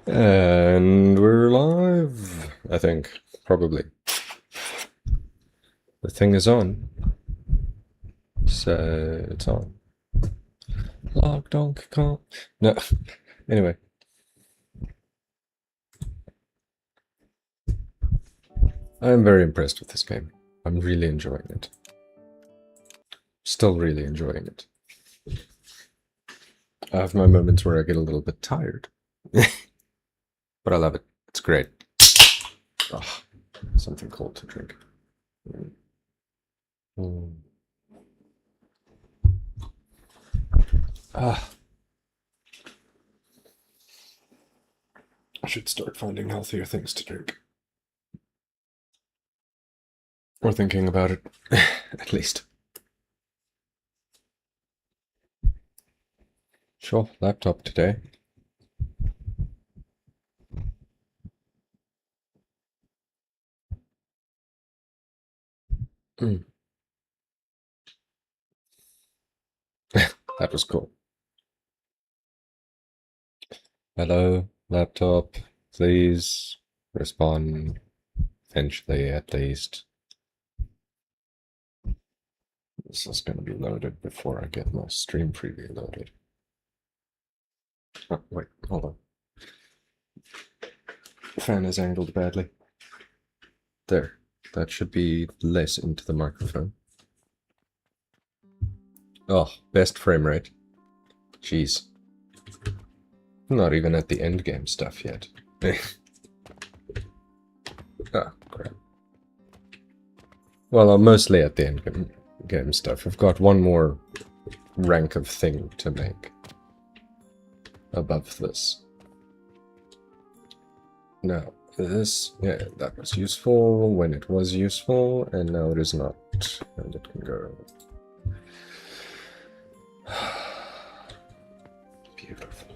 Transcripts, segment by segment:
And we're live, I think. Probably. The thing is on. So it's on. Log Donkey Kong. No. Anyway. I'm very impressed with this game. I'm really enjoying it. Still really enjoying it. I have my moments where I get a little bit tired. But I love it. It's great. Oh, something cold to drink. Mm. Ah. I should start finding healthier things to drink. Or thinking about it, at least. Sure, laptop today. Mm. That was cool. Hello, laptop. Please respond eventually, at least. This is going to be loaded before I get my stream preview loaded. Oh, wait, hold on. Fan is angled badly. There. That should be less into the microphone. Oh, best frame rate. Jeez. Not even at the end game stuff yet. Ah, crap. Well, I'm mostly at the end game stuff. I've got one more rank of thing to make above this. Now, this, yeah, that was useful when it was useful, and now it is not. And it can go. Beautiful.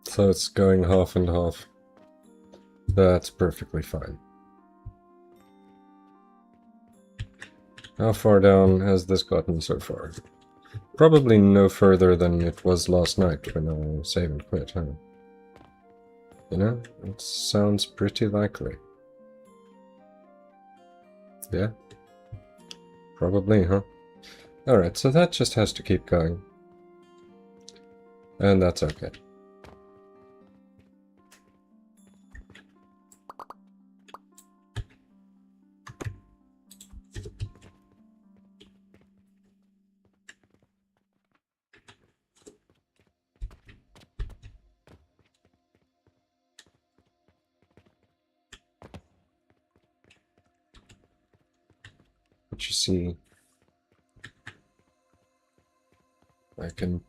So it's going half and half. That's perfectly fine. How far down has this gotten so far? Probably no further than it was last night when I save and quit, huh? You know, it sounds pretty likely. Yeah? Probably, huh? Alright, so that just has to keep going. And that's okay. But you see, I can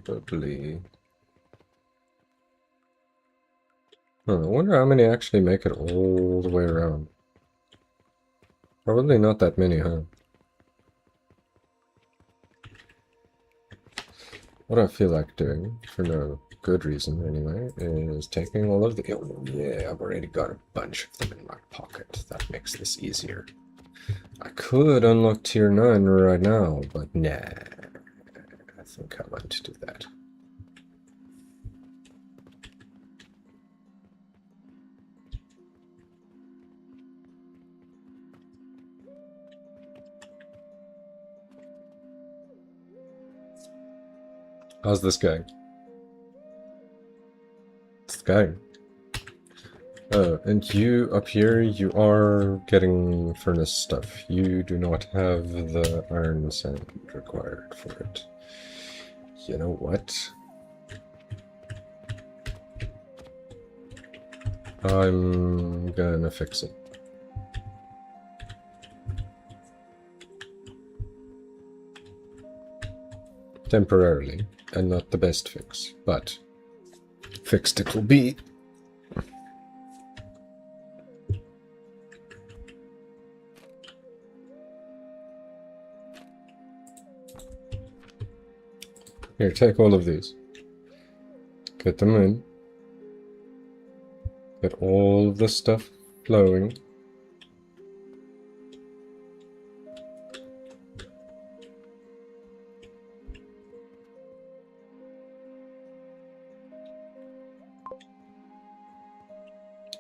probably... I wonder how many actually make it all the way around. Probably not that many, huh? What I feel like doing, for no good reason anyway, is taking all of the... Oh, yeah, I've already got a bunch of them in my pocket. That makes this easier. I could unlock tier 9 right now, but nah. I think I won't do that. How's this going? It's going. Oh, and you up here, you are getting furnace stuff. You do not have the iron sand required for it. You know what? I'm gonna fix it. Temporarily, and not the best fix, but fixed it will be. Here, take all of these. Get them in. Get all of the stuff flowing.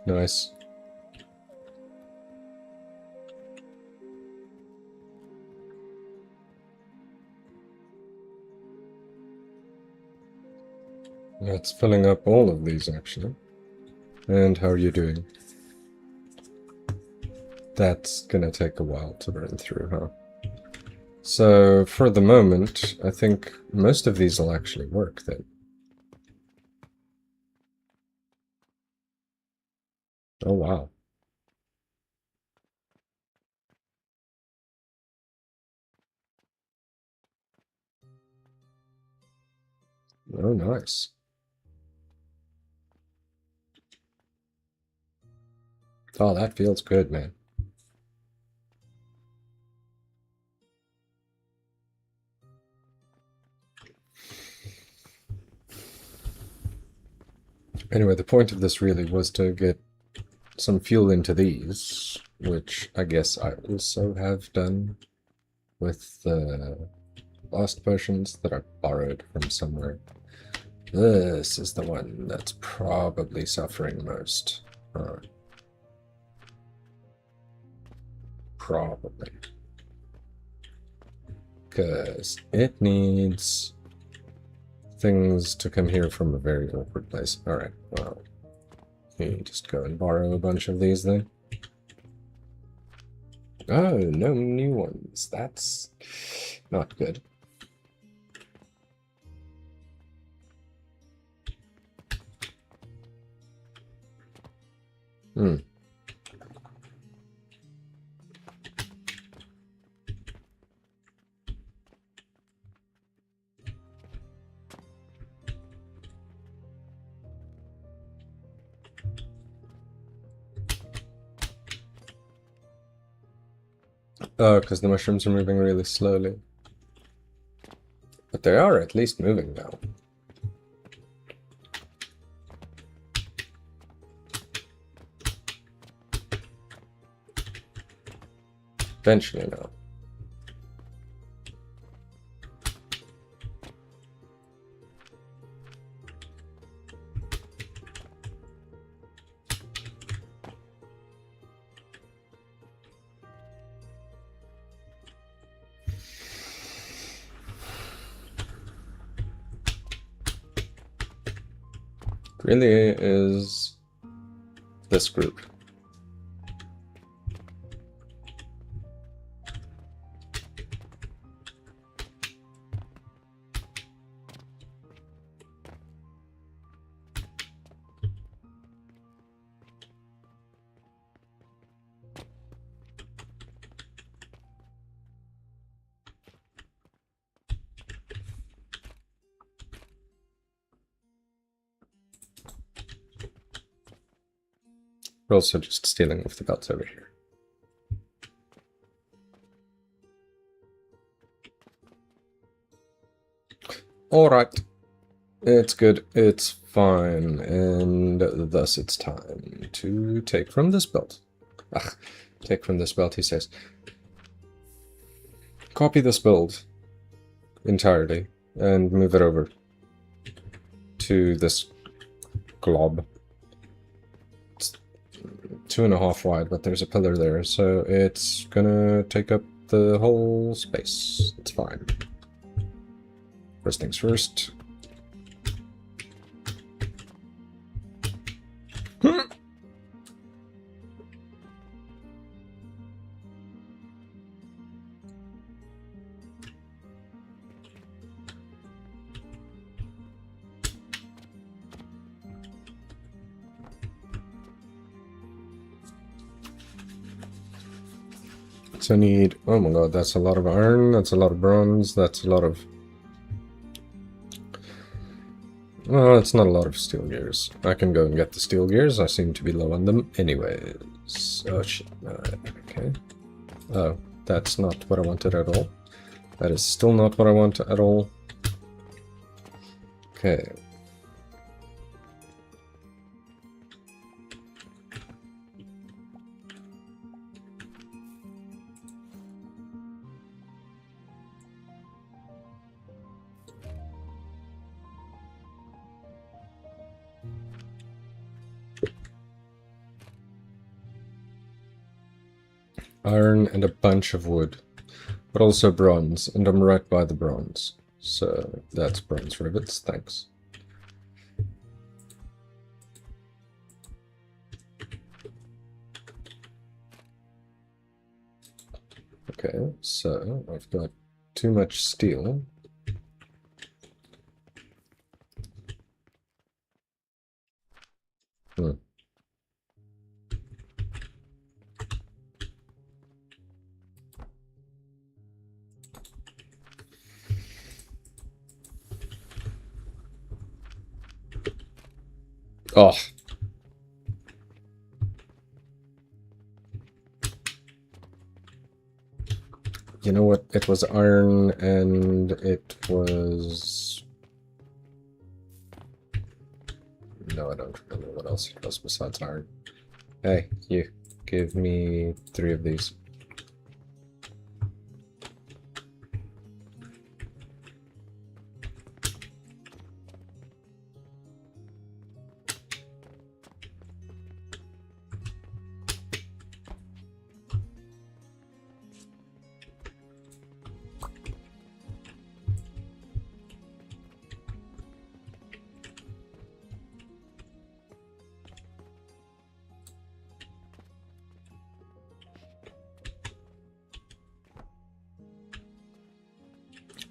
Nice. That's filling up all of these, actually. And how are you doing? That's gonna take a while to burn through, huh? So, for the moment, I think most of these will actually work, then. Oh, wow. Oh, nice. Oh, that feels good, man. Anyway, the point of this really was to get some fuel into these, which I guess I also have done with the lost potions that I borrowed from somewhere. This is the one that's probably suffering most. Probably. Because it needs things to come here from a very awkward place. Alright, well, you just go and borrow a bunch of these then. Oh, no new ones. That's not good. Hmm. Oh, because the mushrooms are moving really slowly. But they are at least moving now. Eventually now. Really is this group. We're also just stealing off the belts over here. Alright. It's good. It's fine. And thus it's time to take from this belt. Ugh. Take from this belt, he says. Copy this build entirely and move it over to this glob. It's 2.5 wide, but there's a pillar there, so it's gonna take up the whole space. It's fine. First things first. So I need, oh my god, that's a lot of iron, that's a lot of bronze, that's a lot of... Well, it's not a lot of steel gears. I can go and get the steel gears, I seem to be low on them anyways. Oh shit, okay. Oh, that's not what I wanted at all. That is still not what I want at all. Okay. Iron and a bunch of wood, but also bronze, and I'm right by the bronze. So that's bronze rivets, thanks. Okay, so I've got too much steel. Oh. You know what? It was iron and it was... No, I don't remember what else it was besides iron. Hey, you. Give me 3 of these.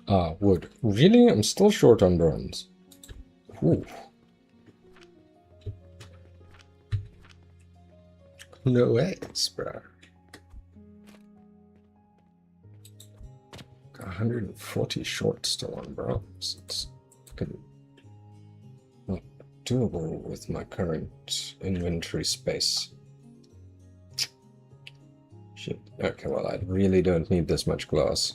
Ah, wood. Really? I'm still short on bronze. Ooh. No ways, bro. Got 140 short still on bronze. It's fucking not doable with my current inventory space. Shit. Okay, well, I really don't need this much glass.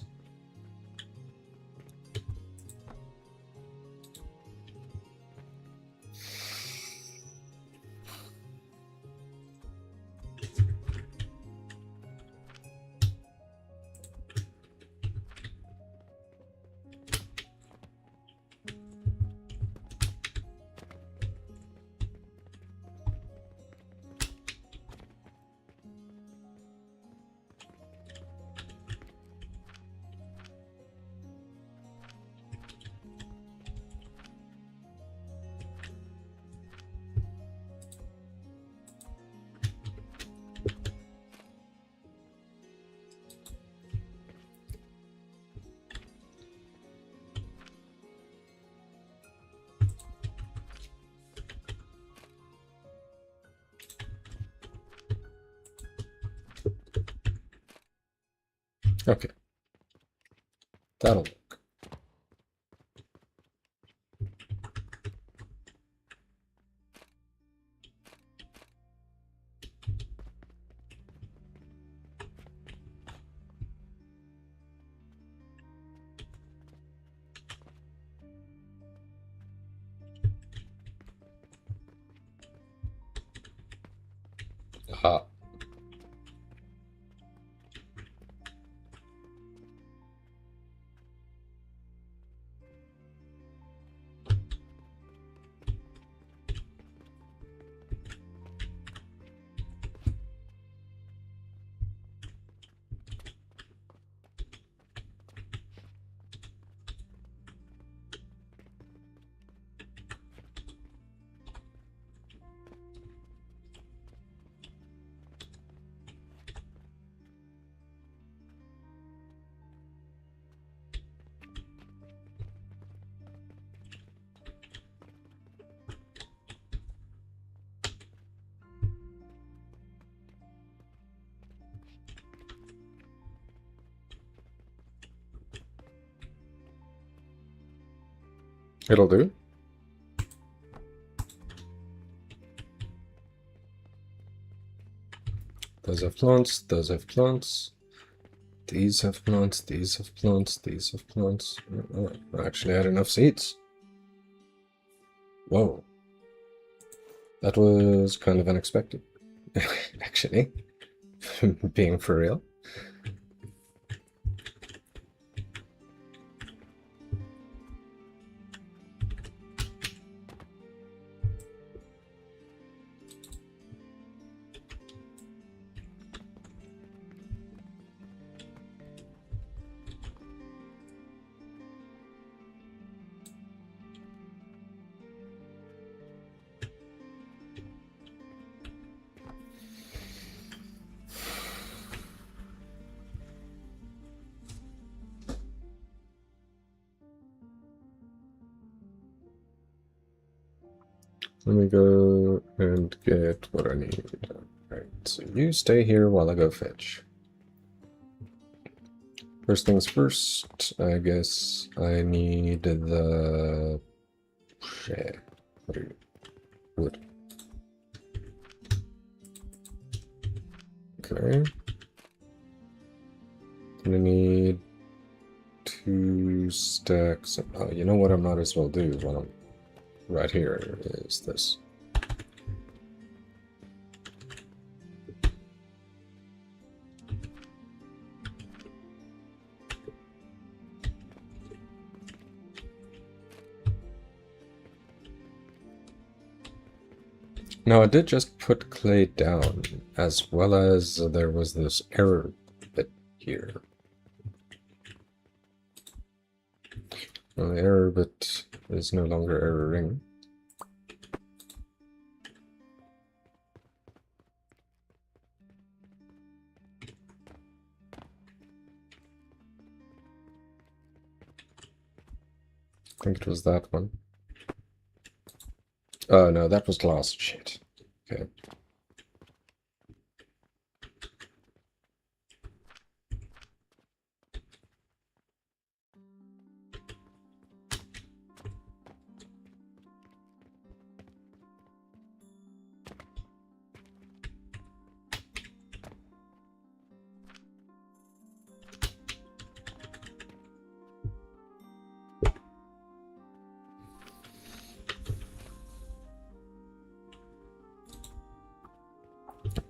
Okay. That'll work. Ah. It'll do. Those have plants, those have plants. These have plants, these have plants, these have plants. I actually had enough seeds. Whoa. That was kind of unexpected. Actually. Being for real. Let me go and get what I need. Alright, so you stay here while I go fetch. First things first, I guess I need the... Shit. What are you? Wood. Okay. Gonna need 2 stacks. Oh, you know what I might as well do while I'm right here is this. Now, I did just put clay down, as well as there was this error bit here. Well, the error bit is no longer erroring. I think it was that one. Oh, no, that was glass. Shit. Okay.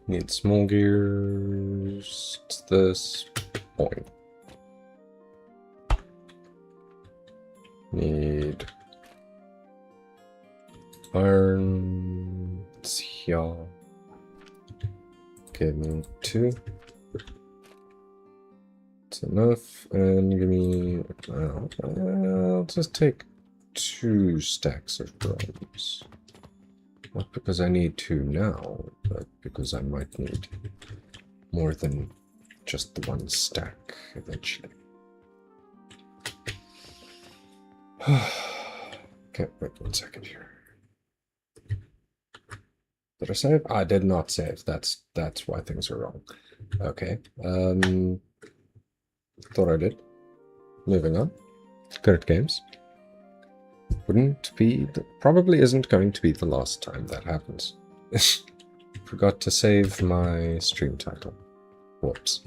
Need small gears. It's this point. Need iron. It's here. Give me 2. It's enough. And give me. I'll just take 2 stacks of bronze. Not because I need 2 now, but because I might need more than just the 1 stack eventually. Okay, wait 1 second here. Did I save? I did not save. That's why things are wrong. Okay. Thought I did. Moving on. Good at games. Probably isn't going to be the last time that happens. Forgot to save my stream title. Whoops.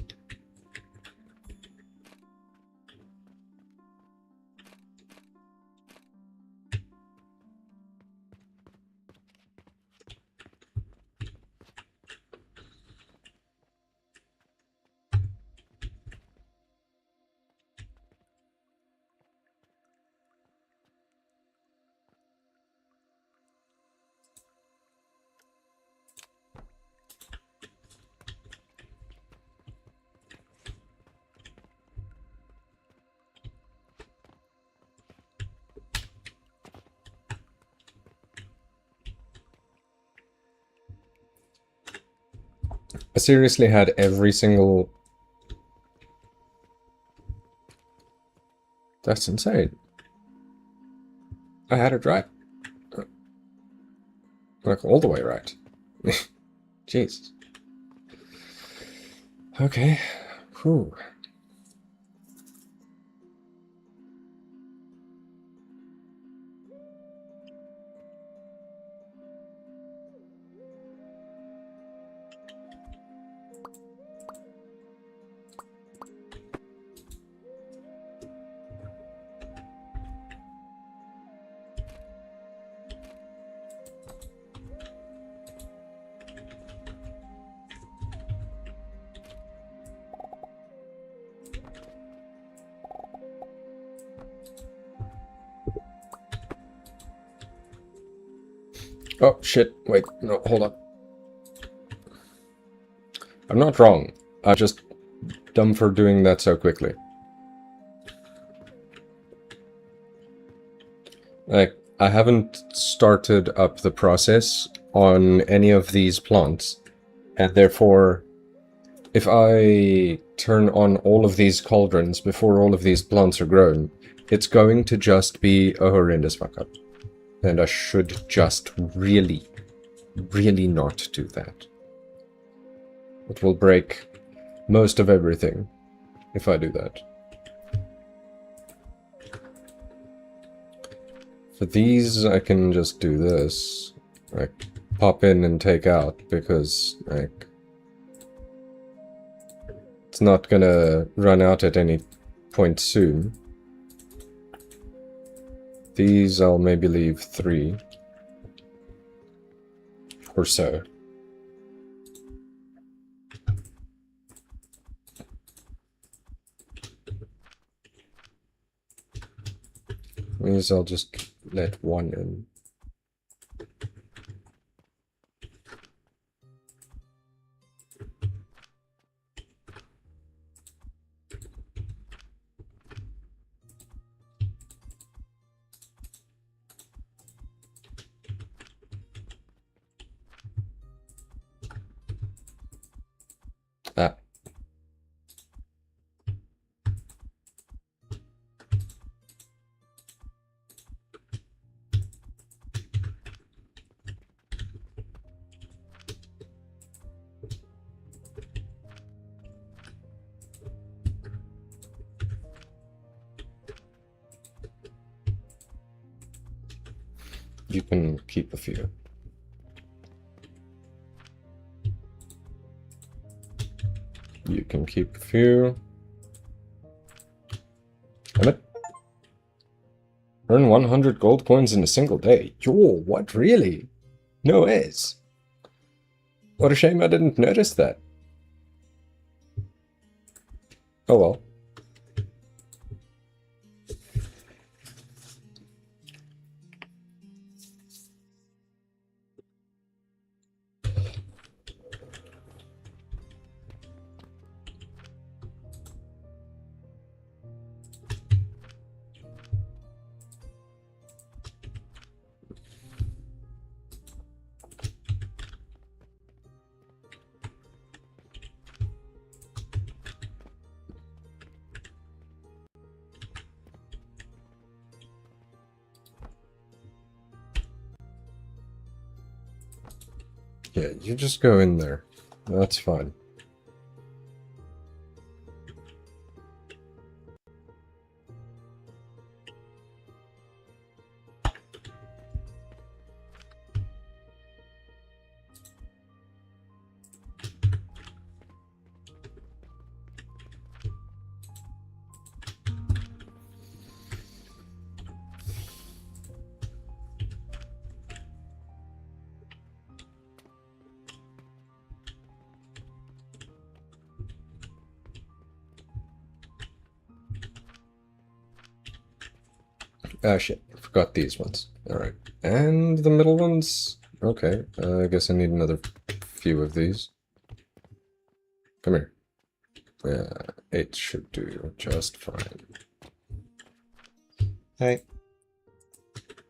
I seriously had every single... That's insane. I had it right. Like, all the way right. Jeez. Okay. Whew. Oh, shit. Wait, no, hold on. I'm not wrong. I'm just dumb for doing that so quickly. Like, I haven't started up the process on any of these plants, and therefore, if I turn on all of these cauldrons before all of these plants are grown, it's going to just be a horrendous fuck up. And I should just really, really not do that. It will break most of everything if I do that. For these, I can just do this. Like, pop in and take out, because, like, it's not gonna run out at any point soon. These I'll maybe leave 3. Or so. These I'll just let 1 in. Ah. You can keep a few. You can keep a few. Damn it. Earn 100 gold coins in a single day. Yo, what, really? No ways. What a shame I didn't notice that. Oh well. Yeah, you just go in there. That's fine. Ah, shit. Forgot these ones. Alright. And the middle ones? Okay. I guess I need another few of these. Come here. Yeah, 8 should do just fine. Hey.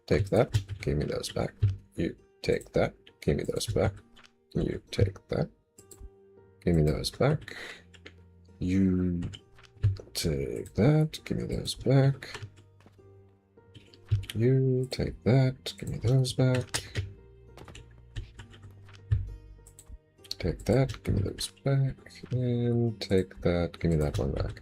Take that. Give me those back. You take that. Give me those back. You take that. Give me those back. You take that. Give me those back. You take that. Give me those back. Take that. Give me those back. And take that. Give me that one back.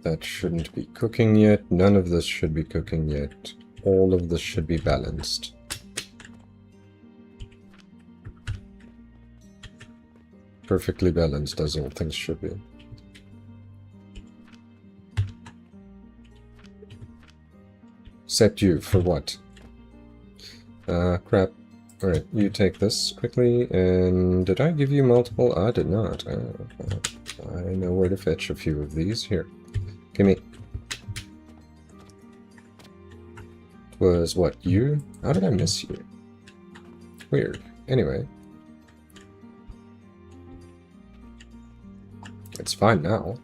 That shouldn't be cooking yet. None of this should be cooking yet. All of this should be balanced. Perfectly balanced, as all things should be. Set you for what? Crap. Alright, you take this quickly, and did I give you multiple? I did not. I know where to fetch a few of these. Here. Gimme. was what, you? How did I miss you? Weird. Anyway. It's fine now.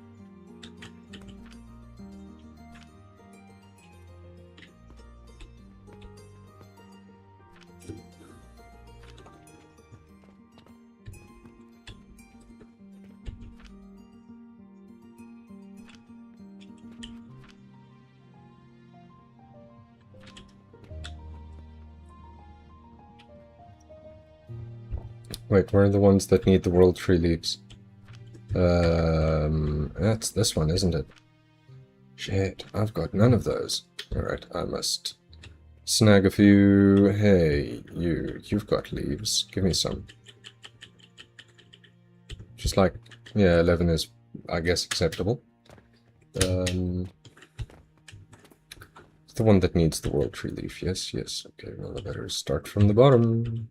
Wait, where are the ones that need the world tree leaves? That's this one, isn't it? Shit, I've got none of those. Alright, I must snag a few. Hey, you've got leaves. Give me some. Just like, yeah, 11 is, I guess, acceptable. It's the one that needs the world tree leaf. Yes, yes. Okay, well, I better start from the bottom.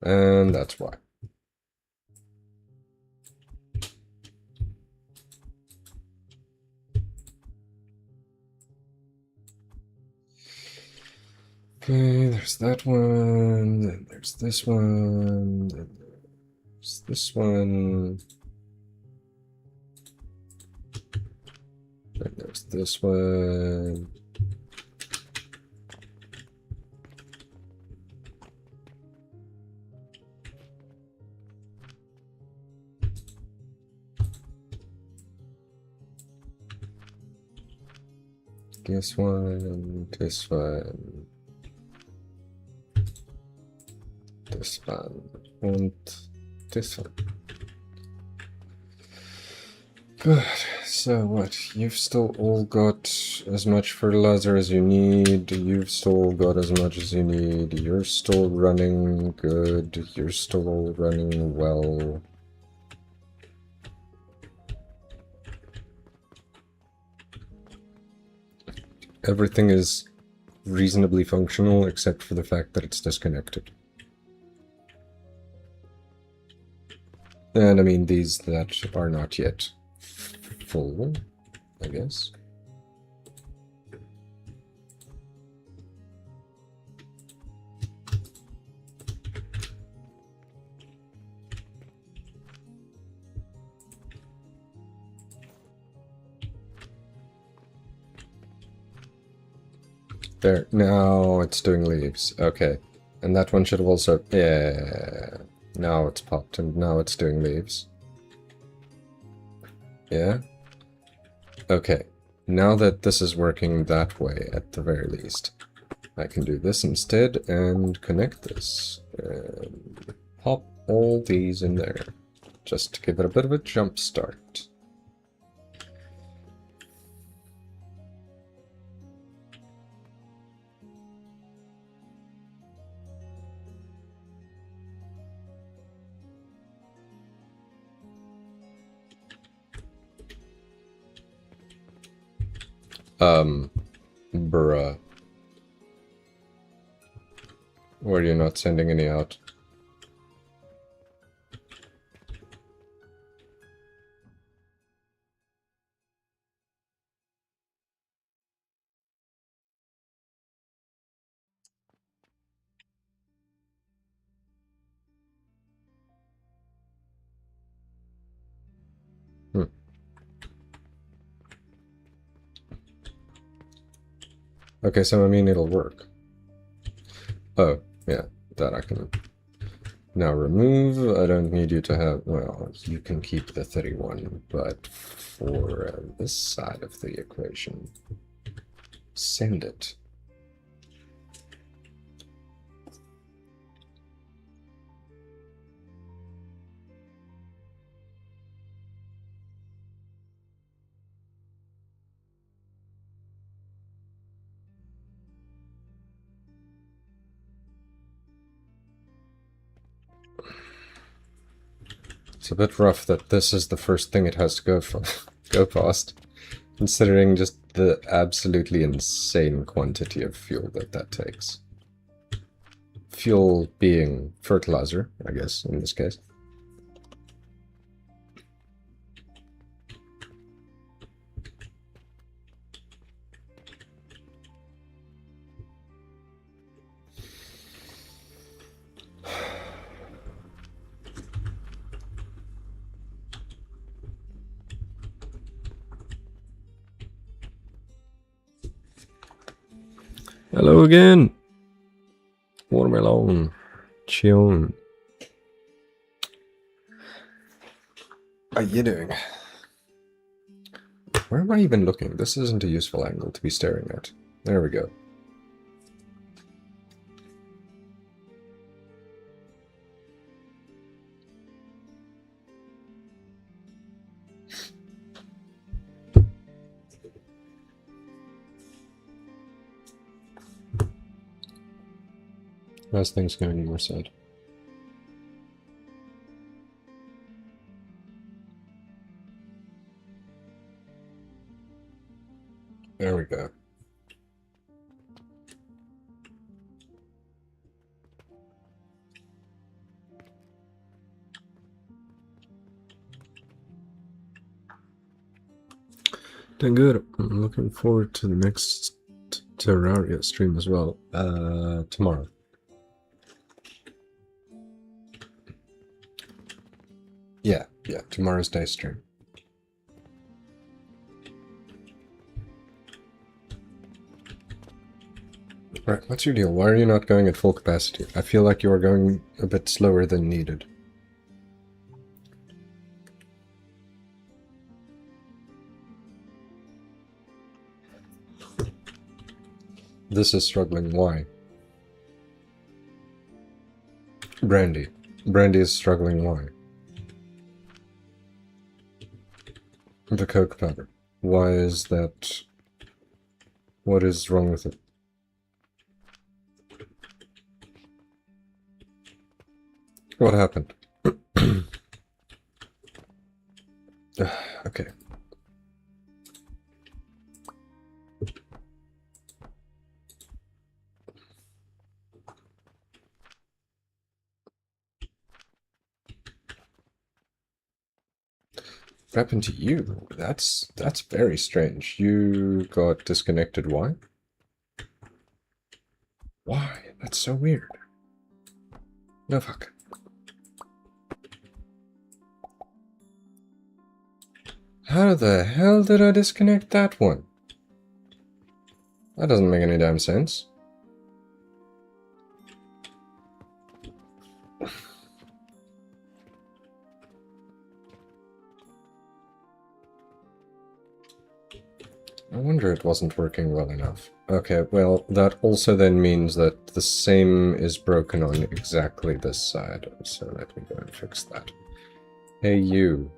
And that's why. Okay, there's that one, then there's this one, then there's this one, then there's this one. This one, this one, this one, and this one. Good. So what? You've still all got as much fertilizer as you need. You've still got as much as you need. You're still running good. You're still all running well. Everything is reasonably functional except for the fact that it's disconnected. And I mean these that are not yet full, I guess. There, now it's doing leaves. Okay. And that one should have also, yeah. Now it's popped and now it's doing leaves. Yeah? Okay. Now that this is working that way, at the very least, I can do this instead and connect this. And pop all these in there. Just to give it a bit of a jump start. Bruh. Or you're not sending any out? Hmm. Okay, so I mean it'll work. Oh, yeah, that I can now remove. I don't need you to have, well, you can keep the 31, but for this side of the equation, send it. It's a bit rough that this is the first thing it has to go for, go past, considering just the absolutely insane quantity of fuel that takes. Fuel being fertilizer, I guess, in this case. Hello again. Watermelon. Chion. How are you doing? Where am I even looking? This isn't a useful angle to be staring at. There we go. How's things going on your side? There we go. Doing good. I'm looking forward to the next Terraria stream as well. Tomorrow. Yeah, tomorrow's day stream. Right, what's your deal? Why are you not going at full capacity? I feel like you are going a bit slower than needed. This is struggling. Why? Brandy. Brandy is struggling. Why? The Coke powder. Why is that? What is wrong with it? What happened? Okay. What happened to you? That's very strange. You got disconnected. Why? Why? That's so weird. No fuck. How the hell did I disconnect that one? That doesn't make any damn sense. I wonder it wasn't working well enough. Okay, well, that also then means that the same is broken on exactly this side. So let me go and fix that. Hey, you.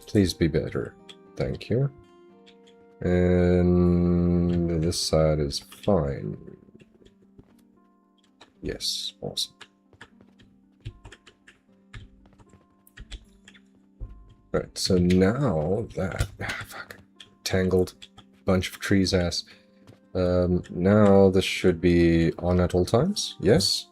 Please be better. Thank you. And this side is fine. Yes, awesome. Right, so now that... fuck. Tangled. Bunch of trees ass. Now this should be on at all times. Yes?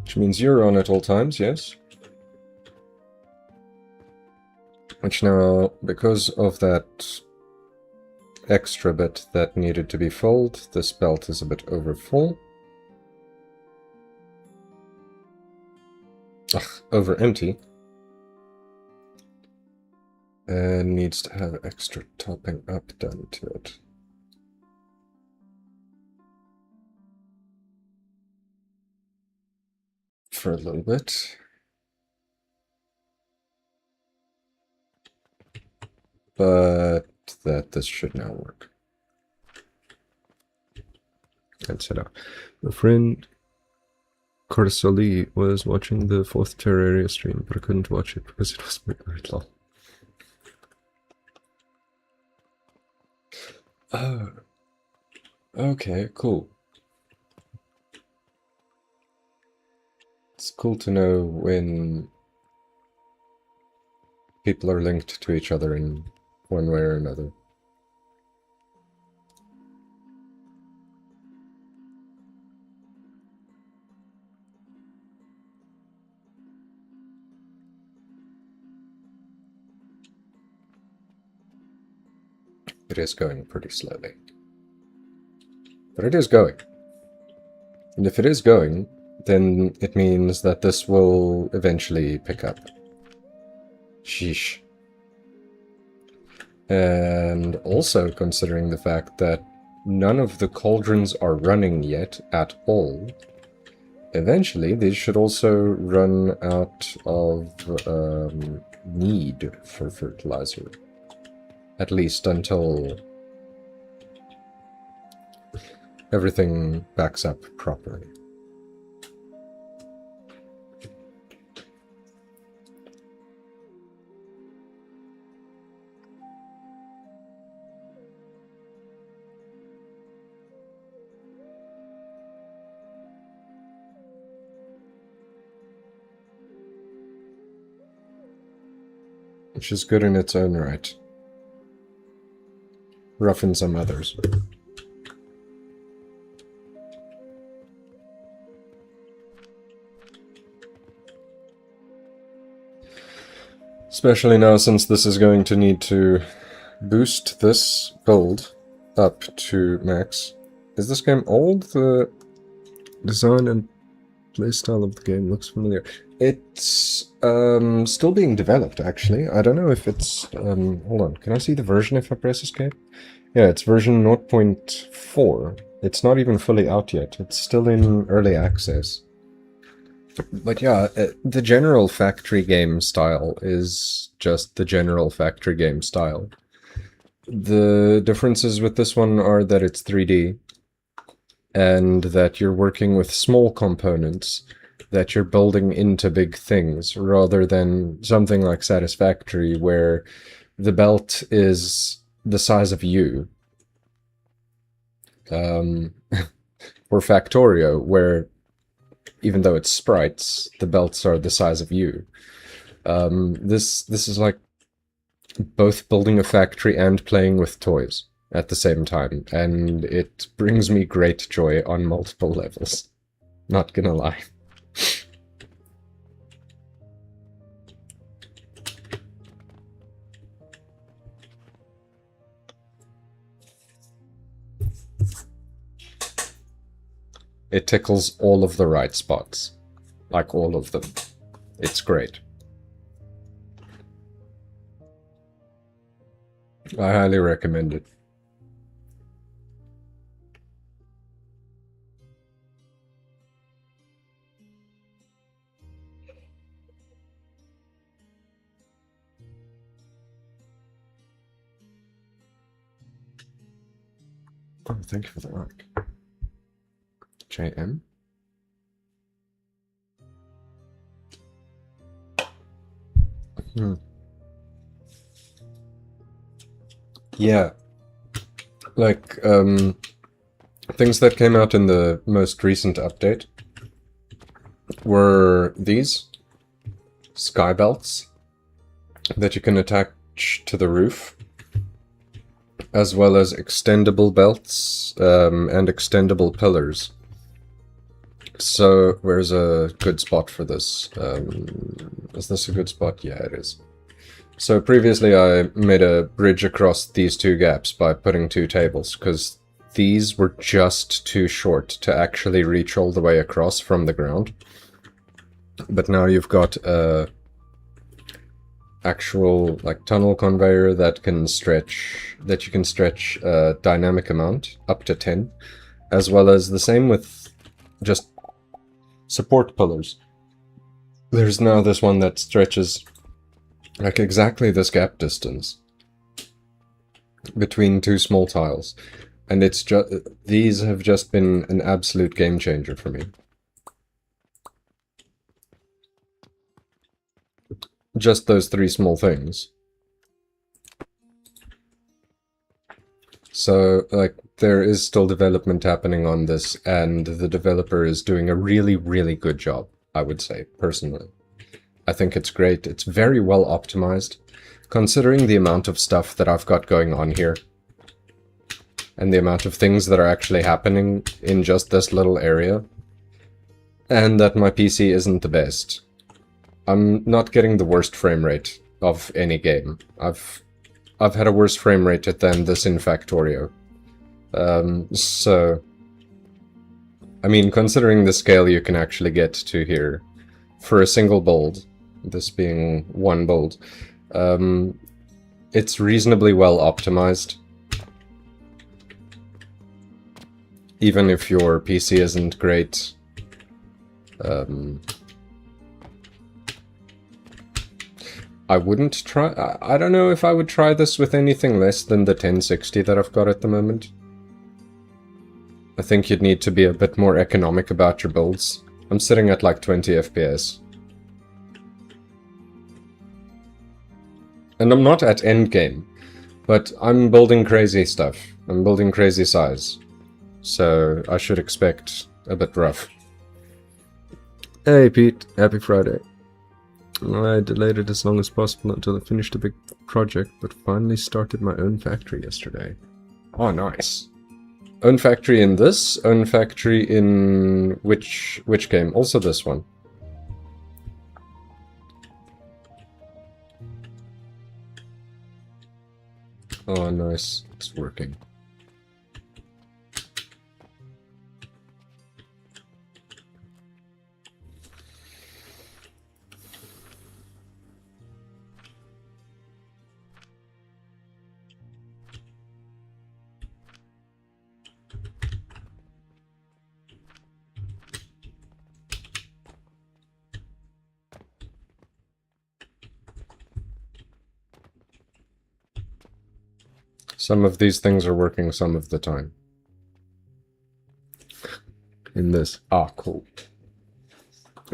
Which means you're on at all times, yes? Which now, because of that extra bit that needed to be filled, this belt is a bit over full. Ugh, over empty. And needs to have extra topping up done to it. For a little bit. But this should now work. And set up. My friend Cortisoli was watching the 4th Terraria stream, but I couldn't watch it because it was midnight long. Oh. Okay, cool. It's cool to know when people are linked to each other in one way or another. It is going pretty slowly. But it is going. And if it is going, then it means that this will eventually pick up. Sheesh. And also considering the fact that none of the cauldrons are running yet at all, eventually these should also run out of need for fertilizer. At least until everything backs up properly. Which is good in its own right. Rough in some others. Especially now, since this is going to need to boost this build up to max. Is this game old? The design and playstyle of the game looks familiar. It's still being developed, actually. I don't know if it's... hold on, can I see the version if I press escape? Yeah, it's version 0.4. It's not even fully out yet. It's still in early access. But yeah, the general factory game style is just the general factory game style. The differences with this one are that it's 3D, and that you're working with small components that you're building into big things, rather than something like Satisfactory, where the belt is the size of you. Or Factorio, where even though it's sprites, the belts are the size of you. This is like both building a factory and playing with toys at the same time, and it brings me great joy on multiple levels. Not gonna lie. It tickles all of the right spots. Like all of them. It's great. I highly recommend it. Oh, thank you for the like. JM? Yeah. Like, things that came out in the most recent update were these sky belts that you can attach to the roof, as well as extendable belts and extendable pillars. So, where's a good spot for this? Is this a good spot? Yeah, it is. So previously I made a bridge across these two gaps by putting two tables, because these were just too short to actually reach all the way across from the ground. But now you've got a actual like tunnel conveyor that can stretch, that you can stretch a dynamic amount up to 10, as well as the same with just support pillars. There's now this one that stretches like exactly this gap distance between two small tiles, and it's just, these have just been an absolute game changer for me. Just those three small things. So, like, there is still development happening on this, and the developer is doing a really, really good job, I would say, personally. I think it's great. It's very well optimized, considering the amount of stuff that I've got going on here, and the amount of things that are actually happening in just this little area, and that my PC isn't the best. I'm not getting the worst frame rate of any game. I've had a worse frame rate than this in Factorio. So, I mean, considering the scale you can actually get to here, for a single build, this being one build, it's reasonably well optimized. Even if your PC isn't great. I wouldn't try... I don't know if I would try this with anything less than the 1060 that I've got at the moment. I think you'd need to be a bit more economic about your builds. I'm sitting at like 20 FPS. And I'm not at endgame, but I'm building crazy stuff. I'm building crazy size. So I should expect a bit rough. Hey Pete, happy Friday. I delayed it as long as possible until I finished a big project, but finally started my own factory yesterday. Oh, nice. Own factory in this? Own factory in which game? Also this one. Oh, nice. It's working. Some of these things are working some of the time. In this. Ah, cool.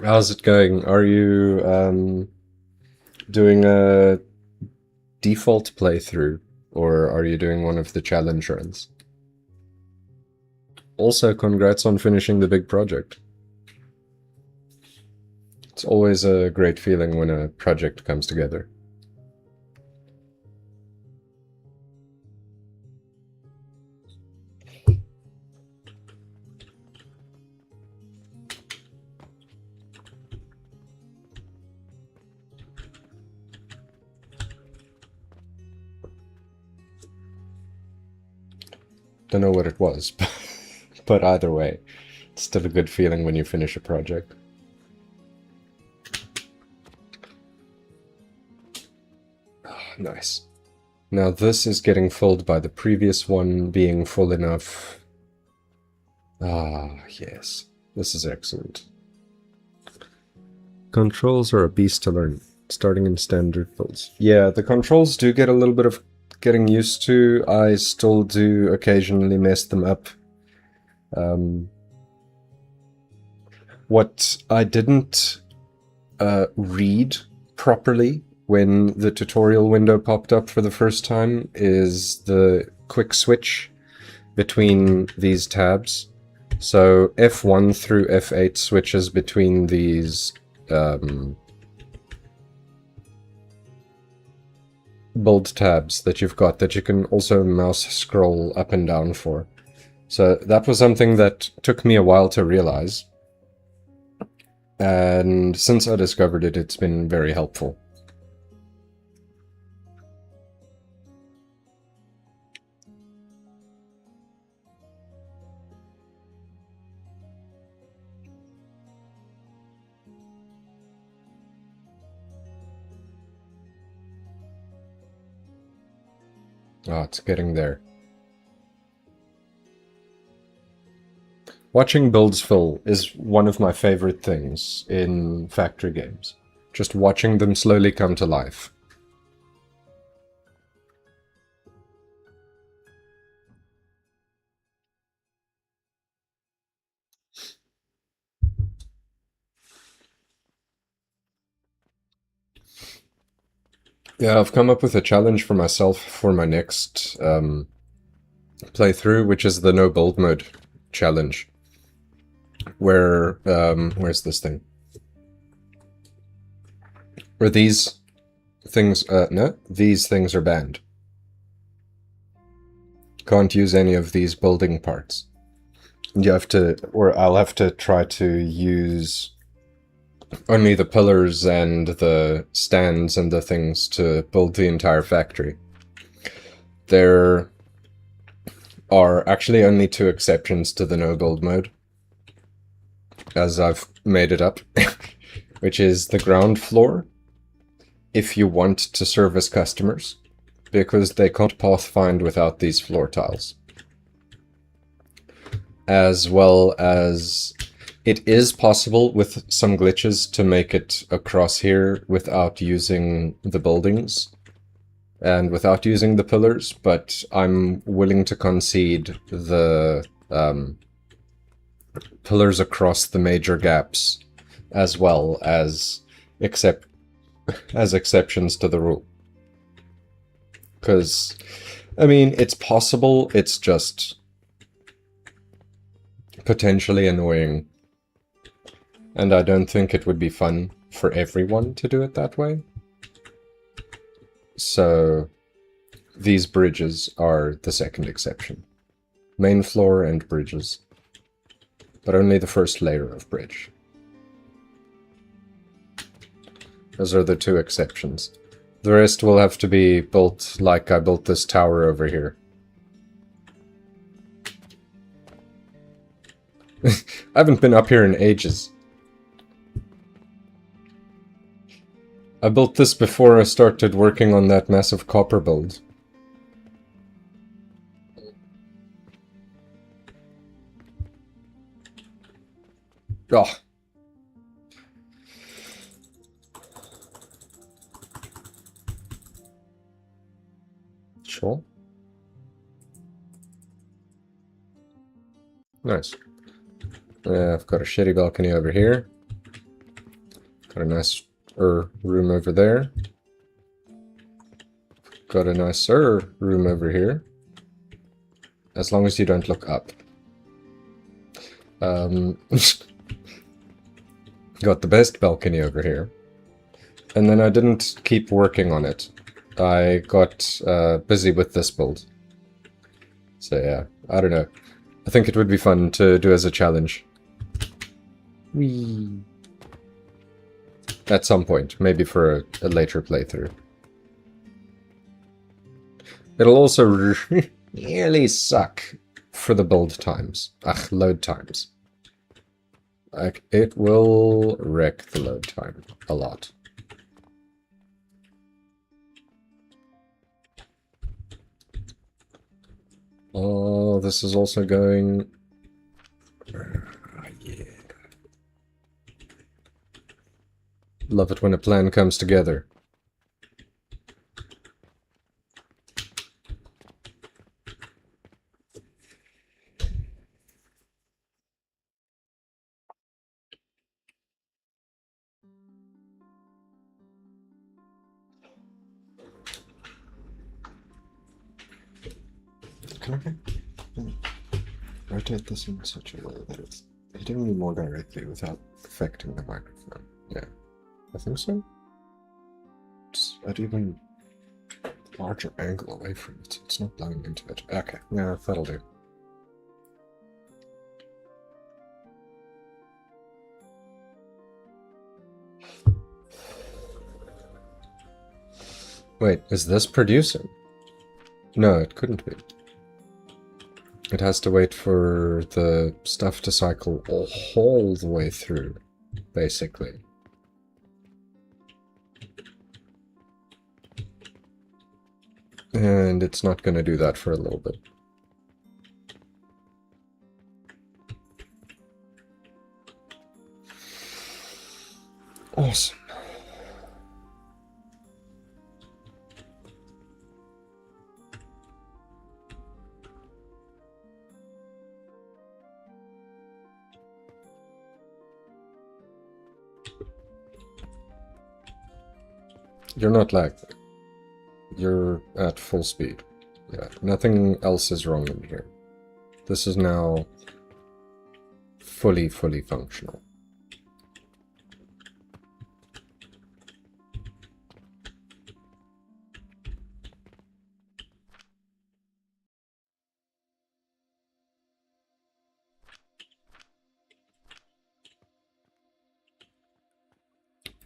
How's it going? Are you doing a default playthrough, or are you doing one of the challenge runs? Also, congrats on finishing the big project. It's always a great feeling when a project comes together. Don't know what it was, but either way, it's still a good feeling when you finish a project. Oh, nice. Now this is getting filled by the previous one being full enough. Ah, yes. This is excellent. Controls are a beast to learn, starting in standard builds. Yeah, the controls do get a little bit of getting used to. I still do occasionally mess them up. What I didn't read properly when the tutorial window popped up for the first time is the quick switch between these tabs. So F1 through F8 switches between these build tabs that you've got that you can also mouse scroll up and down for. So that was something that took me a while to realize. And since I discovered it, it's been very helpful. Oh, it's getting there. Watching builds fill is one of my favorite things in factory games. Just watching them slowly come to life. Yeah, I've come up with a challenge for myself for my next playthrough, which is the no build mode challenge. Where, where's this thing? Where these things, no, these things are banned. Can't use any of these building parts. You have to, or I'll have to try to use only the pillars and the stands and the things to build the entire factory. There are actually only 2 exceptions to the no build mode, as I've made it up, which is the ground floor, if you want to service customers, because they can't pathfind without these floor tiles. As well as it is possible with some glitches to make it across here without using the buildings and without using the pillars, but I'm willing to concede the pillars across the major gaps as well as exceptions to the rule. Because, I mean, it's possible, it's just potentially annoying. And I don't think it would be fun for everyone to do it that way. So, these bridges are the second exception. Main floor and bridges. But only the first layer of bridge. Those are the two exceptions. The rest will have to be built like I built this tower over here. I haven't been up here in ages. I built this before I started working on that massive copper build. Oh. Sure. Nice. I've got a shitty balcony over here. Got a nice room over there. Got a nicer room over here. As long as you don't look up. Got the best balcony over here. And then I didn't keep working on it. I got busy with this build. So yeah, I don't know. I think it would be fun to do as a challenge. Whee! At some point, maybe for a later playthrough. It'll also really suck for the build times. Load times. Like, it will wreck the load time a lot. Oh, this is also going... yeah. Love it when a plan comes together. Can I rotate this in such a way that it's hitting me more directly without affecting the microphone? Yeah, I think so. It's at even larger angle away from it, so it's not blowing into it. Okay, yeah, that'll do. Wait, is this producing? No, it couldn't be. It has to wait for the stuff to cycle all the way through, basically. And it's not going to do that for a little bit. Awesome. You're not lagging. You're at full speed. Yeah, nothing else is wrong in here. This is now fully functional.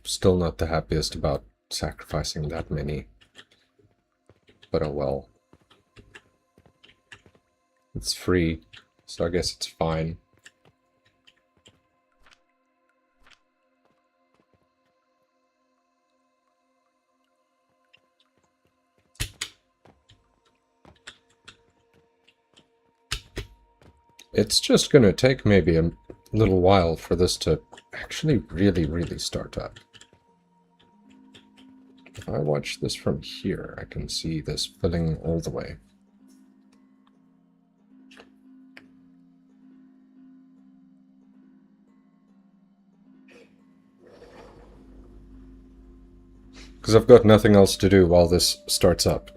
Still not the happiest about sacrificing that many. But oh well. It's free, so I guess it's fine. It's just gonna take maybe a little while for this to actually really start up. If I watch this from here, I can see this filling all the way. Because I've got nothing else to do while this starts up.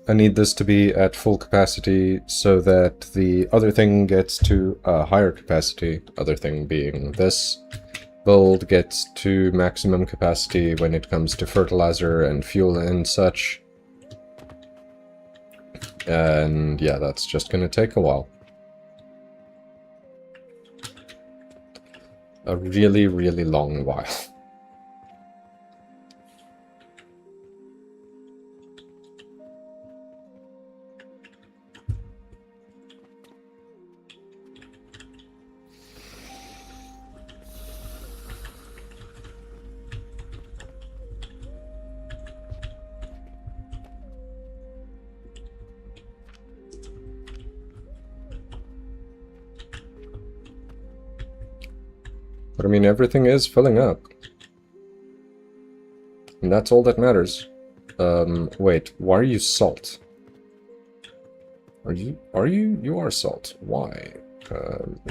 I need this to be at full capacity so that the other thing gets to a higher capacity, other thing being this build gets to maximum capacity when it comes to fertilizer and fuel and such. And yeah, that's just gonna take a while. A really long while. But I mean, everything is filling up. And that's all that matters. Wait, why are you salt? You are salt. Why?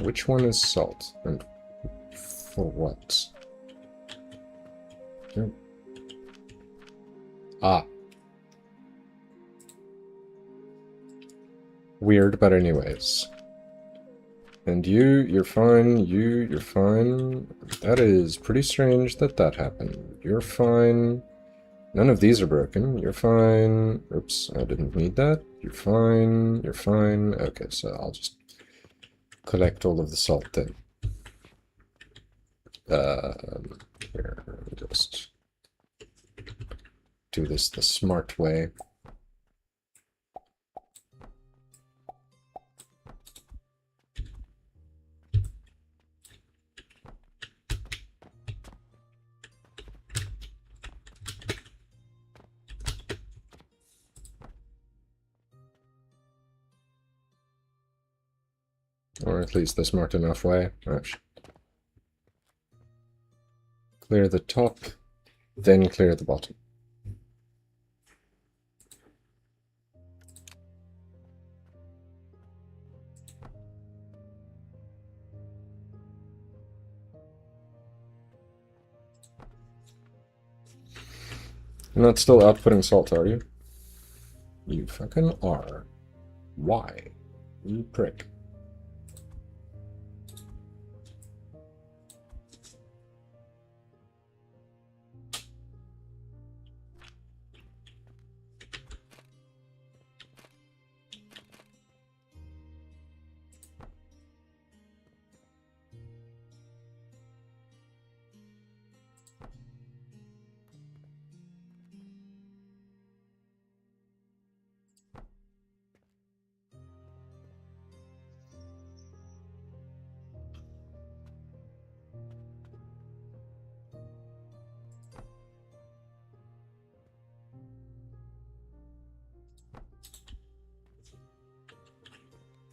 Which one is salt? And for what? Ah. Weird, but anyways. And you're fine. You're fine. That is pretty strange that that happened. You're fine. None of these are broken. You're fine. Oops, I didn't need that. You're fine. You're fine. Okay, so I'll just collect all of the salt then. Here, just do this the smart way. Or at least the smart enough way. Clear the top, then clear the bottom. You're not still outputting salt, are you? You fucking are. Why? You prick.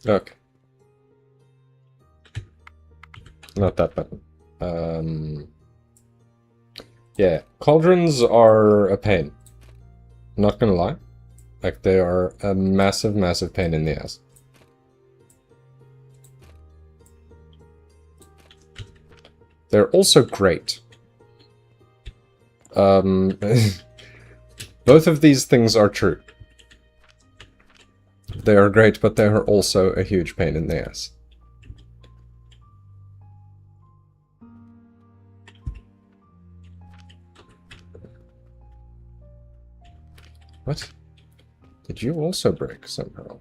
Okay. Not that button. Yeah, cauldrons are a pain. Not gonna lie. Like, they are a massive pain in the ass. They're also great. Both of these things are true. They are great, but they are also a huge pain in the ass. What? Did you also break somehow?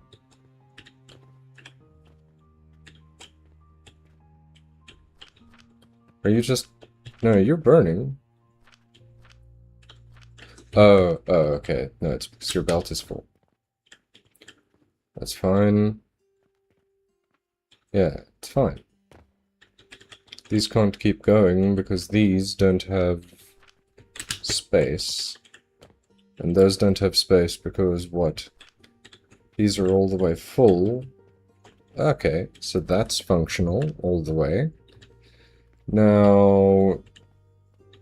Are you just... No, you're burning. Oh, okay. No, it's because your belt is full. That's fine. Yeah, it's fine. These can't keep going because these don't have space. And those don't have space because what? These are all the way full. Okay, so that's functional all the way. Now,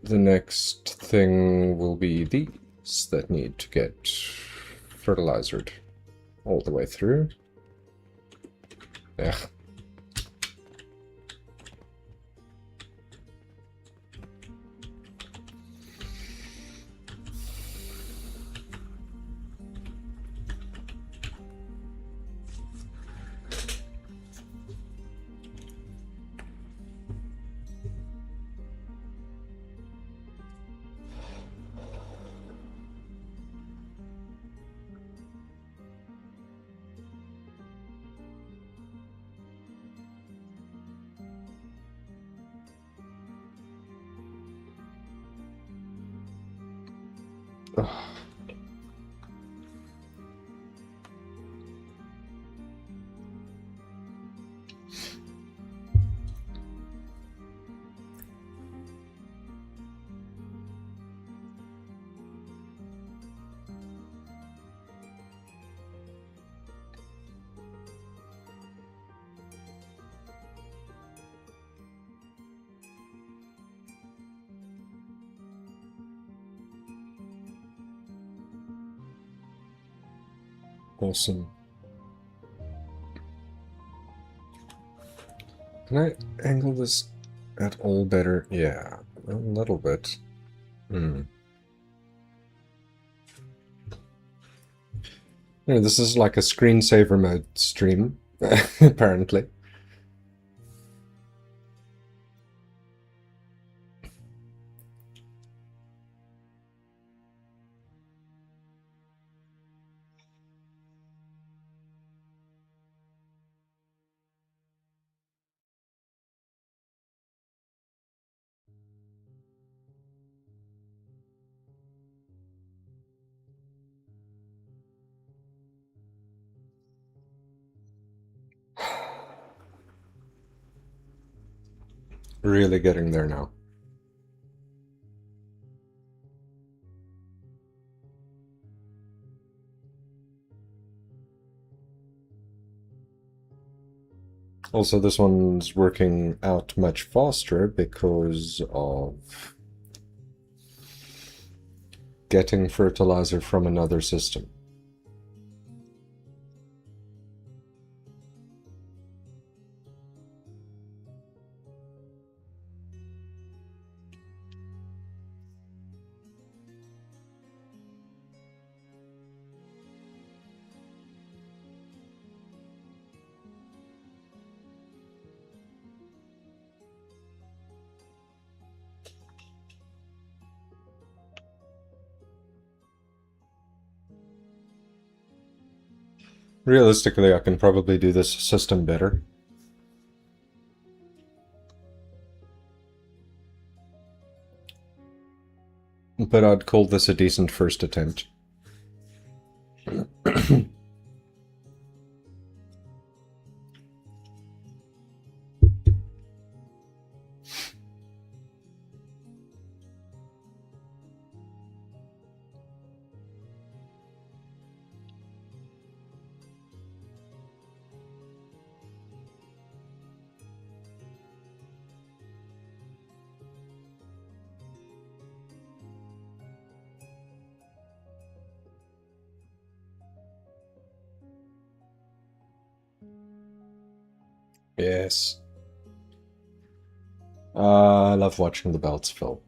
the next thing will be these that need to get fertilizered all the way through. Yeah. Awesome. Can I angle this at all better? Yeah, a little bit. Yeah, this is like a screensaver mode stream, apparently. Really getting there now. Also, this one's working out much faster because of getting fertilizer from another system. Realistically, I can probably do this system better. But I'd call this a decent first attempt. Yes. I love watching the belts fill.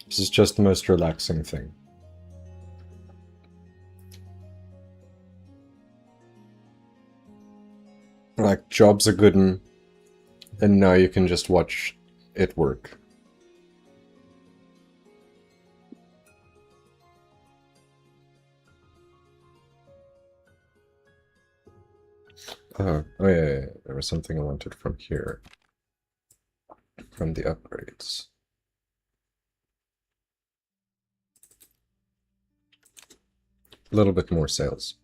This is just the most relaxing thing. Like, job's a good one, and now you can just watch it work. Oh yeah, there was something I wanted from here. From the upgrades. A little bit more sales.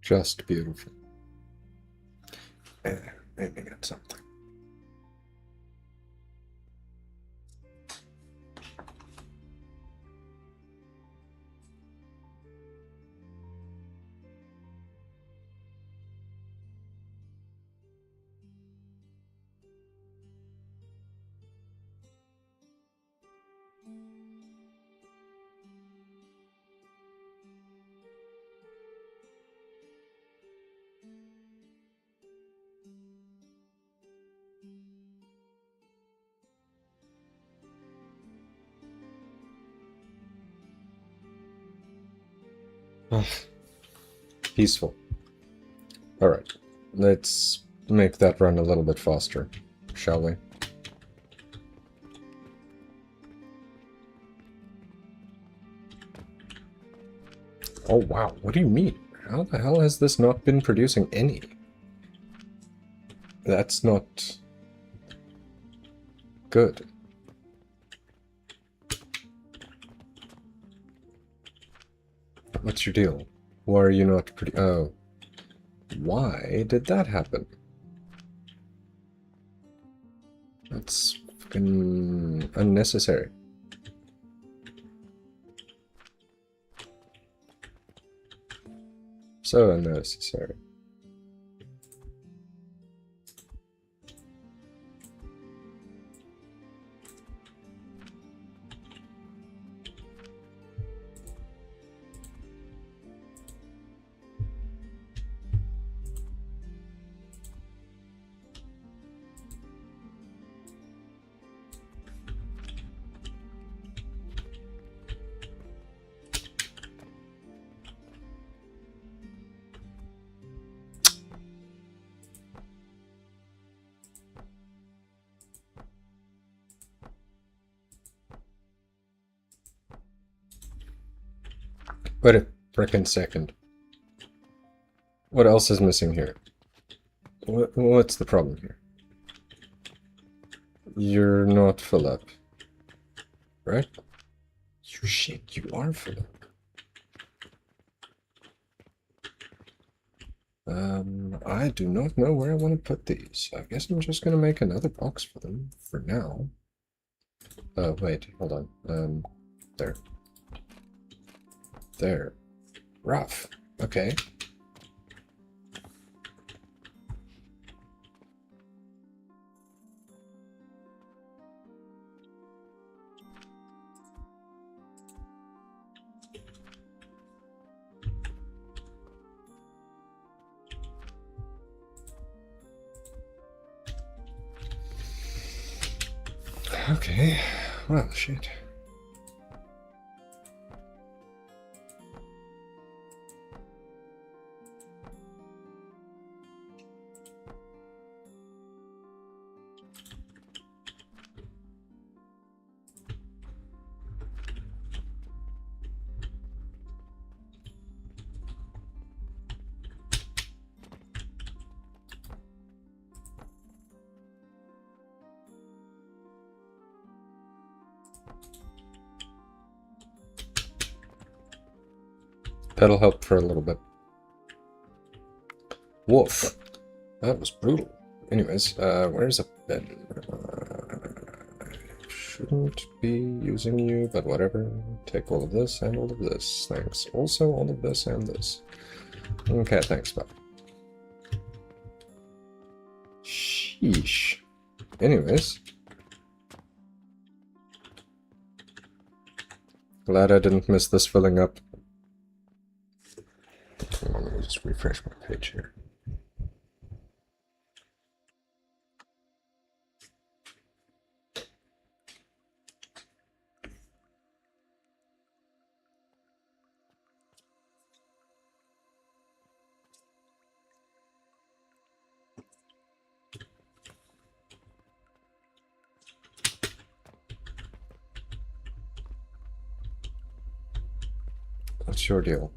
Just beautiful. Aiming at something. Peaceful. Alright, let's make that run a little bit faster, shall we? Oh wow, what do you mean? How the hell has this not been producing any? That's not good. What's your deal? Why are you not oh. Why did that happen? That's fucking unnecessary. So unnecessary. Wait a frickin' second. What else is missing here? What's the problem here? You're not full up. Right? Shit, you are full up. I do not know where I want to put these. I guess I'm just gonna make another box for them for now. Oh, wait, hold on. There. There. Rough. Okay. Okay. Well, shit. That'll help for a little bit. Woof. That was brutal. Anyways, where's a bin? Shouldn't be using you, but whatever. Take all of this and all of this. Thanks. Also all of this and this. Okay, thanks, bye. Sheesh. Anyways. Glad I didn't miss this filling up. Let me just refresh my page here. What's your deal?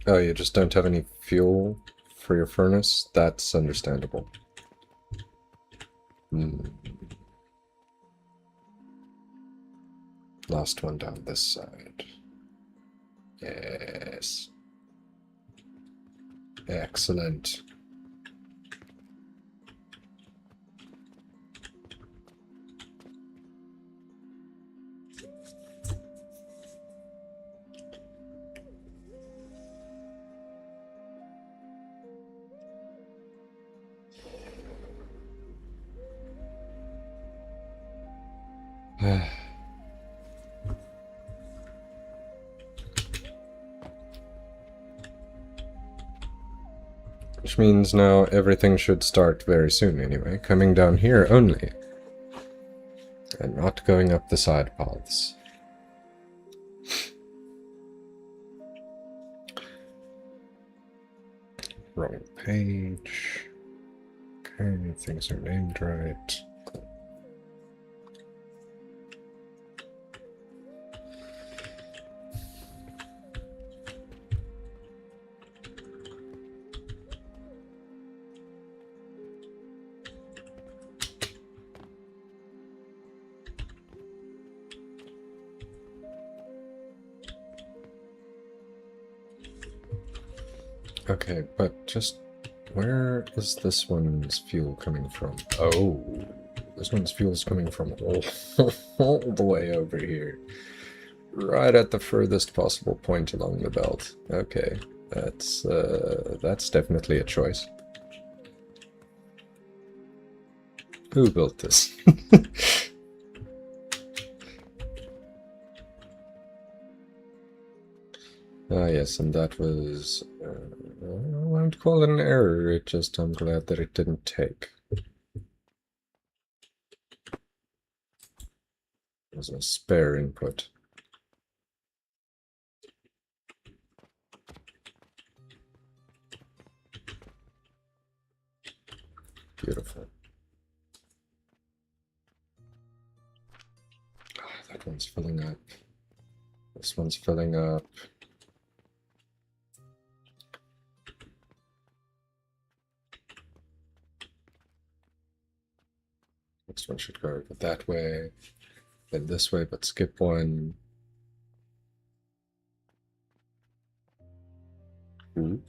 Oh, you just don't have any fuel for your furnace? That's understandable. Last one down this side. Yes. Excellent. Which means now everything should start very soon anyway, coming down here only. And not going up the side paths. Wrong page. Okay, things are named right. Okay, but just where is this one's fuel coming from? Oh, this one's fuel is coming from all the way over here. Right at the furthest possible point along the belt. Okay, that's definitely a choice. Who built this? Ah, yes, and that was... I won't call it an error, it just I'm glad that it didn't take. It was a spare input. Beautiful. Ah, that one's filling up. This one's filling up. Next one should go that way, then this way, but skip one. Ooh.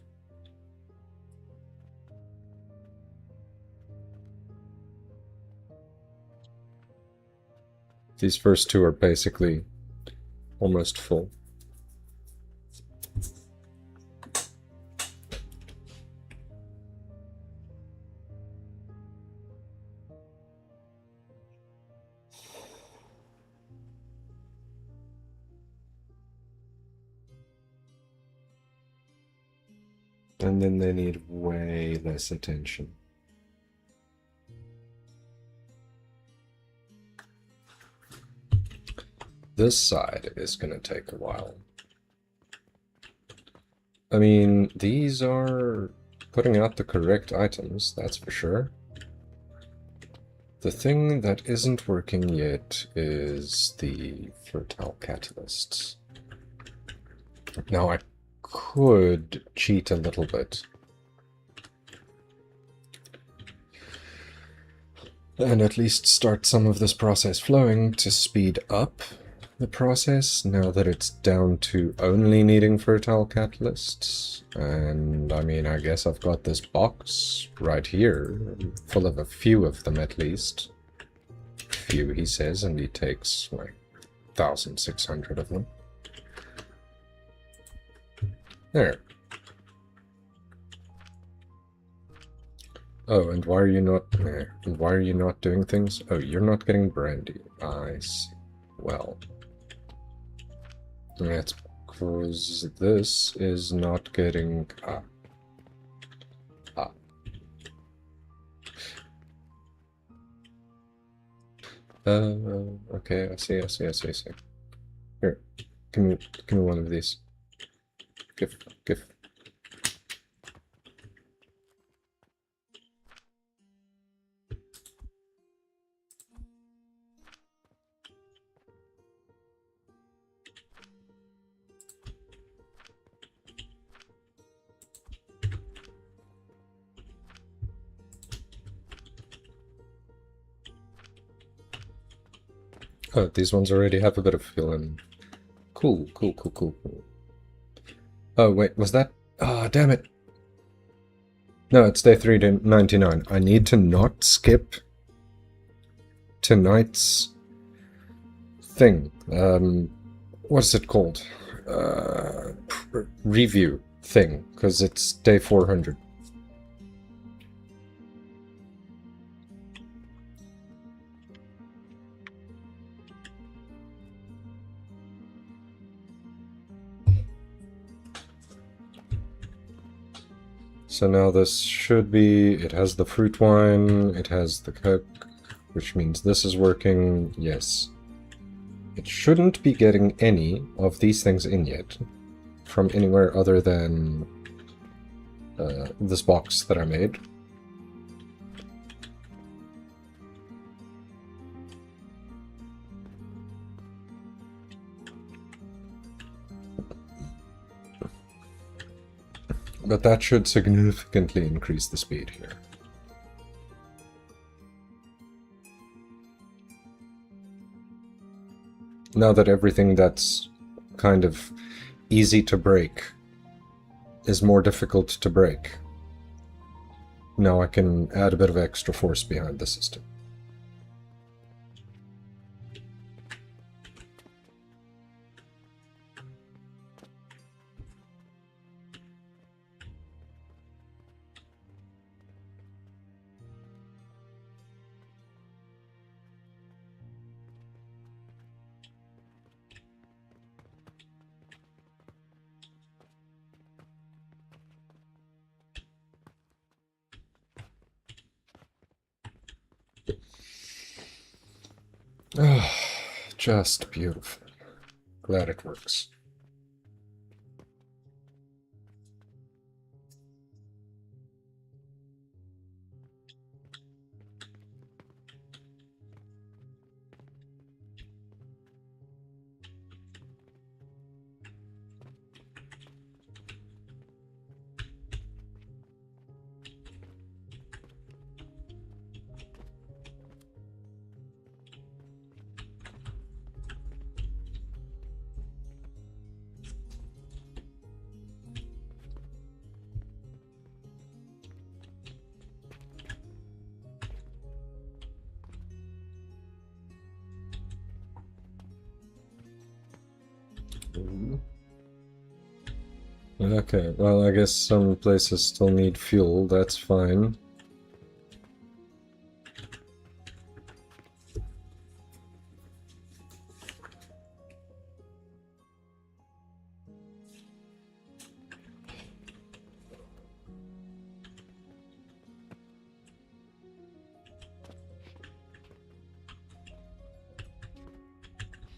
These first two are basically almost full. And then they need way less attention. This side is going to take a while. I mean, these are putting out the correct items, that's for sure. The thing that isn't working yet is the fertile catalysts. Now I could cheat a little bit. And at least start some of this process flowing to speed up the process, now that it's down to only needing fertile catalysts. And I mean, I guess I've got this box right here, full of a few of them at least. Few, he says, and he takes like 1,600 of them. There. Oh, and why are you not there? And why are you not doing things? Oh, you're not getting brandy. I see. Well, that's because this is not getting... Okay, I see. Here, give me one of these. Give. Oh, these ones already have a bit of feeling. Cool. Oh, wait, was that... Ah, damn it! No, it's day 399. I need to not skip tonight's thing. What's it called? Review thing, because it's day 400. So now this should be, it has the fruit wine, it has the cook, which means this is working, yes. It shouldn't be getting any of these things in yet, from anywhere other than this box that I made. But that should significantly increase the speed here. Now that everything that's kind of easy to break is more difficult to break, now I can add a bit of extra force behind the system. Oh, just beautiful. Glad it works. Okay, well, I guess some places still need fuel, that's fine.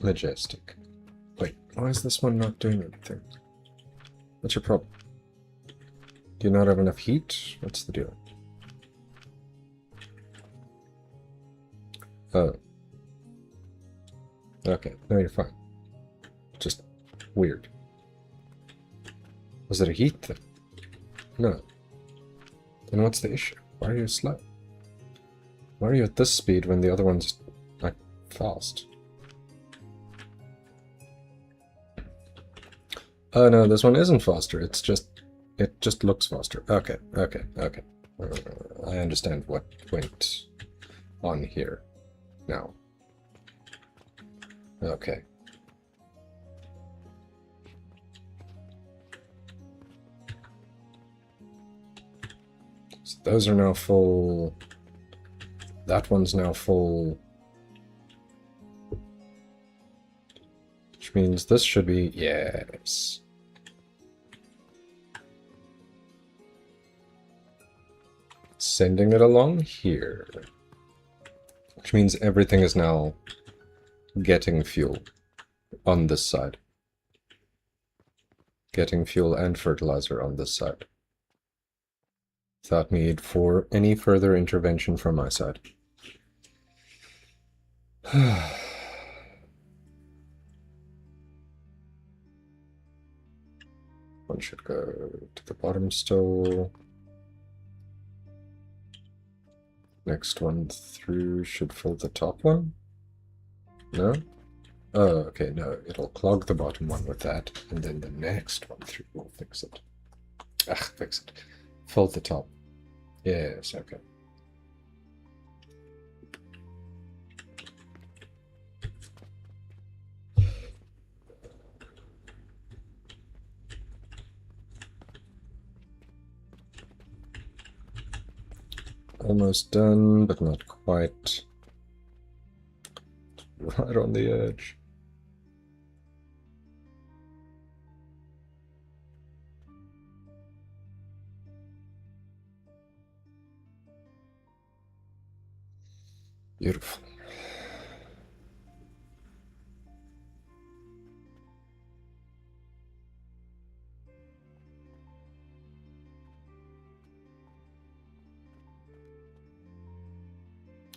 Majestic. Wait, why is this one not doing anything? What's your problem? Do you not have enough heat? What's the deal? Oh. Okay, no, you're fine. Just weird. Was it a heat thing? No. Then what's the issue? Why are you slow? Why are you at this speed when the other one's, like, fast? Oh no, this one isn't faster, it just looks faster. Okay. I understand what went on here now. Okay. So those are now full. That one's now full. Which means this should be, yes. Sending it along here. Which means everything is now getting fuel on this side. Getting fuel and fertilizer on this side. Without need for any further intervention from my side. One should go to the bottom still. Next one through should fill the top one? No? Oh, okay, no. It'll clog the bottom one with that, and then the next one through will fix it. Fix it. Fill the top. Yes, okay. Almost done, but not quite. Right on the edge. Beautiful.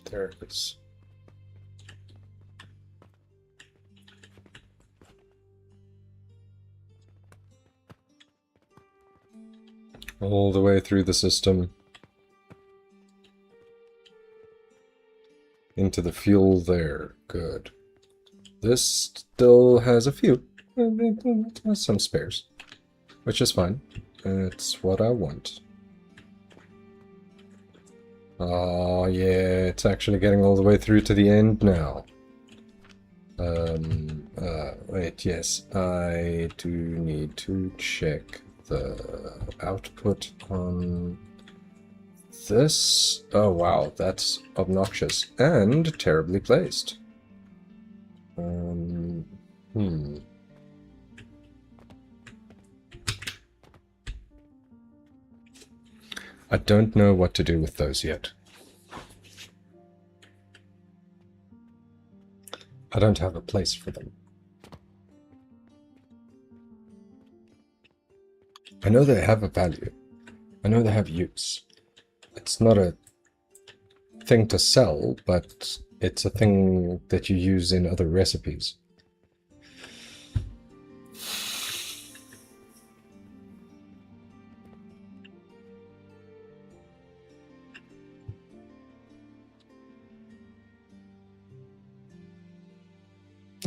There it is. All the way through the system. Into the fuel there. Good. This still has a few. It has some spares. Which is fine. It's what I want. Oh yeah, it's actually getting all the way through to the end now. Wait, yes, I do need to check the output on this. Oh wow, that's obnoxious and terribly placed. I don't know what to do with those yet. I don't have a place for them. I know they have a value. I know they have use. It's not a thing to sell, but it's a thing that you use in other recipes.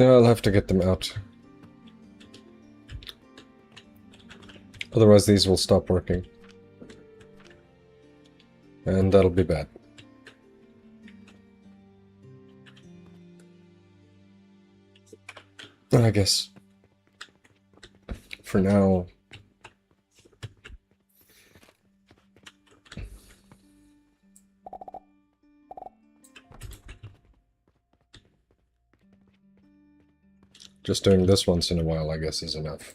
I'll have to get them out. Otherwise these will stop working. And that'll be bad. I guess for now just doing this once in a while, I guess, is enough.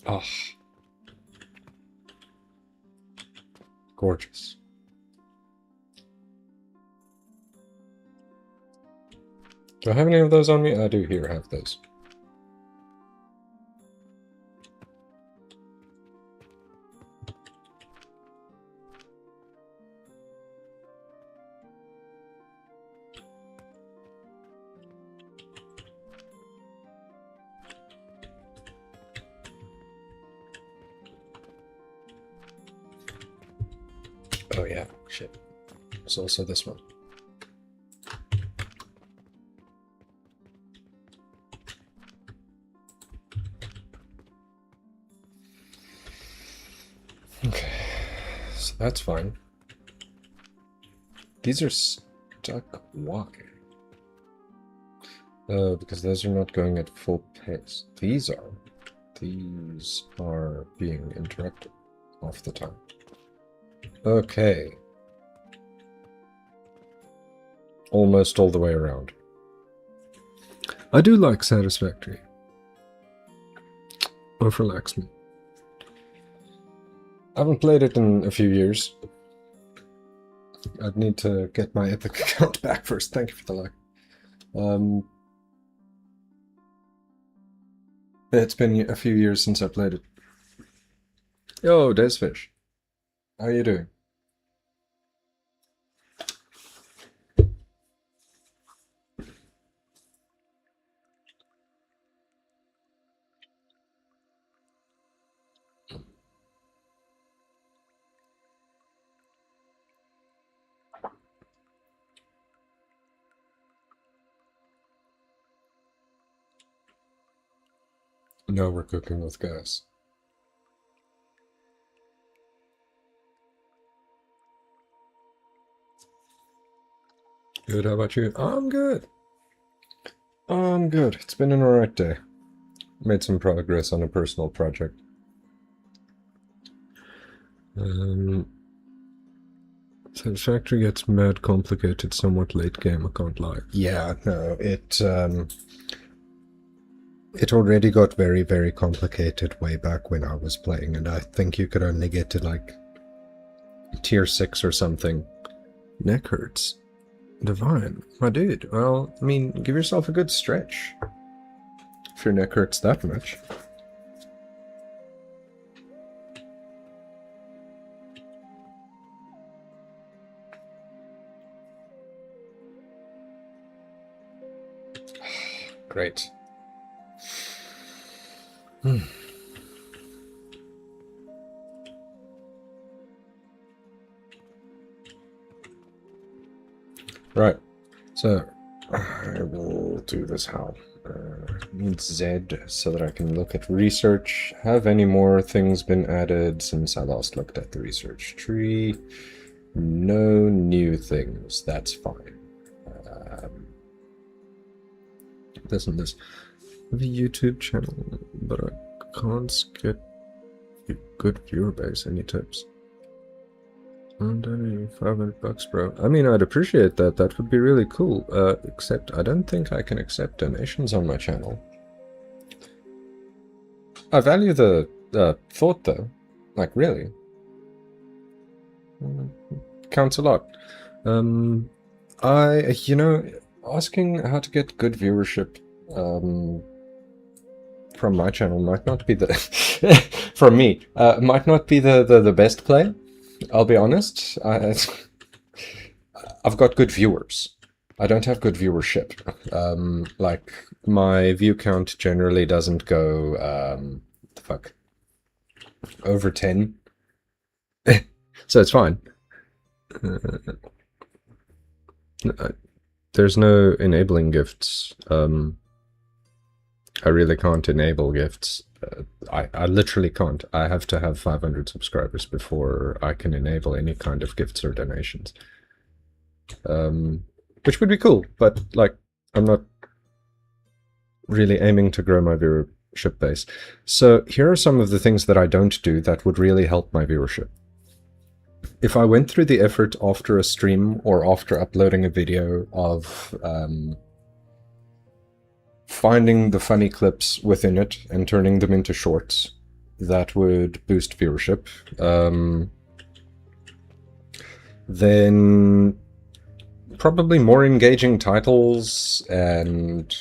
Oh, gorgeous. Do I have any of those on me? I do here have those. Oh yeah, shit. There's also this one. Okay, so that's fine. These are stuck. Why? Because those are not going at full pace. These are. These are being interrupted off the time. Okay. Almost all the way around. I do like Satisfactory. Overlaps me. I haven't played it in a few years. I'd need to get my Epic account back first. Thank you for the like. It's been a few years since I played it. Yo, Desfish. How are you doing? Now we're cooking with gas. Good, how about you? I'm good. I'm good. It's been an alright day. Made some progress on a personal project. So the factory gets mad complicated somewhat late game, I can't lie. Yeah, no, it already got very, very complicated way back when I was playing, and I think you could only get to like tier 6 or something. Neck hurts. Divine, my dude. Well, I mean, give yourself a good stretch. If your neck hurts that much. Great. Right. So, I will do this how? Need Z so that I can look at research. Have any more things been added since I last looked at the research tree? No new things. That's fine. Listen, this I have a YouTube channel, but I can't get a good viewer base. Any tips? And only $500, bro. I mean, I'd appreciate that. That would be really cool. Except I don't think I can accept donations on my channel. I value the thought, though. Like, really. Counts a lot. You know, asking how to get good viewership from my channel might not be the from me might not be the best play. I'll be honest. I've got good viewers. I don't have good viewership. Like my view count generally doesn't go over 10, so it's fine. There's no enabling gifts. I really can't enable gifts. I literally can't. I have to have 500 subscribers before I can enable any kind of gifts or donations. Which would be cool, but like I'm not really aiming to grow my viewership base. So here are some of the things that I don't do that would really help my viewership. If I went through the effort after a stream or after uploading a video of finding the funny clips within it and turning them into shorts, that would boost viewership. Then probably more engaging titles and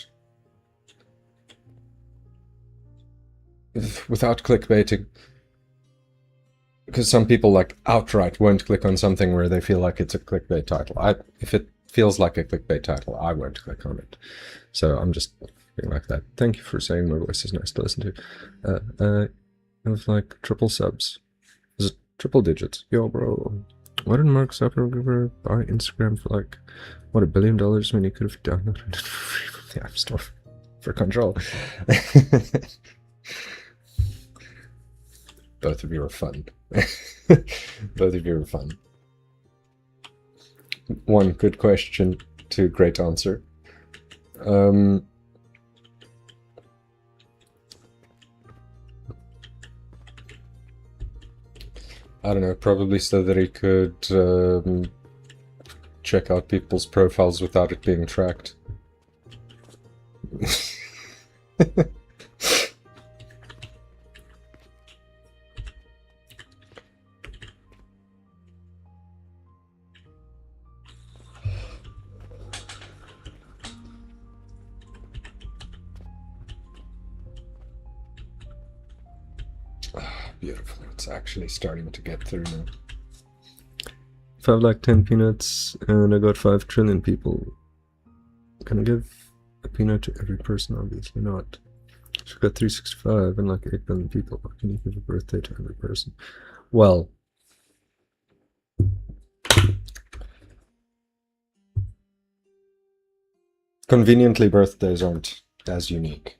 without clickbaiting. Because some people like outright won't click on something where they feel like it's a clickbait title. If it feels like a clickbait title, I won't click on it. So I'm just being like that. Thank you for saying my voice is nice to listen to. I have like triple subs. Is it triple digits? Yo, bro. Why did Mark Zuckerberg buy Instagram for like, what, $1 billion when he could have downloaded it for free from the App Store for control? Both of you are fun. Both of you are fun. 1, good question. 2, great answer. I don't know, probably so that he could check out people's profiles without it being tracked. Beautiful. It's actually starting to get through now. If I have like 10 peanuts and I got 5 trillion people, can I give a peanut to every person? Obviously not. If you've got 365 and like 8 billion people, how can you give a birthday to every person? Well, conveniently birthdays aren't as unique.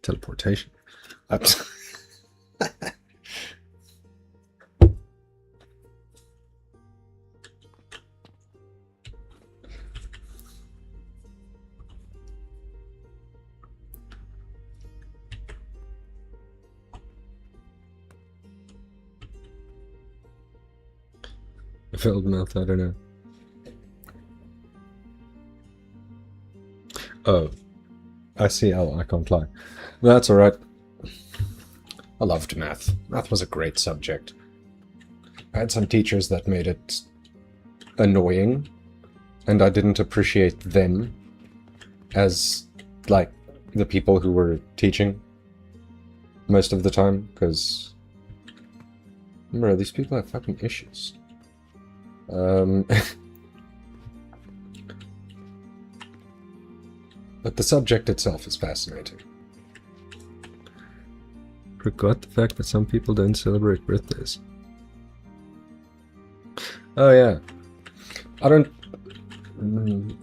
Teleportation. Ups. A filled mouth, I don't know. Oh, I see how I can't lie. That's alright. I loved math. Math was a great subject. I had some teachers that made it annoying, and I didn't appreciate them as, like, the people who were teaching most of the time, because, remember, these people have fucking issues. But the subject itself is fascinating. Forgot the fact that some people don't celebrate birthdays. Oh yeah. I don't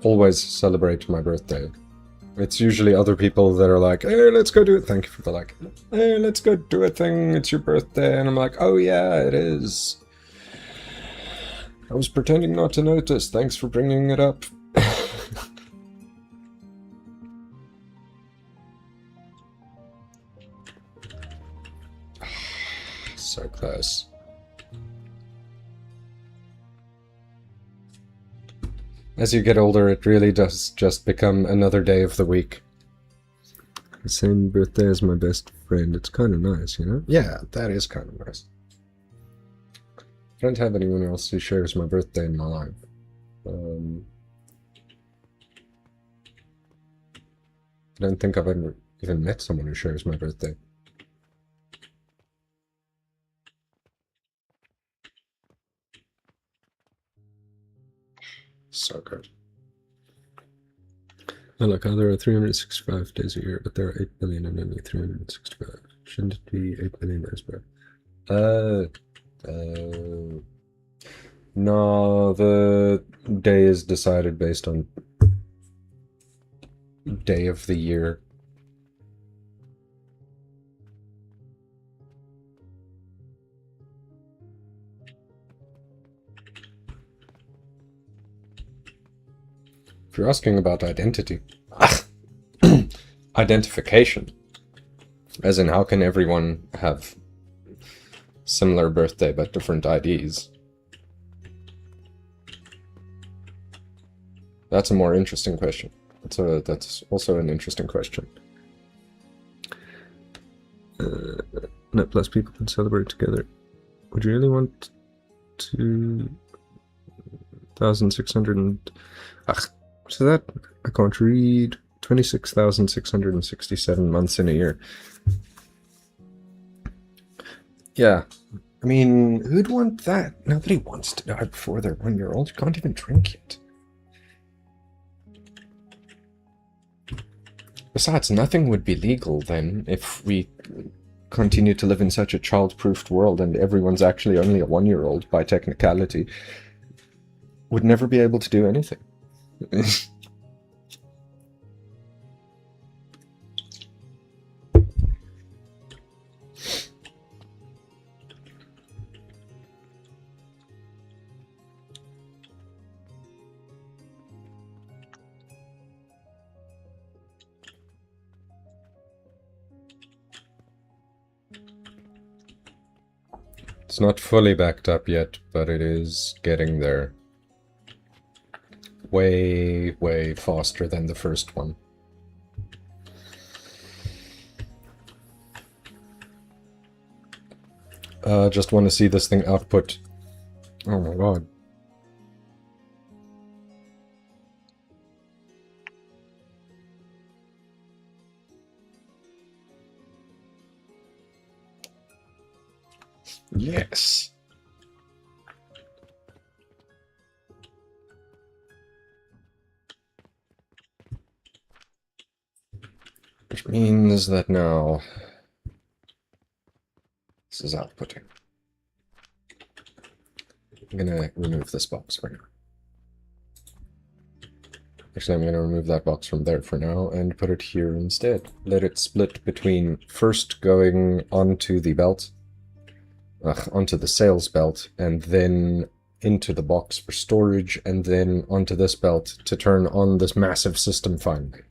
always celebrate my birthday. It's usually other people that are like, hey, let's go do it. Thank you for the like. Hey, let's go do a thing. It's your birthday. And I'm like, oh yeah, it is. I was pretending not to notice. Thanks for bringing it up. So close. As you get older, it really does just become another day of the week. The same birthday as my best friend. It's kind of nice, you know? Yeah, that is kind of nice. I don't have anyone else who shares my birthday in my life. I don't think I've ever even met someone who shares my birthday. So good. Oh, look, there are 365 days a year, but there are 8 billion and only 365. Shouldn't it be 8 billion days per? No, the day is decided based on day of the year. If you're asking about identity, identification, as in how can everyone have similar birthday but different IDs? That's a more interesting question. That's also an interesting question. No, plus people can celebrate together. Would you really want 2,600 and... so that I can't read. 26,667 months in a year. Yeah, I mean, who'd want that? Nobody wants to die before they're 1 year old. You can't even drink yet. Besides, nothing would be legal then if we continue to live in such a child-proofed world and everyone's actually only a 1 year old by technicality. Would never be able to do anything. It's not fully backed up yet, but it is getting there. Way, way faster than the first one. Just want to see this thing output. Oh my god. Yes. Which means that now this is outputting. I'm gonna remove this box for now. Actually, I'm going to remove that box from there for now and put it here instead. Let it split between first going onto the belt, onto the sales belt, and then into the box for storage, and then onto this belt to turn on this massive system finally.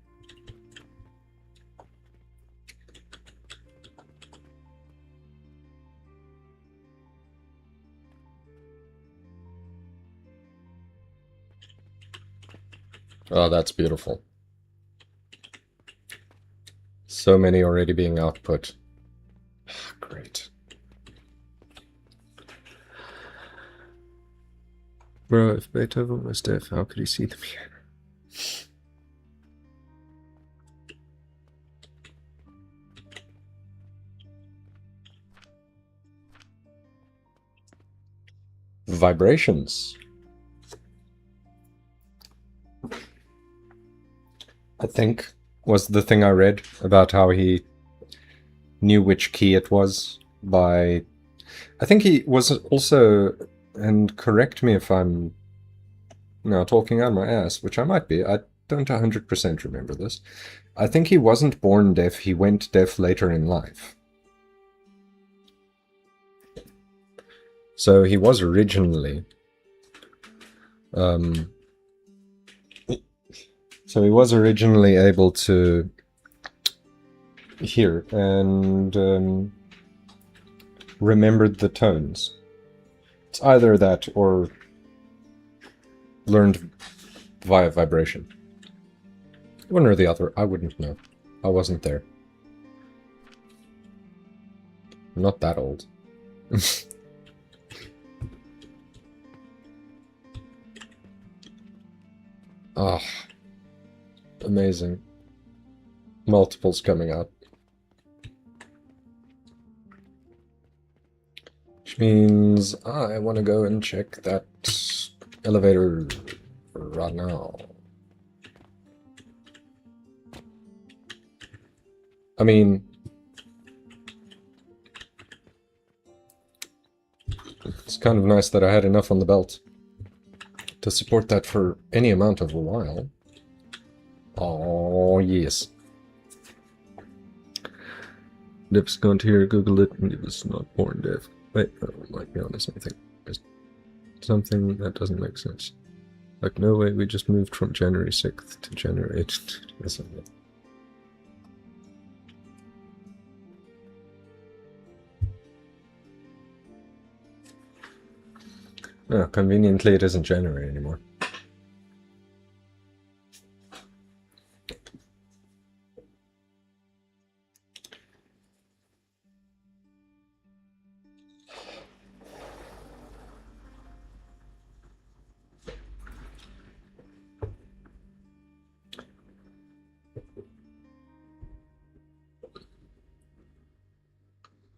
Oh, that's beautiful. So many already being output. Great. Bro, if Beethoven was deaf, how could he see the piano? Vibrations. I think was the thing I read about how he knew which key it was by... I think he was also, and correct me if I'm now talking out my ass, which I might be, I don't 100% remember this. I think he wasn't born deaf, he went deaf later in life. So he was originally... So he was originally able to hear and remembered the tones. It's either that or learned via vibration. One or the other, I wouldn't know. I wasn't there. I'm not that old. Ah, amazing. Multiples coming out. Which means I want to go and check that elevator right now. I mean, it's kind of nice that I had enough on the belt to support that for any amount of a while. Oh, yes. Dip's gone to here, Google it, and he was not born deaf. Wait, might be on this thing. There's something that doesn't make sense. Like, no way, we just moved from January 6th to January 8th. No, conveniently it isn't January anymore.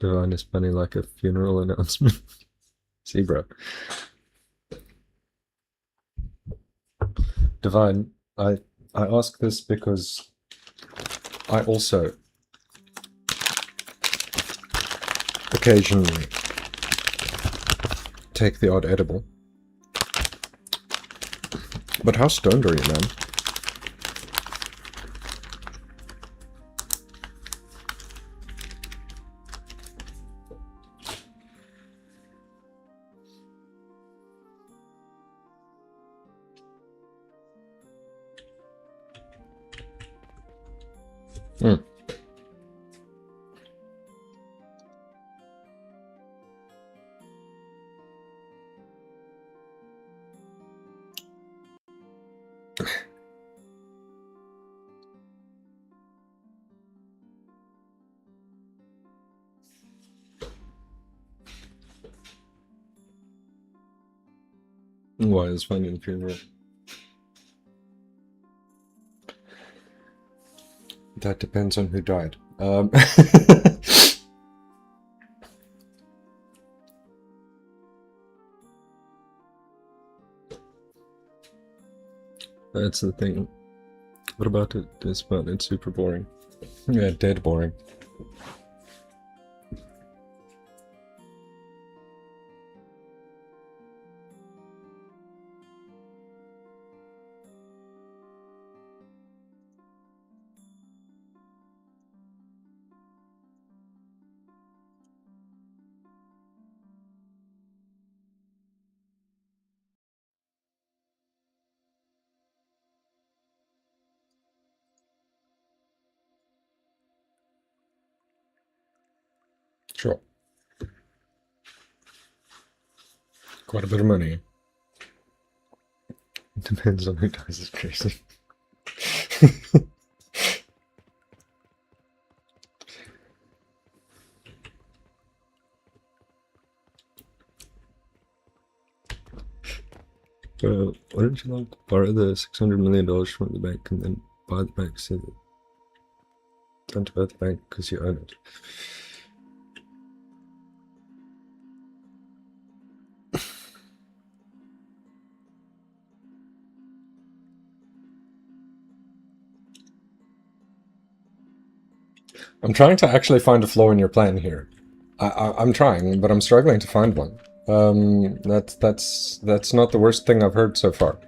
Divine is funny like a funeral announcement. See, bro. Divine, I ask this because I also occasionally take the odd edible. But how stoned are you, man? Hmm. Why is finding a funeral? That depends on who died. That's the thing. What about it? This fun. It's super boring. Yeah, dead boring. Sure. Quite a bit of money. Depends on who dies is crazy. Why don't you like borrow the $600 million from the bank and then buy the bank so that don't buy the bank because you own it? I'm trying to actually find a flaw in your plan here. I'm trying, but I'm struggling to find one. That's not the worst thing I've heard so far.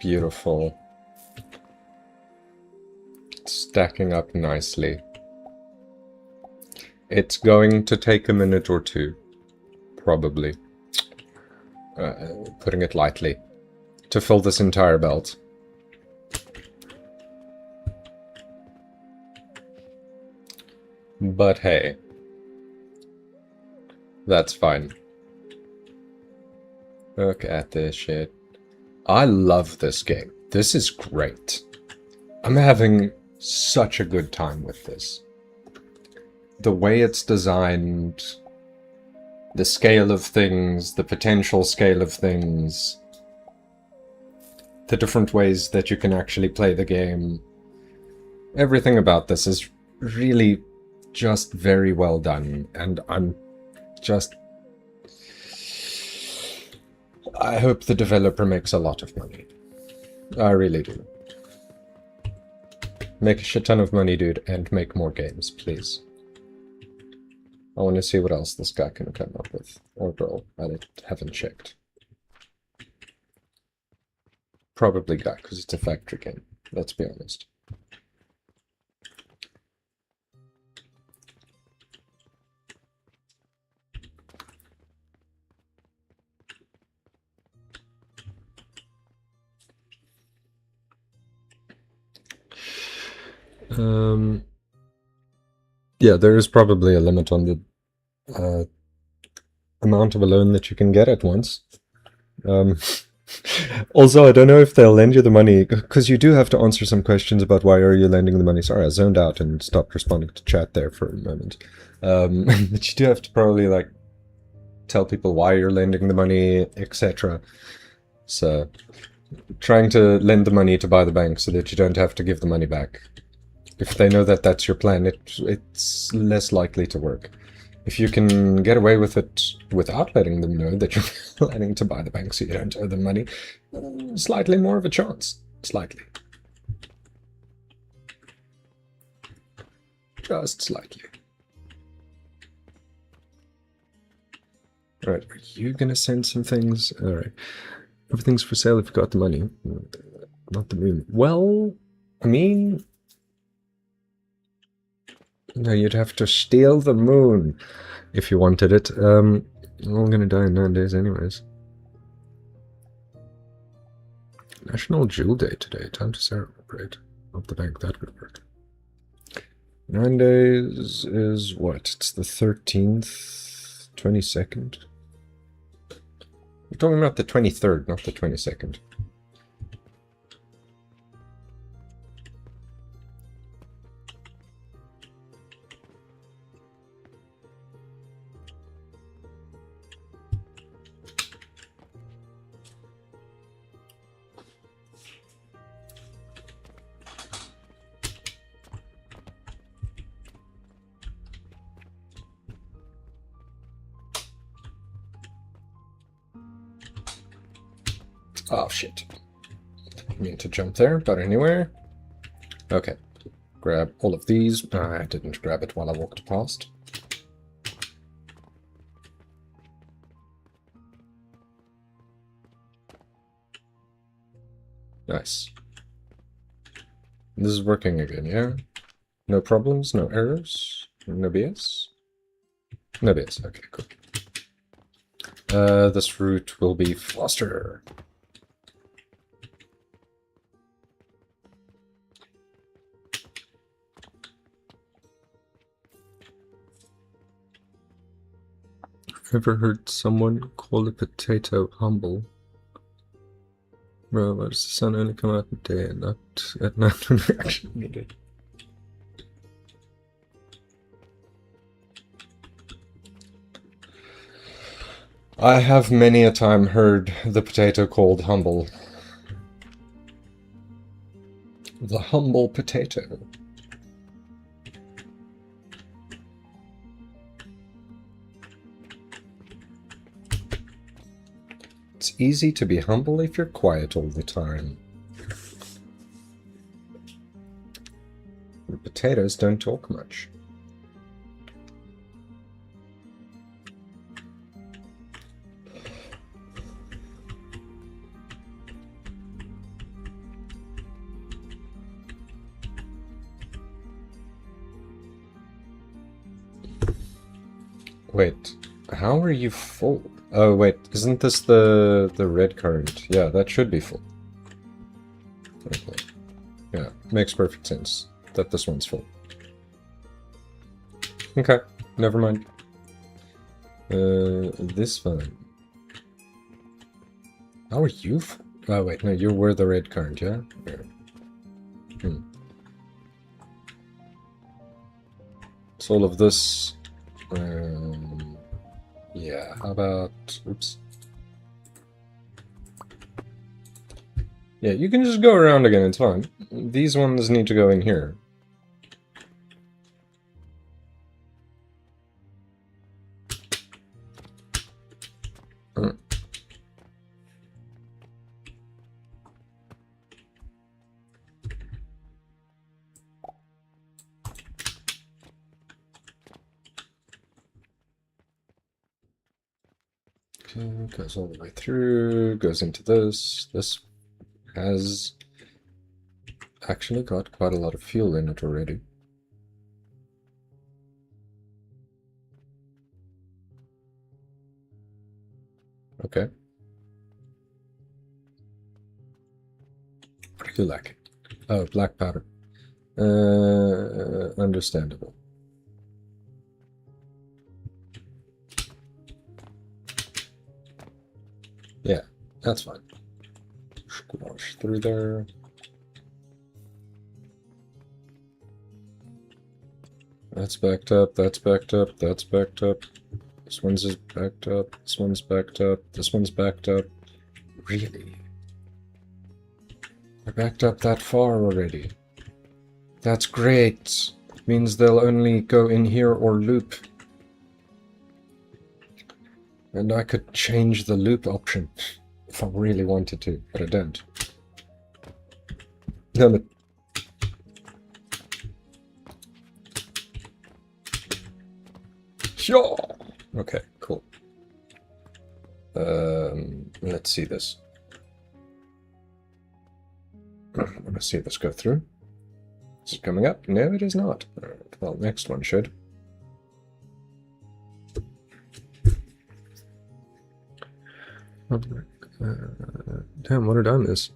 Beautiful. Stacking up nicely. It's going to take a minute or two, probably. Putting it lightly, to fill this entire belt. But hey, that's fine. Look at this shit. I love this game. This is great. I'm having such a good time with this. The way it's designed, the scale of things, the potential scale of things, the different ways that you can actually play the game. Everything about this is really just very well done, and I'm just... I hope the developer makes a lot of money. I really do. Make a shit ton of money, dude, and make more games, please. I want to see what else this guy can come up with. Or girl, I haven't checked. Probably guy, because it's a factory game, let's be honest. Yeah, there is probably a limit on the amount of a loan that you can get at once. Also, I don't know if they'll lend you the money, because you do have to answer some questions about why are you lending the money. Sorry, I zoned out and stopped responding to chat there for a moment. But you do have to probably, like, tell people why you're lending the money, etc. So, trying to lend the money to buy the bank so that you don't have to give the money back. If they know that that's your plan, it's less likely to work. If you can get away with it without letting them know that you're planning to buy the bank so you don't owe them money, slightly more of a chance. Slightly. Just slightly. Alright, are you gonna send some things? Alright. Everything's for sale if you got the money. Not the moon. Well, I mean... No, you'd have to steal the moon if you wanted it. I'm gonna die in 9 days anyways. National Jewel Day today. Time to celebrate. Not the bank, that would work. 9 days is what? It's the 13th, 22nd? We're talking about the 23rd, not the 22nd. Oh, shit. Didn't mean to jump there, but anywhere. Okay. Grab all of these. I didn't grab it while I walked past. Nice. This is working again, yeah? No problems, no errors, no BS? No BS, okay, cool. This route will be faster. Ever heard someone call a potato humble? Bro, why does the sun only come out at day and not at night when we actually need it? I have many a time heard the potato called humble. The humble potato. It's easy to be humble if you're quiet all the time. The potatoes don't talk much. Wait, how are you full? Oh wait, isn't this the red current? Yeah, that should be full. Okay. Yeah, makes perfect sense that this one's full. Okay, never mind. This one. How are you full? Oh wait, no, you were the red current, yeah? Yeah. So all of this... yeah, how about... Oops. Yeah, you can just go around again, it's fine. These ones need to go in here. Okay, goes all the way through, goes into this. This has actually got quite a lot of fuel in it already. Okay. What are you lacking? Oh, black powder. Understandable. Yeah, that's fine. Squash through there. That's backed up, that's backed up, that's backed up. This one's is backed up, this one's backed up, this one's backed up. Really? I backed up that far already. That's great. Means they'll only go in here or loop. And I could change the loop option if I really wanted to, but I don't. Damn it. Sure. Okay, cool. Let's see this. I'm gonna see this go through. Is it coming up? No, it is not. Alright, well, next one should. Damn, what did I miss?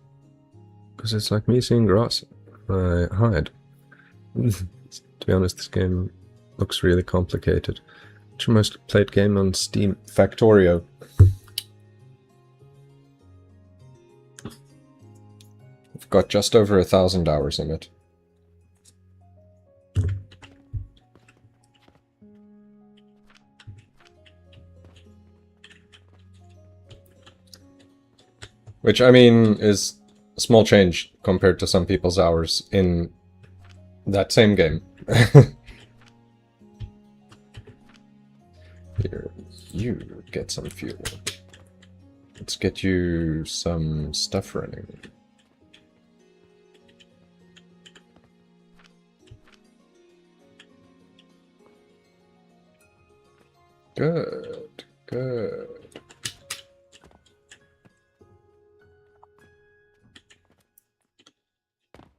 Because it's like me seeing grass. I hide. To be honest, this game looks really complicated. It's your most played game on Steam. Factorio. I've got just over 1,000 hours in it. Which, I mean, is a small change compared to some people's hours in that same game. Here, you get some fuel. Let's get you some stuff running. Good, good.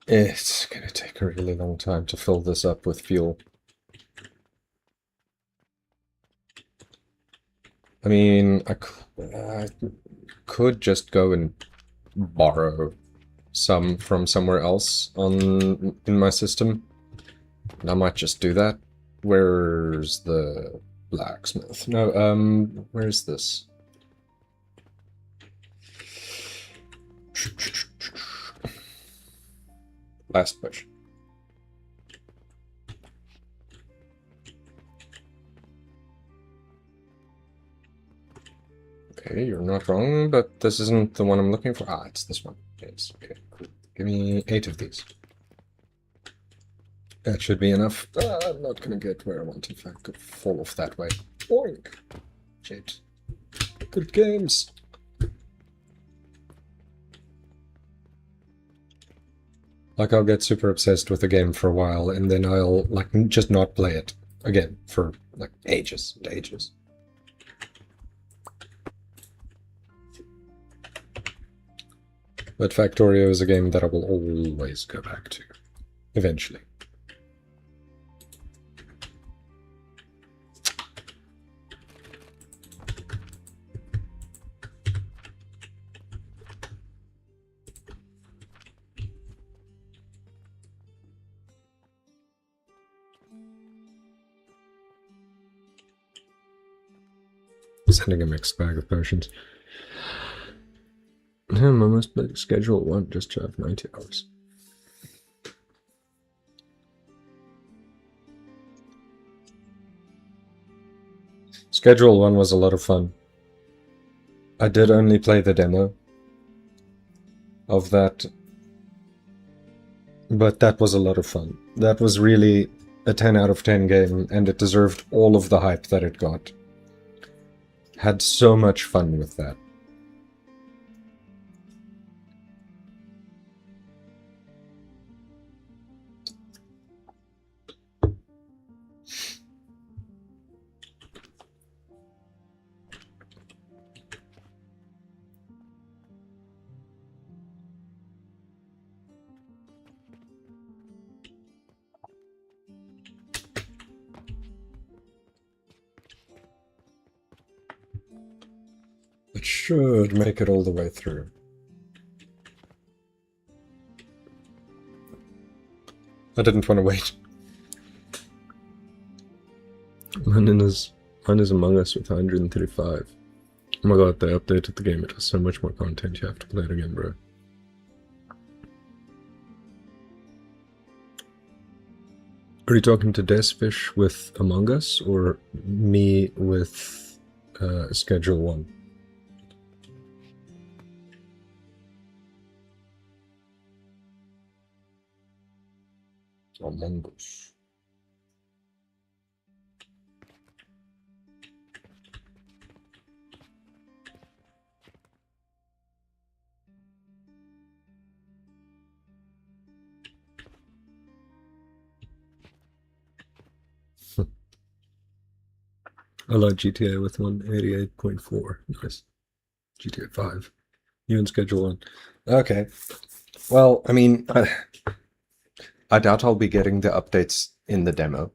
It's gonna take a really long time to fill this up with fuel. I mean, I could just go and borrow some from somewhere else in my system. And I might just do that. Where's the blacksmith? No, where's this? Last push. Okay, you're not wrong, but this isn't the one I'm looking for. Ah, it's this one. Yes, okay, cool. Give me 8 of these. That should be enough. I'm not gonna get where I want if I could fall off that way. Boink! Shit. Good games! Like, I'll get super obsessed with a game for a while, and then I'll, like, just not play it again for, like, ages and ages. But Factorio is a game that I will always go back to, eventually. Sending a mixed bag of potions. I'm almost schedule 1, just to have 90 hours. Schedule 1 was a lot of fun. I did only play the demo of that, but that was a lot of fun. That was really a 10 out of 10 game, and it deserved all of the hype that it got. Had so much fun with that. It should make it all the way through. I didn't want to wait. Mine is Among Us with 135. Oh my god, they updated the game. It has so much more content. You have to play it again, bro. Are you talking to Desfish with Among Us, or me with Schedule 1? Among Us. I like GTA with 188.4. Nice. GTA 5. You in Schedule 1. Okay. Well, I mean, I doubt I'll be getting the updates in the demo.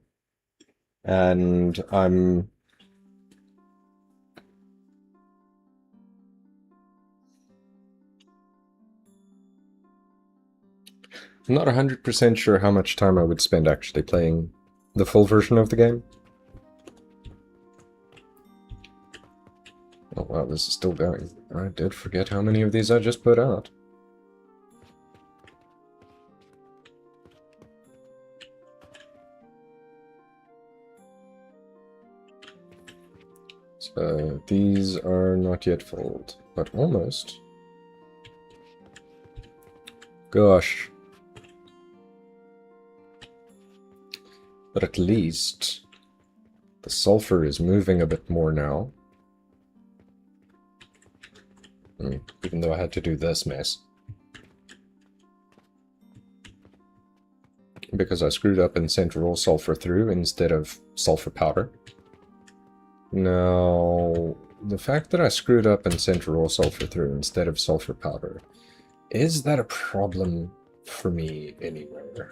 And I'm not 100% sure how much time I would spend actually playing the full version of the game. Oh wow, this is still going. I did forget how many of these I just put out. So these are not yet filled, but almost. Gosh. But at least the sulfur is moving a bit more now. Even though I had to do this mess. Because I screwed up and sent raw sulfur through instead of sulfur powder. Now, the fact that I screwed up and sent raw sulfur through instead of sulfur powder, is that a problem for me anywhere.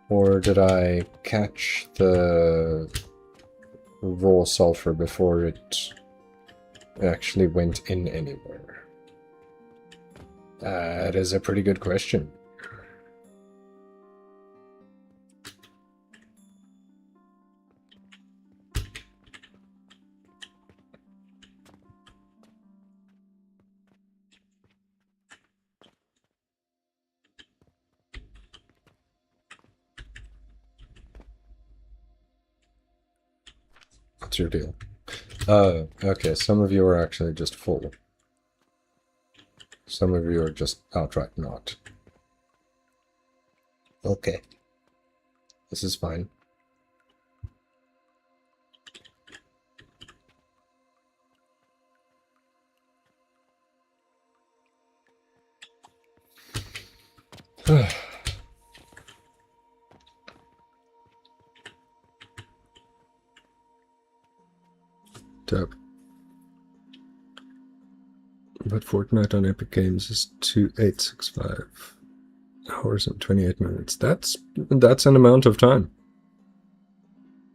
Or did I catch the raw sulfur before it actually went in anywhere? That is a pretty good question. What's your deal? Okay, some of you are actually just full. Some of you are just outright not. Okay. This is fine. Dope. But Fortnite on Epic Games is 2865 hours and 28 minutes. That's an amount of time.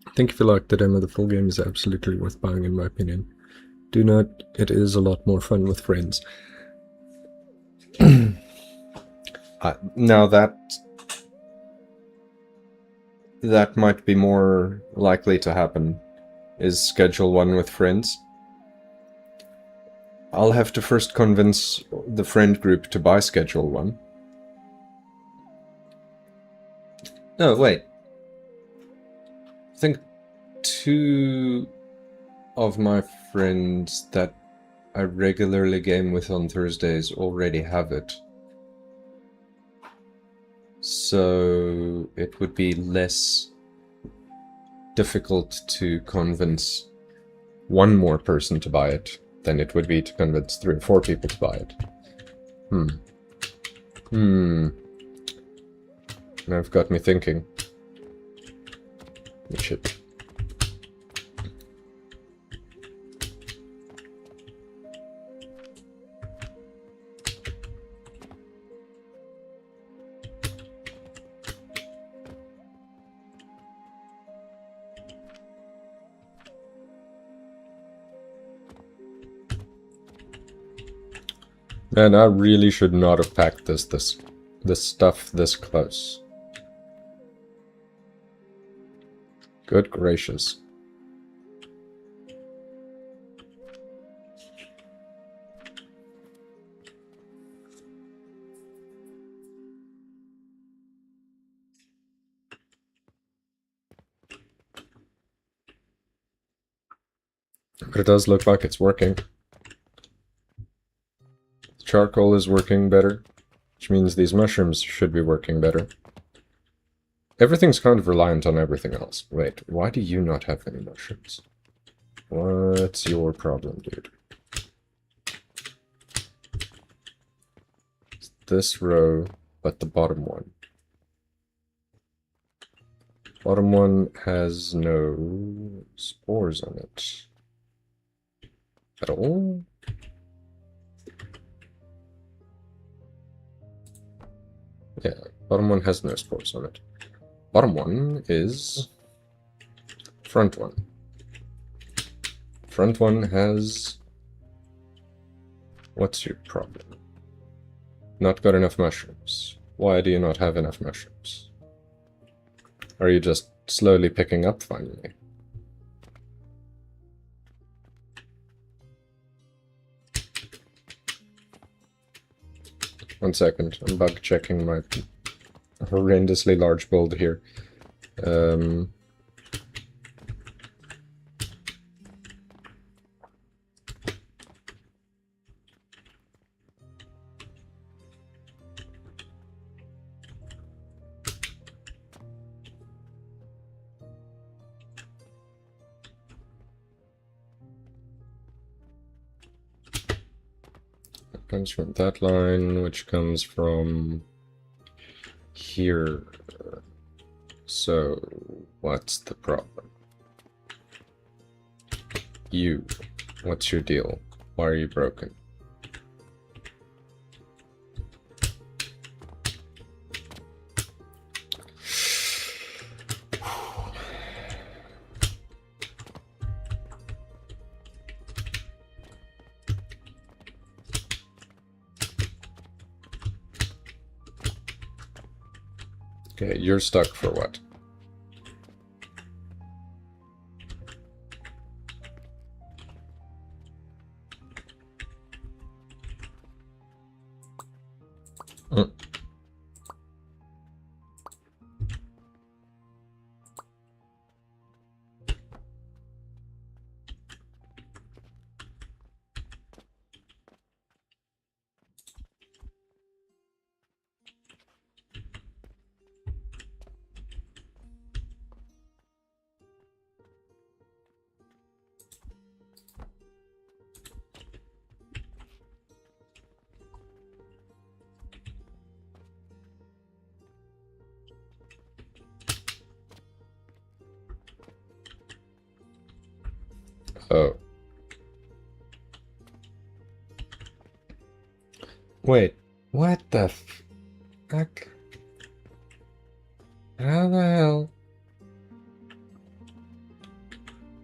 I think if you like the demo, the full game is absolutely worth buying, in my opinion. Do note, it is a lot more fun with friends. Now that might be more likely to happen, is schedule one with friends. I'll have to first convince the friend group to buy schedule one. No, wait. I think 2 of my friends that I regularly game with on Thursdays already have it. So it would be less difficult to convince one more person to buy it than it would be to convince 3 or 4 people to buy it. Now I've got me thinking. Shit. Man, I really should not have packed this stuff this close. Good gracious. But it does look like it's working. Charcoal is working better, which means these mushrooms should be working better. Everything's kind of reliant on everything else. Wait, why do you not have any mushrooms? What's your problem, dude? It's this row, but the bottom one. Bottom one has no spores on it. At all? Yeah, bottom one has no spores on it. Bottom one is front one. Front one has... What's your problem? Not got enough mushrooms. Why do you not have enough mushrooms? Are you just slowly picking up finally? One second, I'm bug checking my horrendously large build here. Comes from that line, which comes from here. So, what's the problem? You, what's your deal? Why are you broken? Okay, you're stuck for what? Mm. Oh. Wait, what the fuck? How the hell?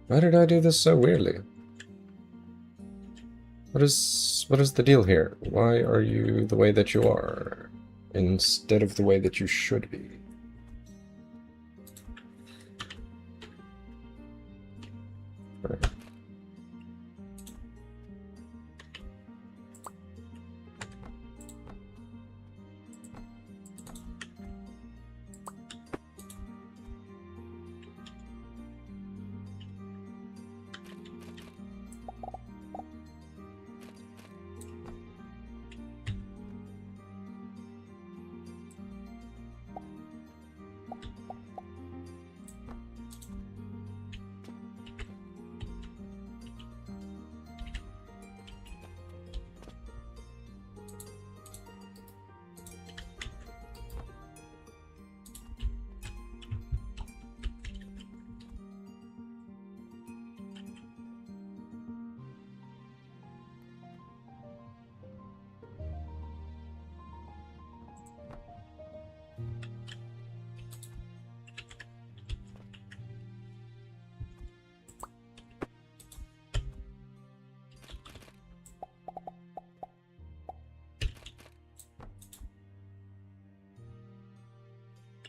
Why did I do this so weirdly? What is the deal here? Why are you the way that you are, instead of the way that you should be? Right.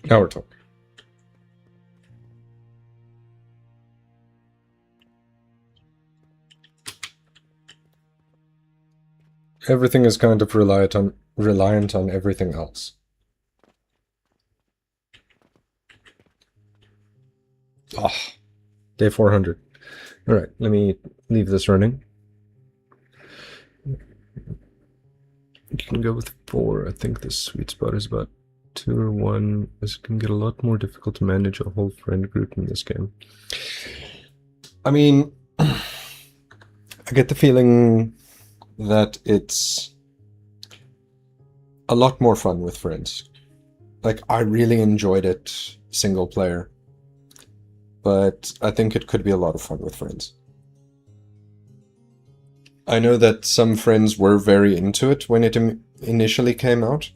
Now we're talking. Everything is kind of reliant on everything else. Ah, day 400. All right, let me leave this running. You can go with 4. I think the sweet spot is about 2 or 1. This can get a lot more difficult to manage a whole friend group in this game. I mean, I get the feeling that it's a lot more fun with friends. Like, I really enjoyed it single player, but I think it could be a lot of fun with friends. I know that some friends were very into it when it initially came out,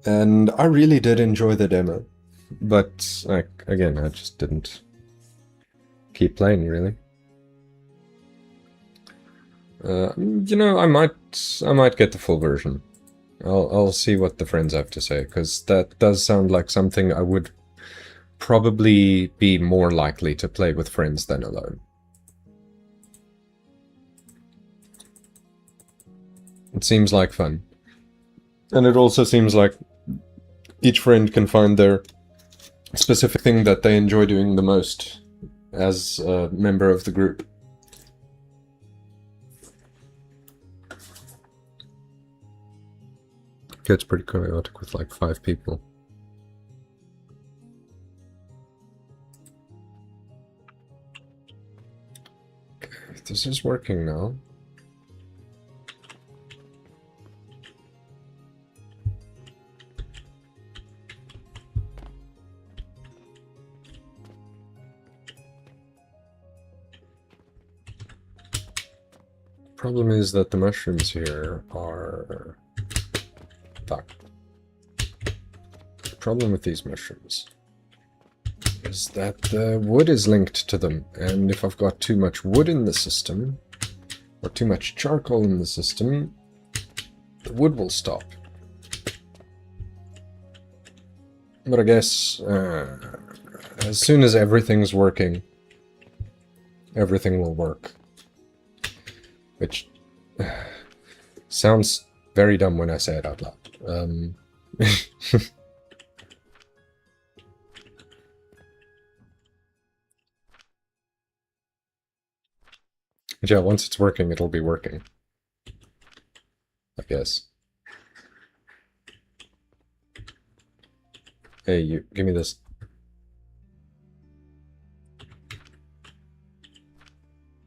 and I really did enjoy the demo, but like, again, I just didn't keep playing, really. You know, I might get the full version. I'll see what the friends have to say, because that does sound like something I would probably be more likely to play with friends than alone. It seems like fun. And it also seems like each friend can find their specific thing that they enjoy doing the most as a member of the group. Gets pretty chaotic with like 5 people. Okay, this is working now. Problem is that the mushrooms here are... Fuck. The problem with these mushrooms is that the wood is linked to them, and if I've got too much wood in the system, or too much charcoal in the system, the wood will stop. But I guess as soon as everything's working, everything will work. Which sounds very dumb when I say it out loud. But yeah, once it's working, it'll be working. I guess. Hey, you, give me this.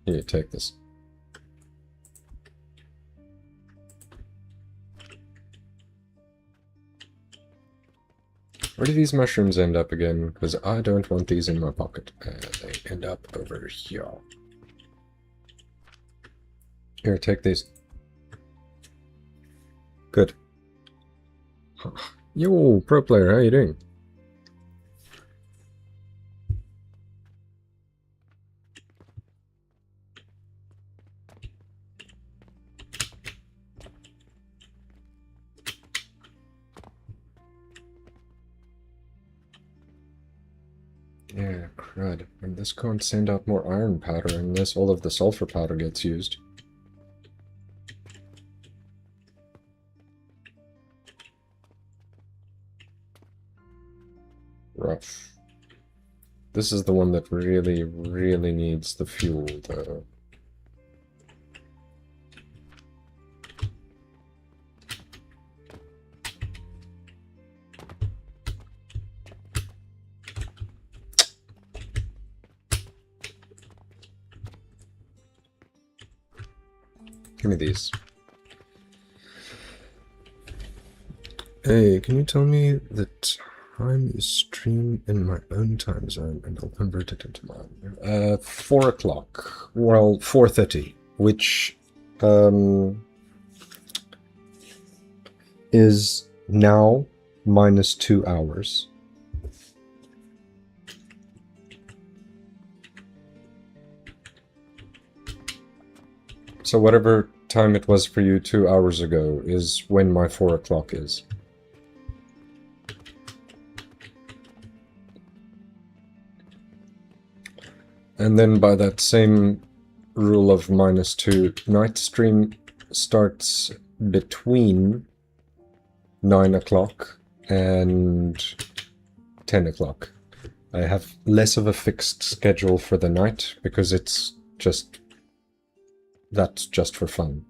Here, take this. Where do these mushrooms end up again? Because I don't want these in my pocket. They end up over here. Here, take these. Good. Yo, pro player, how you doing? Yeah, crud. And this can't send out more iron powder unless all of the sulfur powder gets used. Rough. This is the one that really, really needs the fuel, though. Give me these. Hey, can you tell me the time you stream in my own time zone and I'll convert it into mine? 4 o'clock. Well, 4:30, which is now minus 2 hours. So whatever time it was for you 2 hours ago is when my 4 o'clock is. And then by that same rule of -2, night stream starts between 9 o'clock and 10 o'clock. I have less of a fixed schedule for the night because it's just... that's just for fun.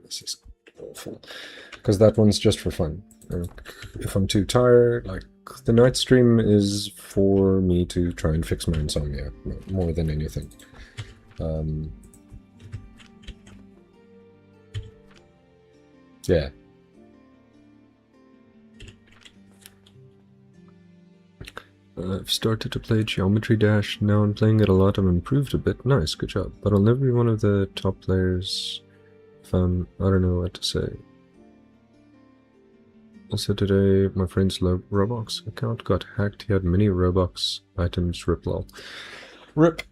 This is awful. Because that one's just for fun. If I'm too tired, like, the night stream is for me to try and fix my insomnia, more than anything. Yeah. I've started to play Geometry Dash. Now I'm playing it a lot. I'm improved a bit. Nice, good job. But I'll never be one of the top players if I don't know what to say. Also today, my friend's Roblox account got hacked. He had many Roblox items. Rip lol. Rip.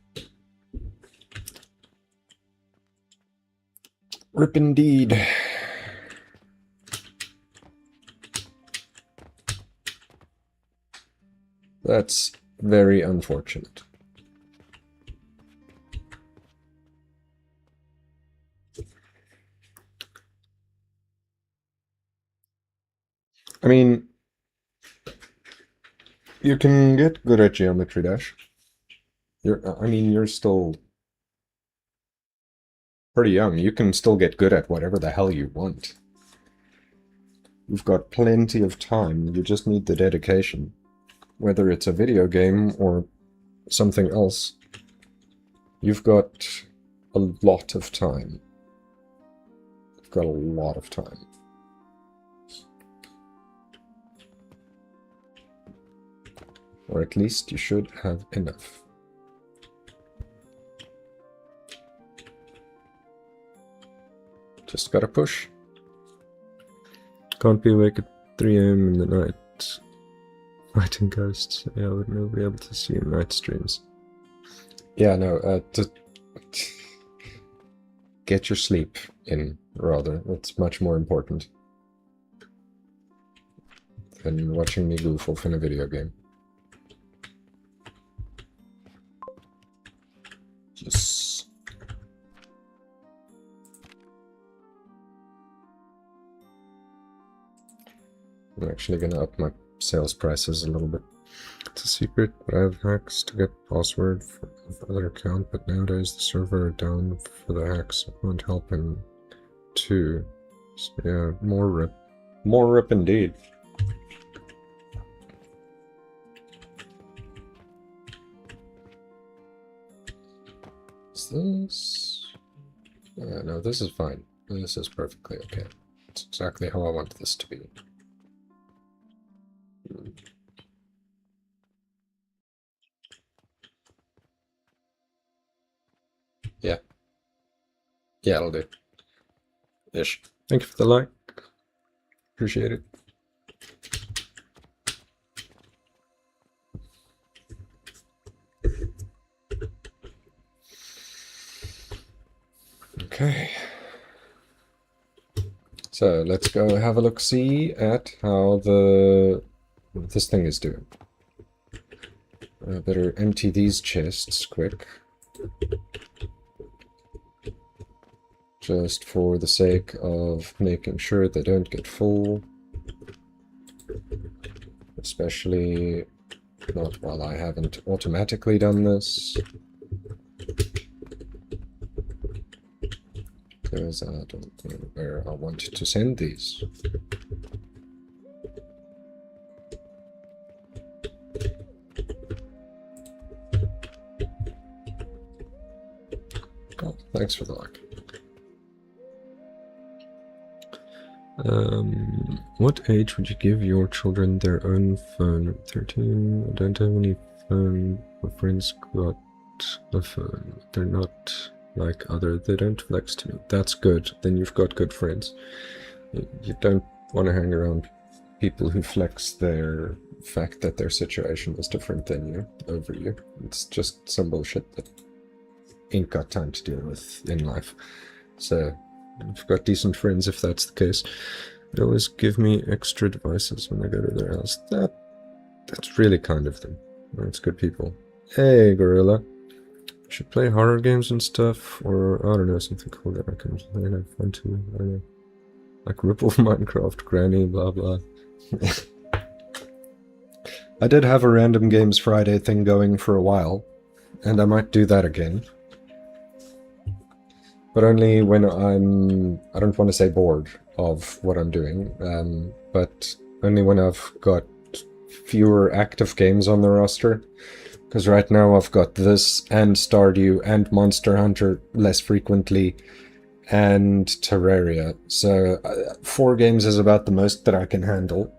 Rip indeed. That's very unfortunate. I mean, you can get good at Geometry Dash. You're still pretty young. You can still get good at whatever the hell you want. You've got plenty of time. You just need the dedication. Whether it's a video game or something else, you've got a lot of time. You've got a lot of time. Or at least you should have enough. Just gotta push. Can't be awake at 3 AM in the night. Fighting ghosts. Yeah, I would never be able to see in night streams. Yeah, no, get your sleep in, rather. That's much more important. than watching me goof off in a video game. Yes. I'm actually gonna up my sales prices a little bit. It's a secret, but I have hacks to get password for the other account, but nowadays the server down for the hacks won't help him too. So yeah, more rip. More rip indeed. Is this... no, this is fine. This is perfectly okay. It's exactly how I want this to be. Yeah. Yeah, it'll do. Ish. Thank you for the like. Appreciate it. Okay. So let's go have a look-see at how this thing is doing. I better empty these chests quick. Just for the sake of making sure they don't get full. Especially not while I haven't automatically done this. Because I don't know where I want to send these. Oh, thanks for the like. What age would you give your children their own phone? 13. I don't have any phone. My friends got a phone. They're not like other. They don't flex to me. That's good. Then you've got good friends. You don't want to hang around people who flex their fact that their situation is different than you over you. It's just some bullshit that ain't got time to deal with in life. So I've got decent friends if that's the case. They always give me extra devices when I go to their house. That's really kind of them. That's good people. Hey, Gorilla. Should play horror games and stuff, or I don't know, something cool that I can play and have fun too. I don't know. Like Rip of Minecraft, Granny, blah blah. I did have a Random Games Friday thing going for a while, and I might do that again. But only when I don't want to say bored of what I'm doing, but only when I've got fewer active games on the roster. Because right now I've got this, and Stardew, and Monster Hunter less frequently, and Terraria. So 4 games is about the most that I can handle.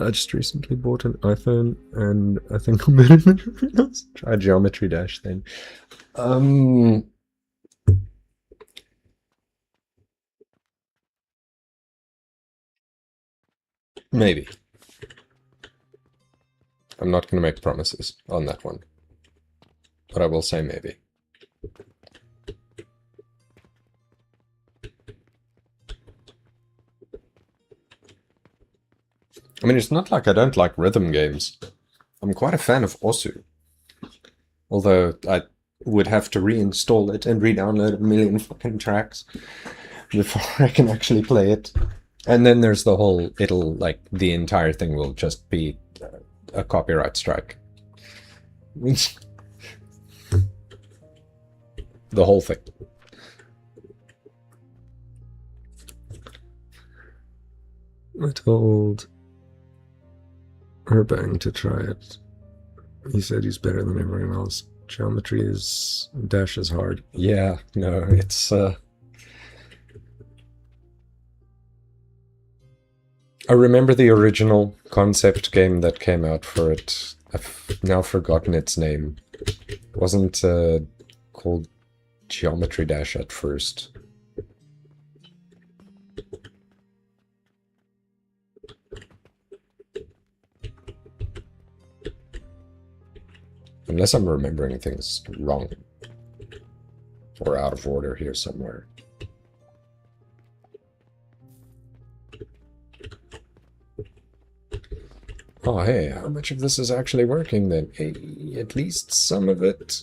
I just recently bought an iPhone, and I think I'm gonna try Geometry Dash then. Maybe. I'm not going to make promises on that one. But I will say maybe. I mean, it's not like I don't like rhythm games. I'm quite a fan of Osu. Although I would have to reinstall it and re-download a million fucking tracks before I can actually play it. And then there's the whole, the entire thing will just be a copyright strike. The whole thing. I told Urbang to try it. He said he's better than everyone else. Geometry Dash is hard. Yeah, no, it's I remember the original concept game that came out for it. I've now forgotten its name. It wasn't called Geometry Dash at first. Unless I'm remembering things wrong. Or out of order here somewhere. Oh, hey, how much of this is actually working then? Hey, at least some of it.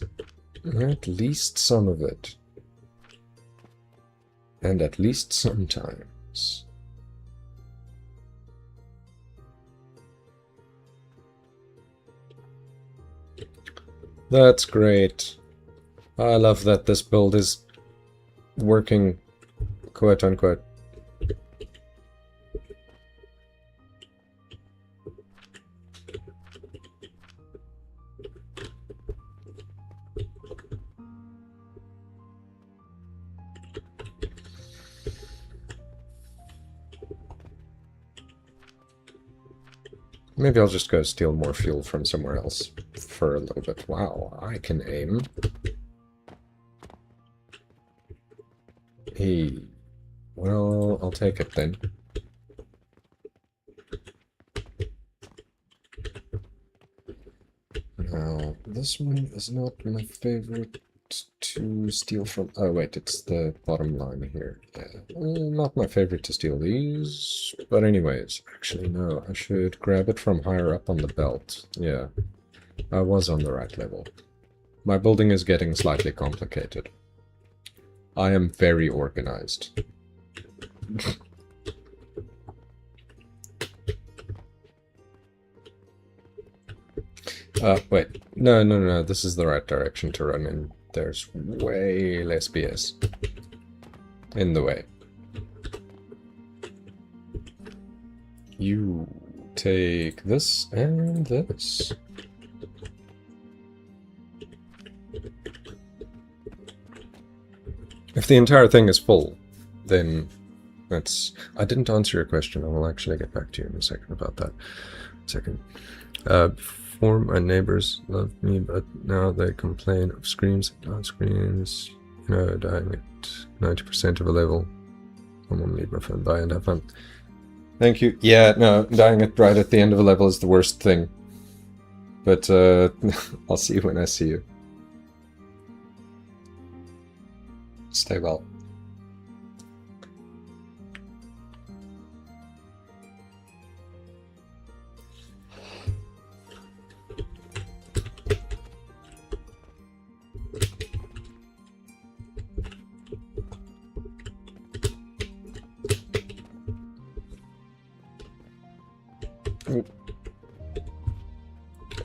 At least some of it. And at least sometimes. That's great. I love that this build is working, quote unquote. Maybe I'll just go steal more fuel from somewhere else for a little bit. Wow, I can aim. Hey, well, I'll take it then. Now, this one is not my favorite to steal from. Oh, wait, it's the bottom line here. Yeah, not my favorite to steal these. But anyways, actually, no, I should grab it from higher up on the belt. Yeah, I was on the right level. My building is getting slightly complicated. I am very organized. Wait. No. This is the right direction to run in. There's way less BS in the way. You take this and this. If the entire thing is full, then that's... I didn't answer your question. I will actually get back to you in a second about that. Before my neighbors loved me, but now they complain of screams and loud screams. You know, dying at 90% of a level. I'm gonna leave my phone by and have fun. Thank you. Yeah, no, dying right at the end of a level is the worst thing. But, I'll see you when I see you. Stay well.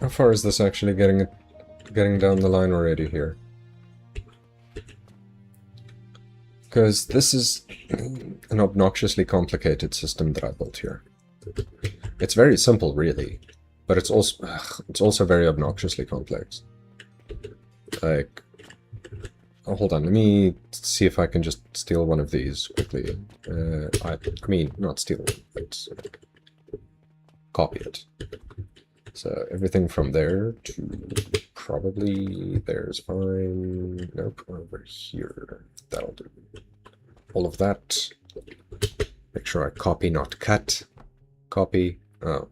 How far is this actually getting down the line already here? Because this is an obnoxiously complicated system that I built here. It's very simple, really, but it's also very obnoxiously complex. Like, oh, hold on, let me see if I can just steal one of these quickly. I mean, not steal it, but copy it. So everything from there to probably there's fine. Nope, over here. That'll do. All of that. Make sure I copy, not cut. Copy. Oh.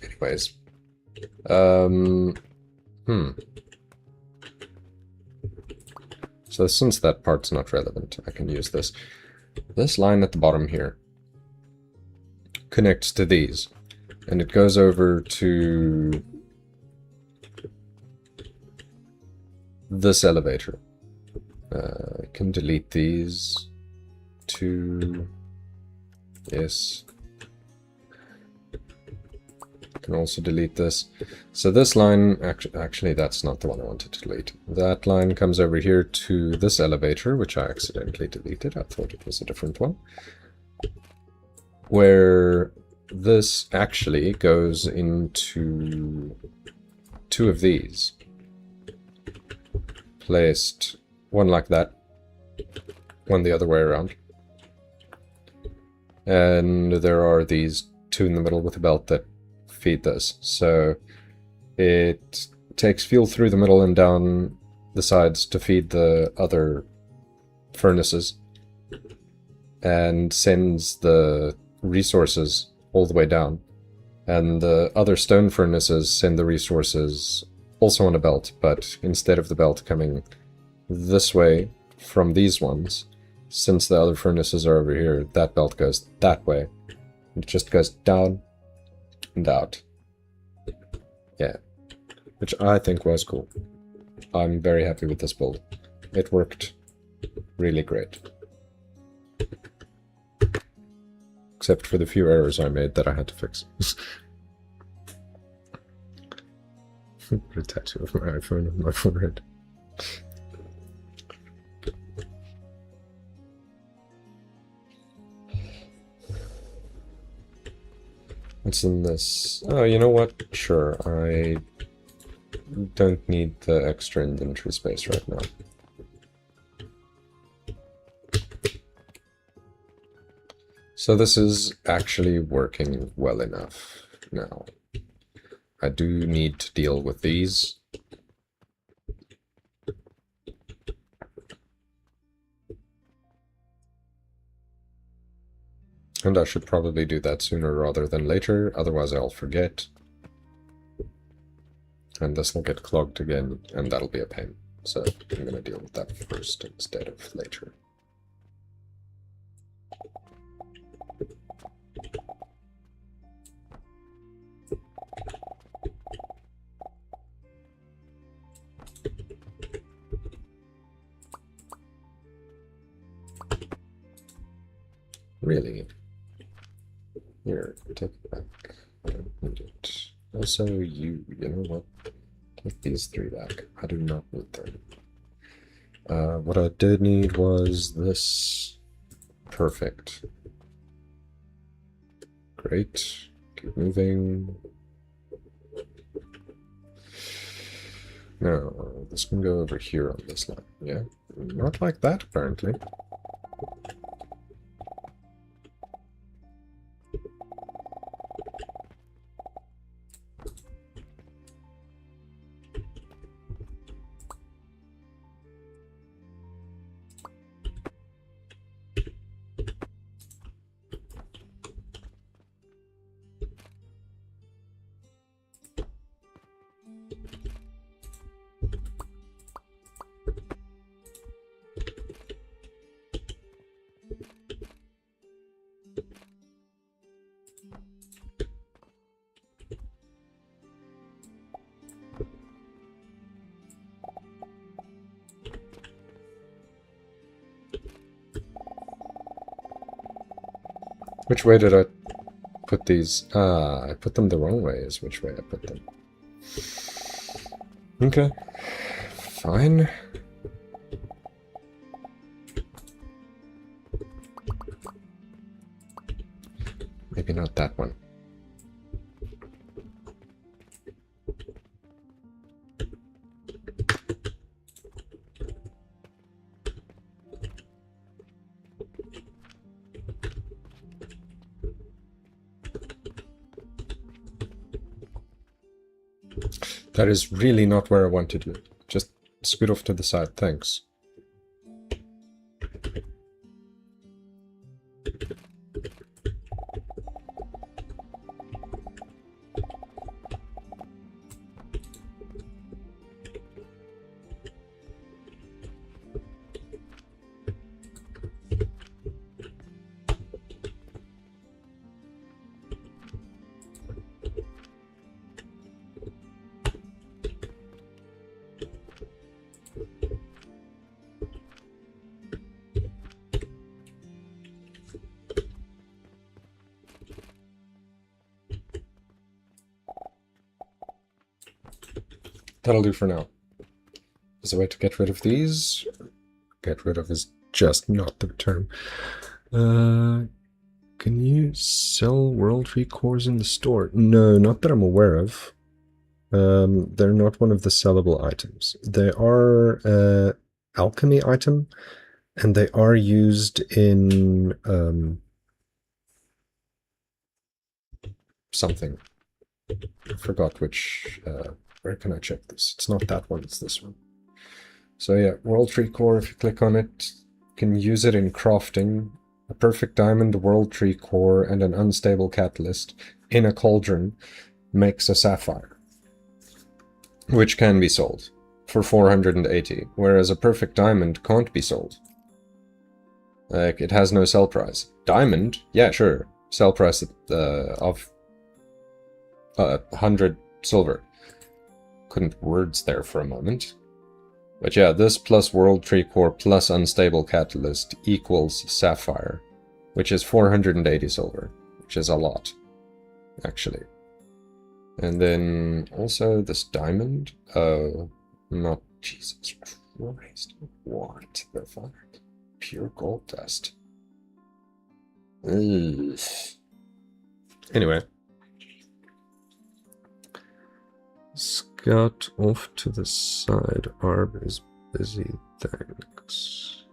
Anyways. So since that part's not relevant, I can use this. This line at the bottom here connects to these, and it goes over to this elevator. I can delete these. Two. Yes. Can also delete this. So this line, actually that's not the one I wanted to delete. That line comes over here to this elevator, which I accidentally deleted. I thought it was a different one. Where this actually goes into two of these. Placed one like that, one the other way around. And there are these two in the middle with a belt that feed this. So it takes fuel through the middle and down the sides to feed the other furnaces and sends the resources all the way down. And the other stone furnaces send the resources also on a belt, but instead of the belt coming this way from these ones, since the other furnaces are over here, that belt goes that way. It just goes down and out. Yeah. Which I think was cool. I'm very happy with this build. It worked really great. Except for the few errors I made that I had to fix. Put a tattoo of my iPhone on my forehead. What's in this? Oh, you know what? Sure, I don't need the extra inventory space right now. So this is actually working well enough now. I do need to deal with these. And I should probably do that sooner rather than later, otherwise I'll forget. And this will get clogged again, and that'll be a pain. So I'm going to deal with that first instead of later. Really? Here, take it back. I don't need it. Also, you know what? Take these three back. I do not need them. What I did need was this. Perfect. Great. Keep moving. No, this can go over here on this line. Yeah? Not like that, apparently. Which way did I put these? Ah, I put them the wrong way is which way I put them. Okay. Fine. Maybe not that one. That is really not where I wanted you. Just scoot off to the side, thanks. That'll do for now. Is a way to get rid of these? Get rid of is just not the term. Can you sell World Tree cores in the store? No, not that I'm aware of. They're not one of the sellable items. They are alchemy item, and they are used in something. I forgot which. Where can I check this? It's not that one, it's this one. So yeah, World Tree Core, if you click on it, you can use it in crafting. A perfect diamond, World Tree Core, and an unstable catalyst in a cauldron makes a sapphire. which can be sold for 480, whereas a perfect diamond can't be sold. Like, it has no sell price. Diamond, yeah, sure, sell price of 100 silver. Couldn't words there for a moment. But yeah, this plus World Tree Core plus Unstable Catalyst equals Sapphire, which is 480 silver, which is a lot, actually. And then also this diamond. Oh, not Jesus Christ. What the fuck? Pure gold dust. Ugh. Anyway. Scout off to the side. Arb is busy, thanks.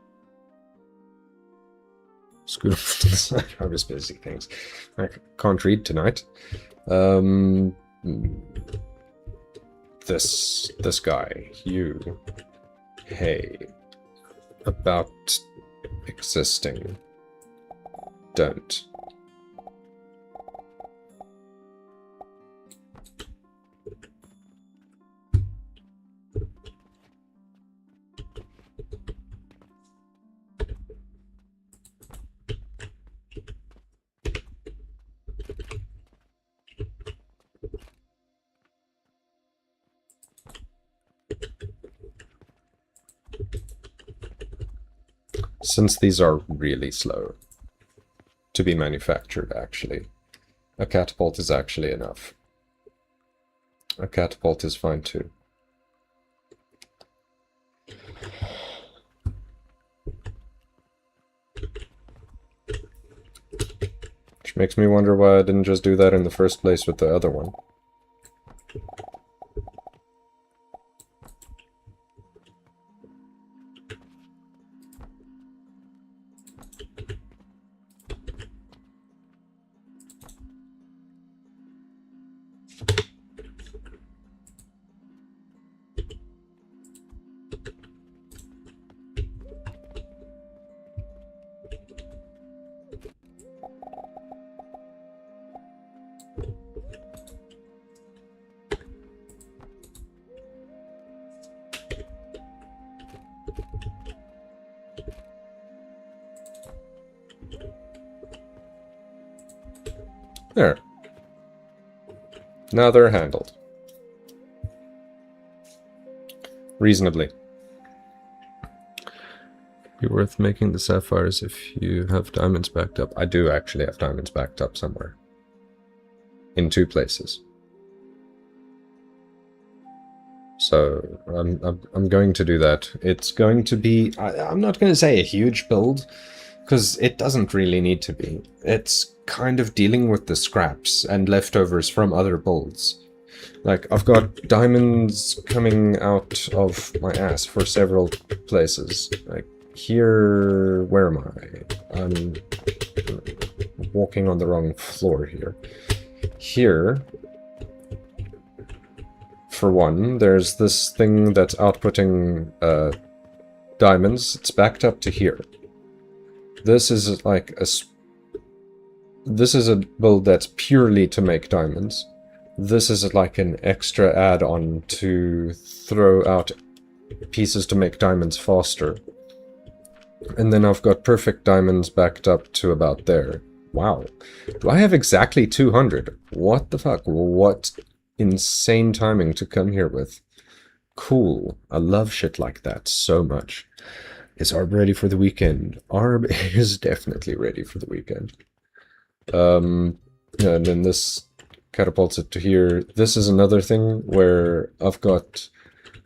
Scoot off to the side. Arb is busy, thanks. I can't read tonight. This guy, you, hey, about existing, don't. Since these are really slow to be manufactured, actually, a catapult is actually enough. A catapult is fine too. Which makes me wonder why I didn't just do that in the first place with the other one. There. Now they're handled. Reasonably. Be worth making the sapphires if you have diamonds backed up. I do actually have diamonds backed up somewhere. In 2 places. So I'm going to do that. It's going to be... I'm not going to say a huge build, because it doesn't really need to be. It's kind of dealing with the scraps and leftovers from other builds. Like, I've got diamonds coming out of my ass for several places. Like, here... Where am I? I'm walking on the wrong floor here. Here, for one, there's this thing that's outputting diamonds. It's backed up to here. This is like a... This is a build that's purely to make diamonds. This is like an extra add-on to throw out pieces to make diamonds faster. And then I've got perfect diamonds backed up to about there. Wow. Do I have exactly 200? What the fuck? What insane timing to come here with. Cool. I love shit like that so much. Is Arb ready for the weekend? Arb is definitely ready for the weekend. And then this catapults it to here. This is another thing where I've got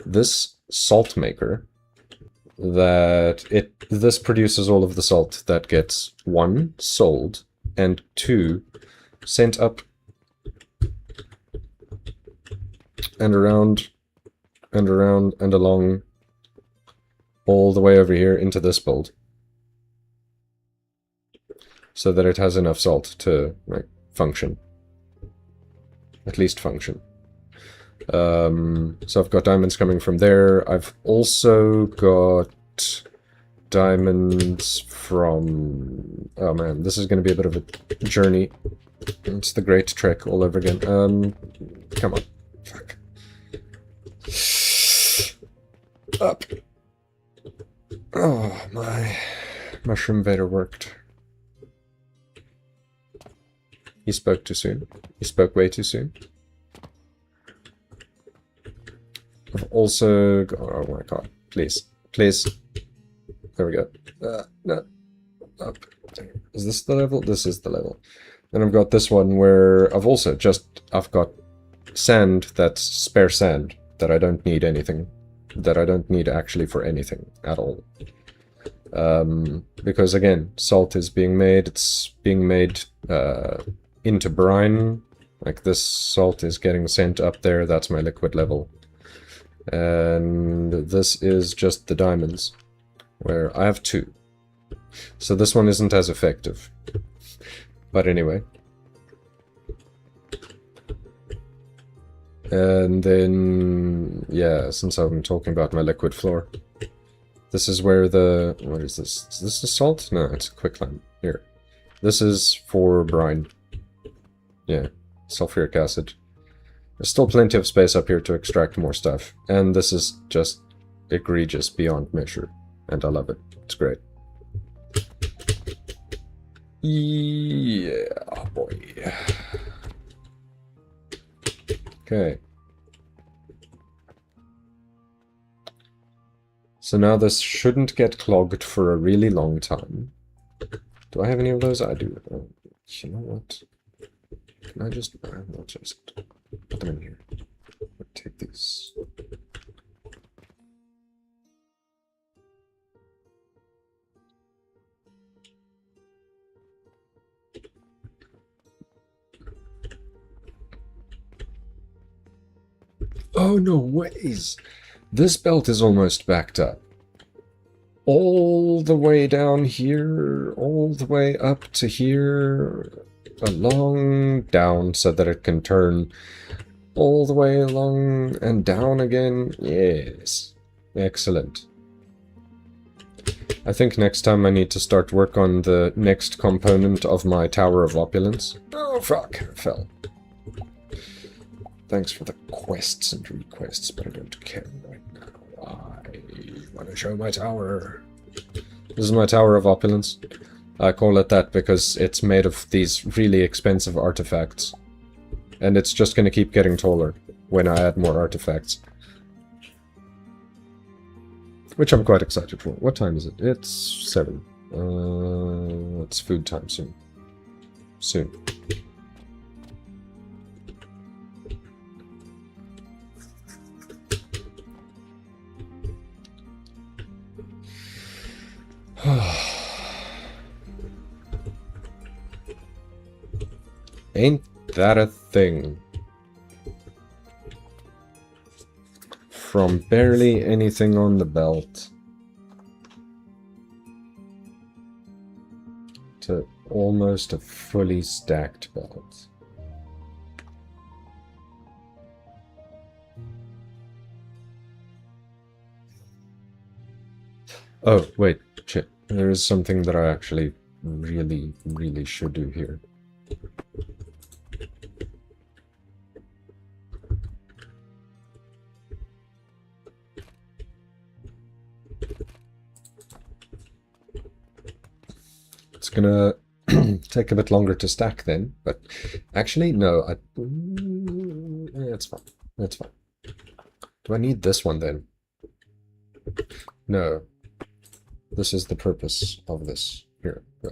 this salt maker that this produces all of the salt that gets 1 sold and 2 sent up and around and around and along all the way over here into this build, so that it has enough salt to function, at least function. So I've got diamonds coming from there. I've also got diamonds from... Oh man, this is going to be a bit of a journey. It's the Great Trek all over again. Come on. Fuck. Up. Oh, my mushroom vader worked. He spoke too soon. He spoke way too soon. I've also got, oh my god, please, please. There we go. No, up. Is this the level? This is the level. And I've got this one where I've also I've got sand that's spare sand that I don't need anything, that I don't need actually for anything at all. Because again, salt is being made, it's being made into brine. Like this salt is getting sent up there, that's my liquid level. And this is just the diamonds, where I have 2. So this one isn't as effective. But anyway. And then, yeah, since I'm talking about my liquid floor, this is where the, what is this? Is this the salt? No, it's a quicklime. Here. This is for brine. Yeah, sulfuric acid. There's still plenty of space up here to extract more stuff. And this is just egregious beyond measure. And I love it. It's great. Yeah, boy. Okay. So now this shouldn't get clogged for a really long time. Do I have any of those? I do. You know what? Can I just... I'll just put them in here. Take these. Oh, no ways! This belt is almost backed up. All the way down here, all the way up to here, along, down so that it can turn all the way along and down again. Yes. Excellent. I think next time I need to start work on the next component of my Tower of Opulence. Oh, fuck. I fell. Thanks for the quests and requests, but I don't care right now. I want to show my tower. This is my Tower of Opulence. I call it that because it's made of these really expensive artifacts. And it's just going to keep getting taller when I add more artifacts. Which I'm quite excited for. What time is it? It's 7. It's food time soon. Soon. Ain't that a thing? From barely anything on the belt to almost a fully stacked belt. Oh, wait, shit. There is something that I actually really should do here. It's gonna take a bit longer to stack then, but actually, no, yeah, it's fine. That's fine. Do I need this one then? No. This is the purpose of this. Here, go.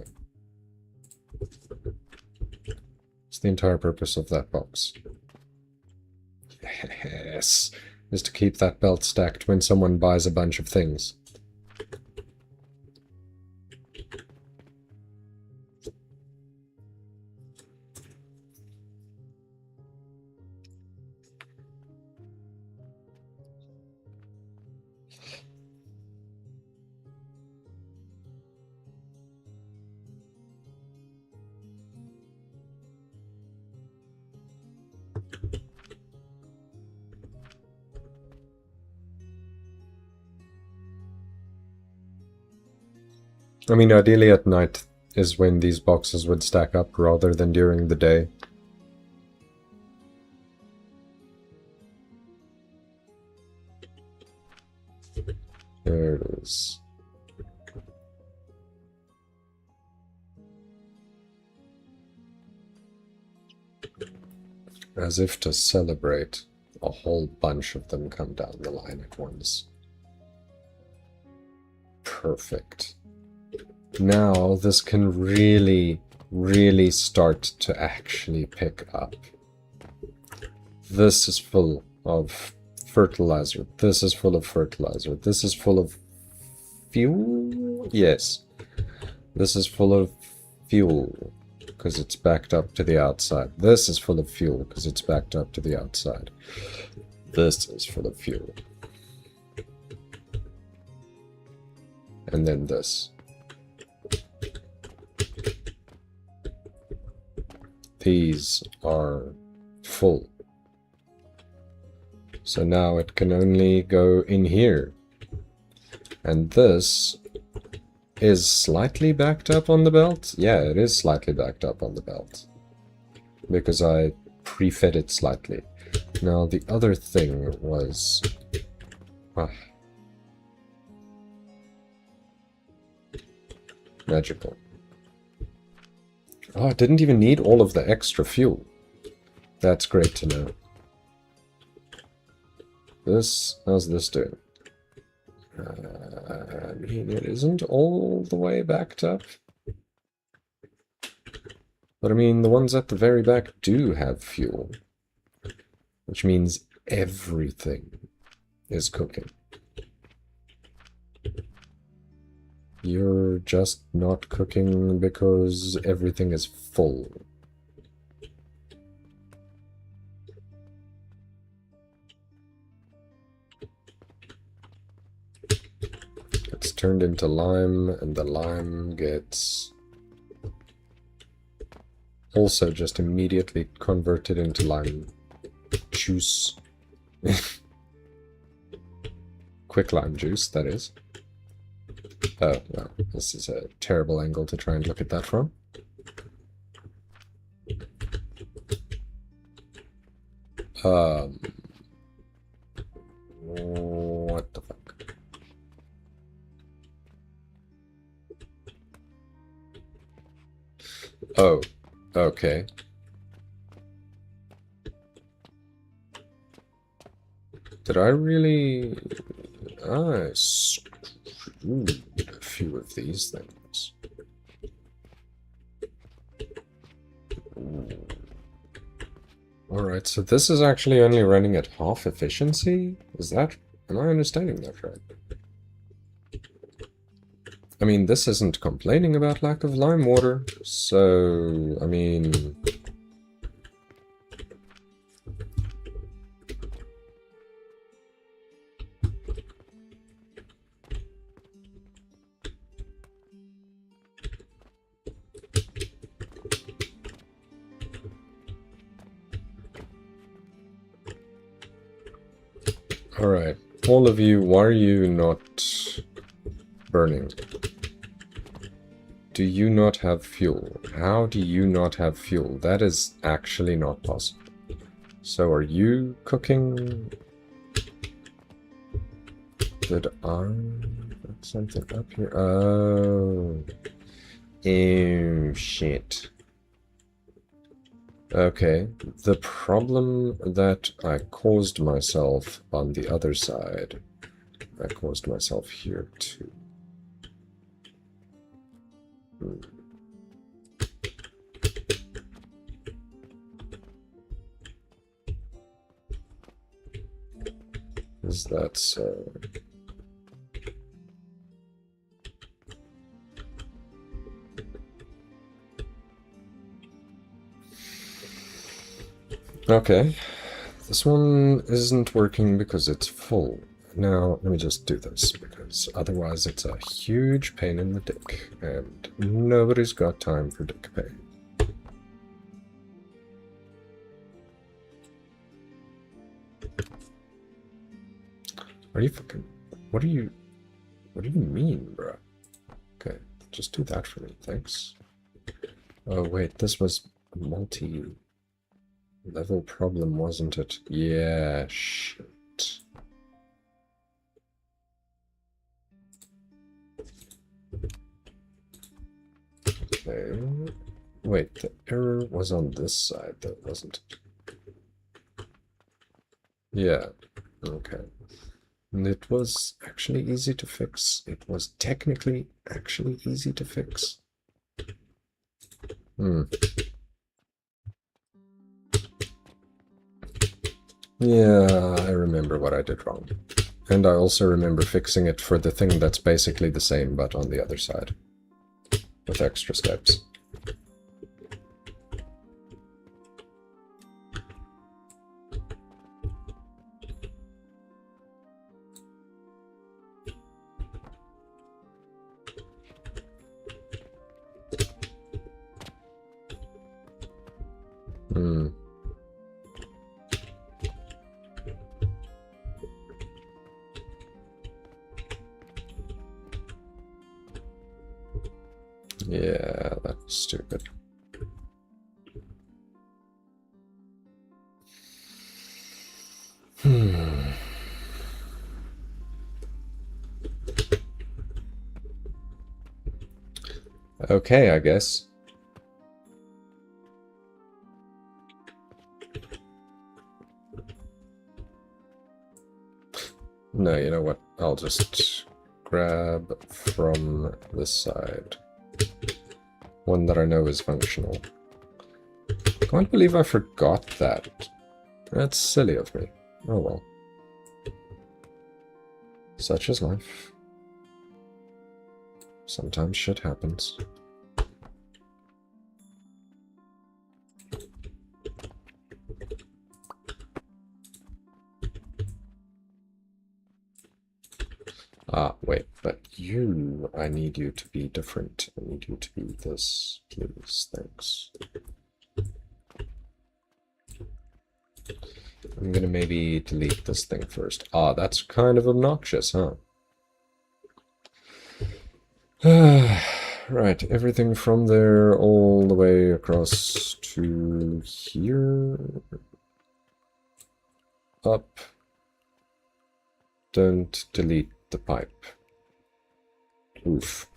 It's the entire purpose of that box. Yes! Is to keep that belt stacked when someone buys a bunch of things. I mean, ideally at night is when these boxes would stack up rather than during the day. There it is. As if to celebrate, a whole bunch of them come down the line at once. Perfect. Now this can really, really start to actually pick up. This is full of fertilizer. This is full of fertilizer. This is full of fuel? Yes. This is full of fuel because it's backed up to the outside. This is full of fuel because it's backed up to the outside. This is full of fuel. And then this. These are full. So now it can only go in here. And this is slightly backed up on the belt. Yeah, it is slightly backed up on the belt. Because I pre-fed it slightly. Now the other thing was... magical. Oh, I didn't even need all of the extra fuel. That's great to know. How's this doing? I mean, it isn't all the way backed up. But I mean, the ones at the very back do have fuel. Which means everything is cooking. You're just not cooking because everything is full. It's turned into lime, and the lime gets also just immediately converted into lime juice. Quick lime juice, that is. Oh, well, this is a terrible angle to try and look at that from. What the fuck? Oh, okay. Did I really... I screwed a few of these things. Alright, so this is actually only running at half efficiency? Is that... am I understanding that right? I mean, this isn't complaining about lack of lime water, so... I mean... Alright, all of you, why are you not burning? Do you not have fuel? How do you not have fuel? That is actually not possible. So are you cooking? Did I put something up here? Oh. Ew, shit. Okay, the problem that I caused myself on the other side, I caused myself here too. Is that so? Okay, this one isn't working because it's full. Now, let me just do this, because otherwise it's a huge pain in the dick, and nobody's got time for dick pain. Are you fucking... what do you mean, bro? Okay, just do that for me, thanks. Oh wait, this was a multi-level problem, wasn't it? Yeah, shit. Okay. Wait, the error was on this side, though, wasn't it? Yeah. Okay. And it was actually easy to fix. It was technically actually easy to fix. Yeah, I remember what I did wrong. And I also remember fixing it for the thing that's basically the same, but on the other side. With extra steps. Yeah, that was stupid. Okay, I guess. No, you know what? I'll just grab from this side. One that I know is functional. Can't believe I forgot that. That's silly of me. Oh well. Such is life. Sometimes shit happens. Ah, wait, but you, I need you to be different. I need you to be this, please. Thanks. I'm gonna maybe delete this thing first. Ah, that's kind of obnoxious, huh? Right, everything from there all the way across to here. Up. Don't delete the pipe. Oof.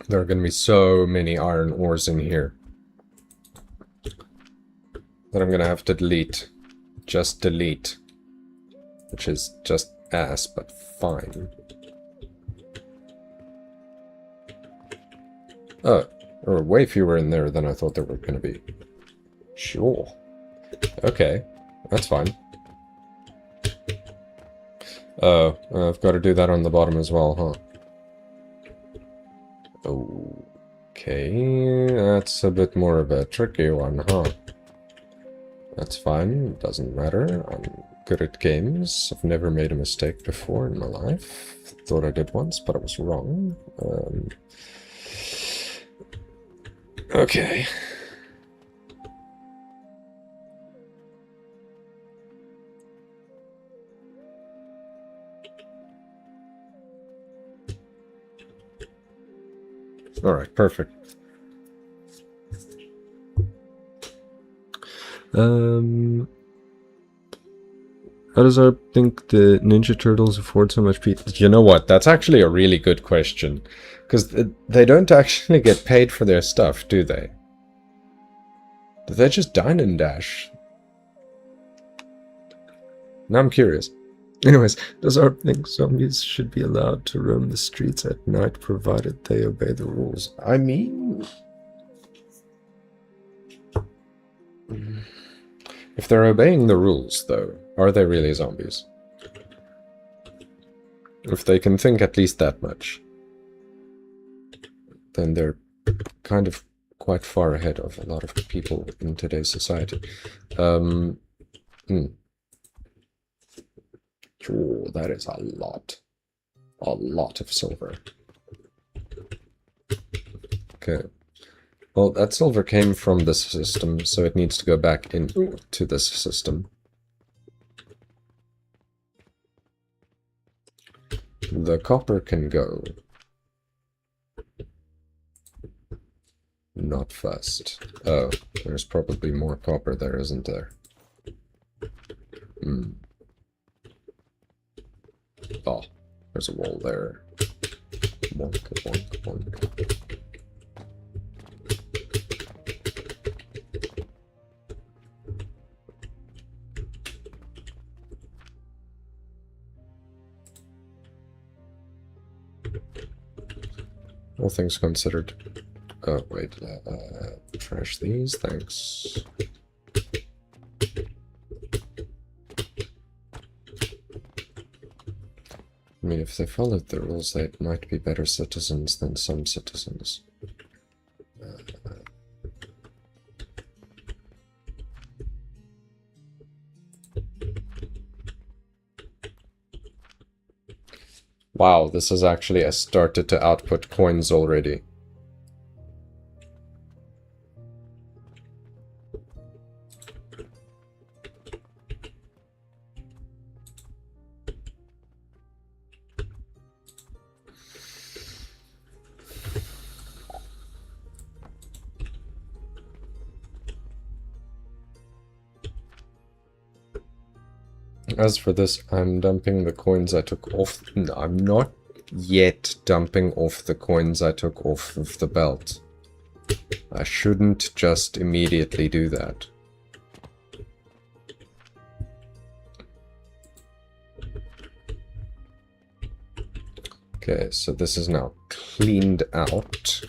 There are going to be so many iron ores in here that I'm going to have to delete. Just delete. Which is just ass, but fine. Oh, there were way fewer in there than I thought there were going to be. Sure. Okay, that's fine. Oh, I've got to do that on the bottom as well, huh? Okay, that's a bit more of a tricky one, huh? That's fine, doesn't matter. I'm good at games. I've never made a mistake before in my life. Thought I did once, but I was wrong. Okay. Alright, perfect. How does Arp think the Ninja Turtles afford so much pizza? You know what? That's actually a really good question. Because they don't actually get paid for their stuff, do they? Do they just dine and dash? Now I'm curious. Anyways, does Arp think zombies should be allowed to roam the streets at night provided they obey the rules? I mean... if they're obeying the rules, though, are they really zombies? If they can think at least that much, then they're kind of quite far ahead of a lot of people in today's society. Oh, that is a lot. A lot of silver. Okay. Well, that silver came from this system, so it needs to go back into this system. The copper can go. not fussed. Oh, there's probably more copper there, isn't there? Hmm. Oh, there's a wall there. Bonk, bonk, bonk. All things considered. Oh, wait. Trash these, thanks. I mean, if they followed the rules, they might be better citizens than some citizens. Wow, this has actually started to output coins already. As for this, I'm dumping the coins I took off... No, I'm not yet dumping off the coins I took off of the belt. I shouldn't just immediately do that. Okay, so this is now cleaned out.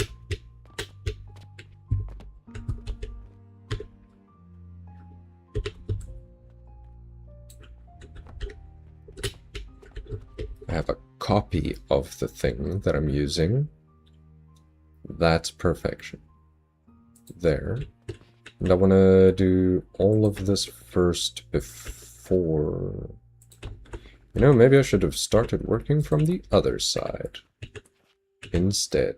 I have a copy of the thing that I'm using. That's perfection. There. And I want to do all of this first before... You know, maybe I should have started working from the other side instead.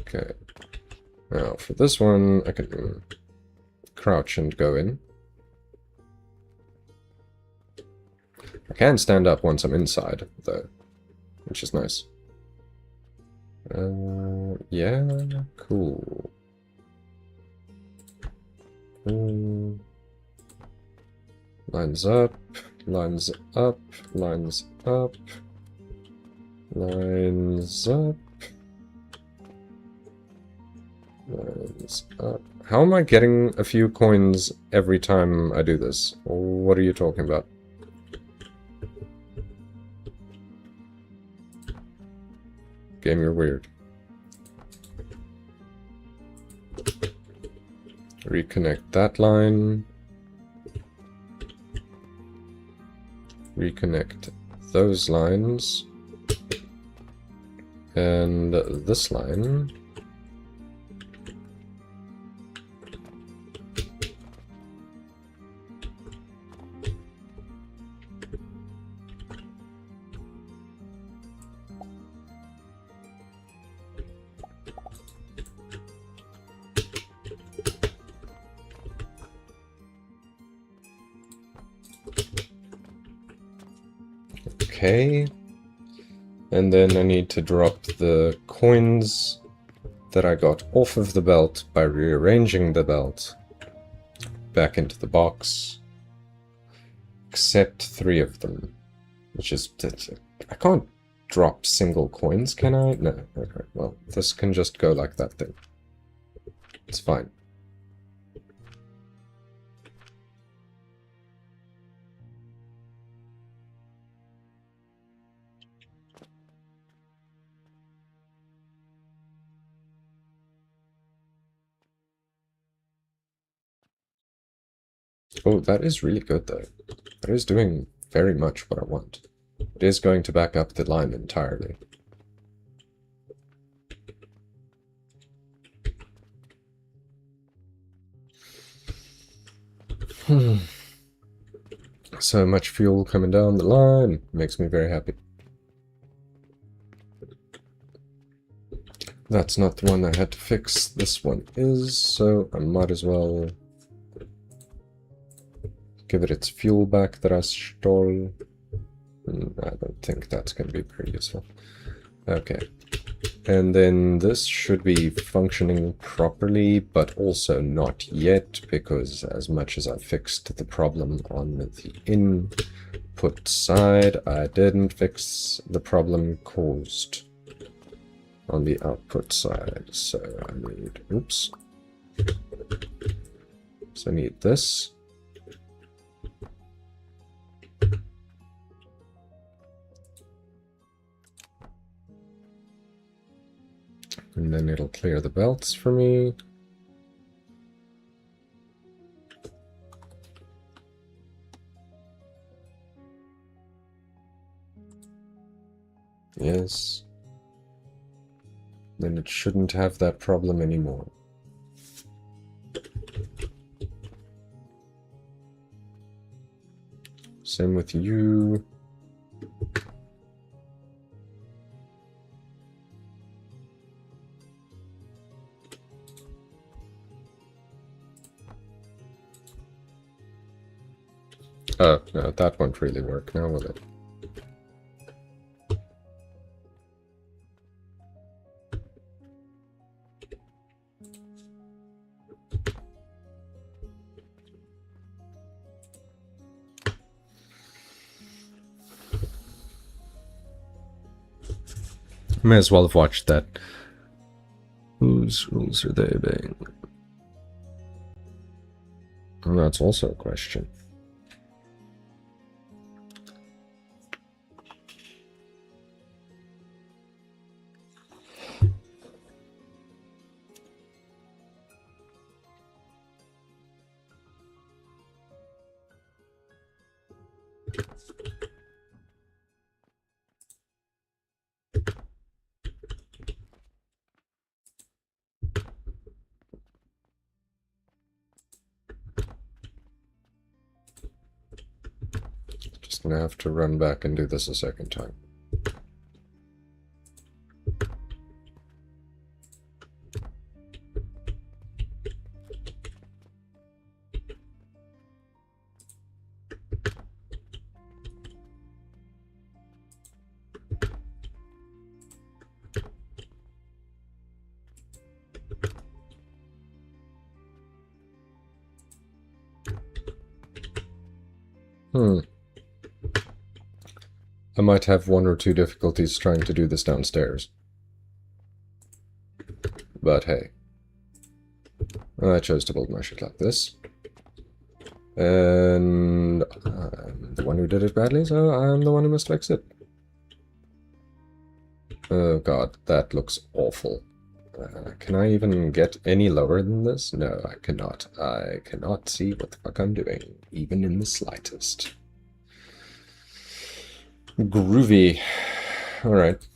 Okay. Now, for this one, I can crouch and go in. I can stand up once I'm inside, though, which is nice. Yeah, cool. Lines up, lines up, lines up, lines up, lines up. How am I getting a few coins every time I do this? What are you talking about? Game, you're weird. Reconnect that line. Reconnect those lines. And this line. Okay, and then I need to drop the coins that I got off of the belt by rearranging the belt back into the box, except 3 of them, which is... I can't drop single coins, can I? No, okay, well, this can just go like that then. It's fine. Oh, that is really good, though. That is doing very much what I want. It is going to back up the line entirely. So much fuel coming down the line. Makes me very happy. That's not the one I had to fix. This one is, so I might as well give it its fuel back that I stole. I don't think that's going to be very useful. Okay. And then this should be functioning properly, but also not yet, because as much as I fixed the problem on the input side, I didn't fix the problem caused on the output side. So I need, oops. So I need this. And then it'll clear the belts for me. Yes. Then it shouldn't have that problem anymore. Same with you. Oh, no, that won't really work now, will it? May as well have watched that. Whose rules are they obeying? And that's also a question. Just gonna have to run back and do this a second time. I might have one or two difficulties trying to do this downstairs. But hey. I chose to build my shit like this. And I'm the one who did it badly, so I'm the one who must fix it. Oh god, that looks awful. Can I even get any lower than this? No, I cannot. I cannot see what the fuck I'm doing, even in the slightest. Groovy. Alright.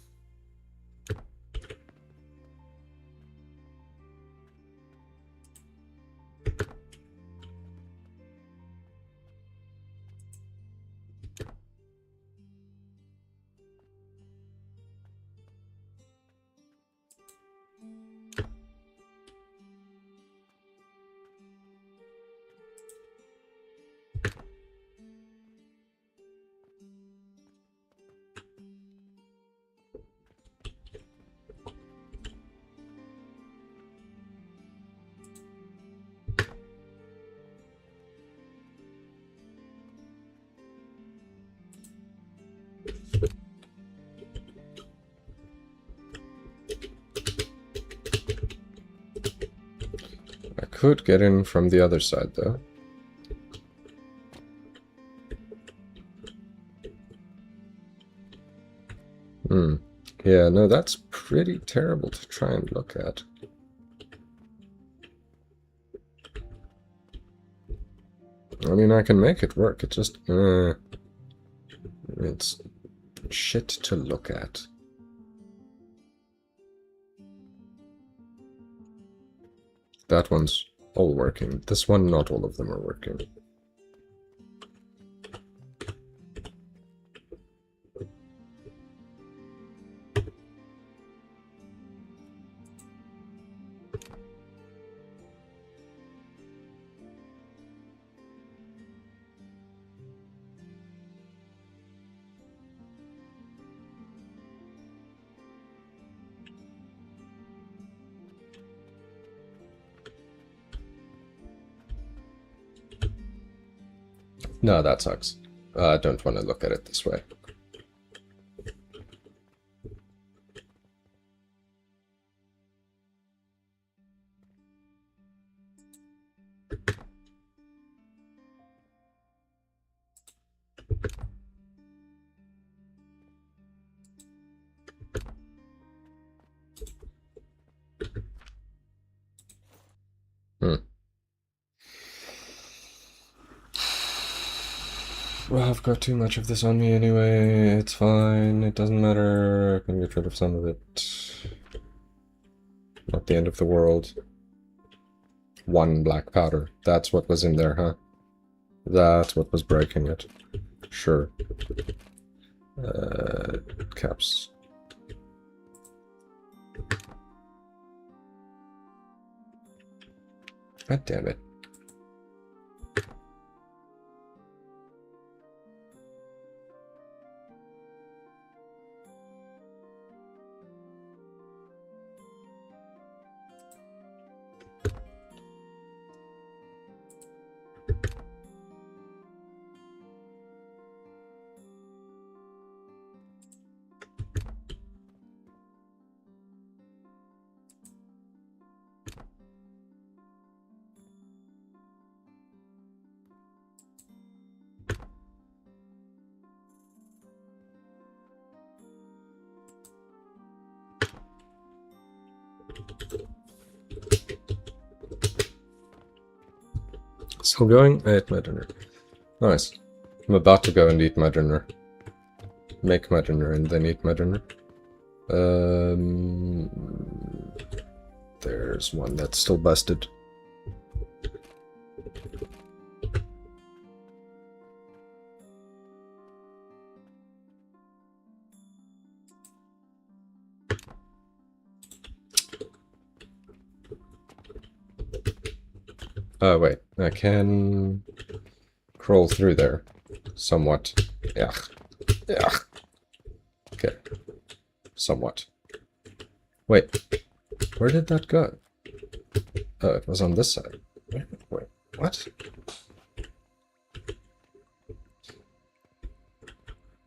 I could get in from the other side, though. Yeah, no, that's pretty terrible to try and look at. I mean, I can make it work, it just... it's shit to look at. That one's all working. This one, not all of them are working. No, that sucks. I don't want to look at it this way. Well, I've got too much of this on me anyway. It's fine. It doesn't matter. I can get rid of some of it. Not the end of the world. One black powder. That's what was in there, huh? That's what was breaking it. Sure. Caps. God damn it. Still going? I ate my dinner. Nice. I'm about to go and eat my dinner. Make my dinner and then eat my dinner. There's one that's still busted. Oh, wait. I can crawl through there. Somewhat. Yeah. Yeah. Okay. Somewhat. Wait. Where did that go? Oh, it was on this side. Wait. What?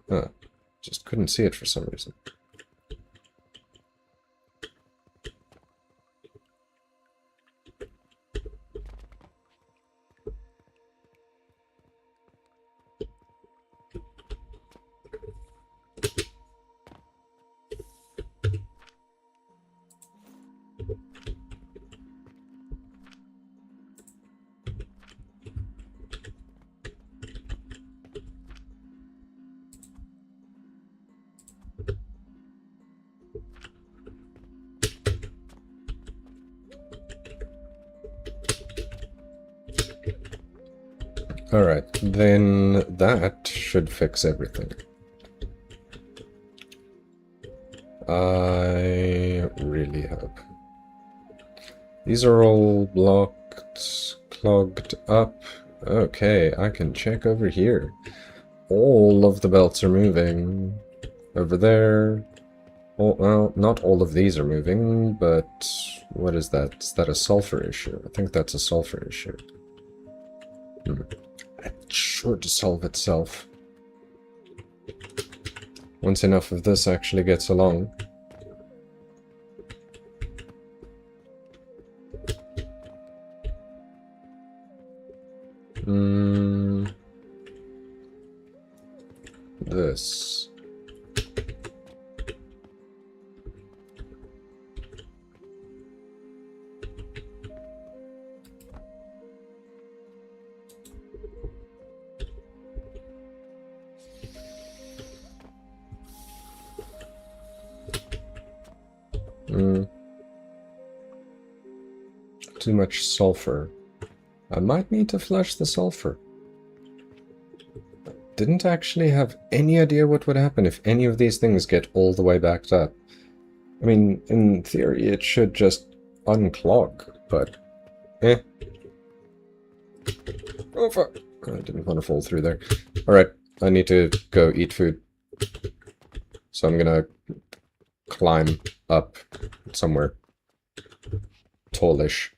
Oh. Just couldn't see it for some reason. Alright, then that should fix everything. I really hope. These are all blocked, clogged up. Okay, I can check over here. All of the belts are moving. Over there. Well, not all of these are moving, but what is that? Is that a sulfur issue? I think that's a sulfur issue. It should solve itself. Once enough of this actually gets along. This. Too much sulfur. I might need to flush the sulfur. Didn't actually have any idea what would happen if any of these things get all the way backed up. I mean, in theory, it should just unclog, but eh. Oh, fuck. I didn't want to fall through there. Alright, I need to go eat food. So I'm gonna climb up somewhere tallish.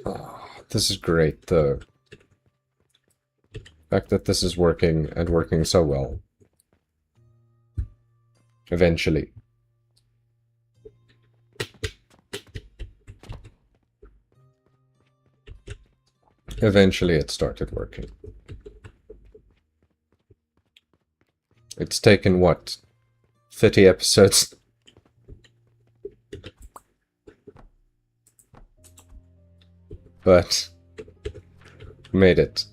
Oh, this is great, though. fact that this is working and working so well. Eventually. Eventually it started working. It's taken, what, 30 episodes? But made it.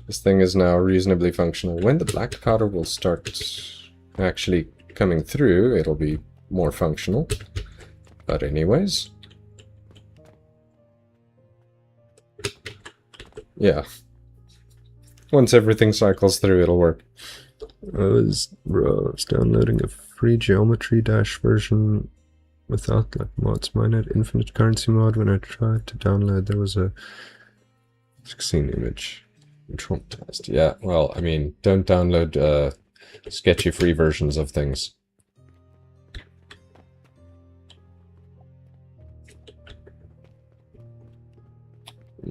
This thing is now reasonably functional. When the black powder will start actually coming through, it'll be more functional. But anyways. Yeah. Once everything cycles through, it'll work. I was downloading a free geometry dash version without like mods. Mine had infinite currency mod. When I tried to download, there was a 16 image. I'm traumatized. Yeah, well, I mean, don't download sketchy free versions of things.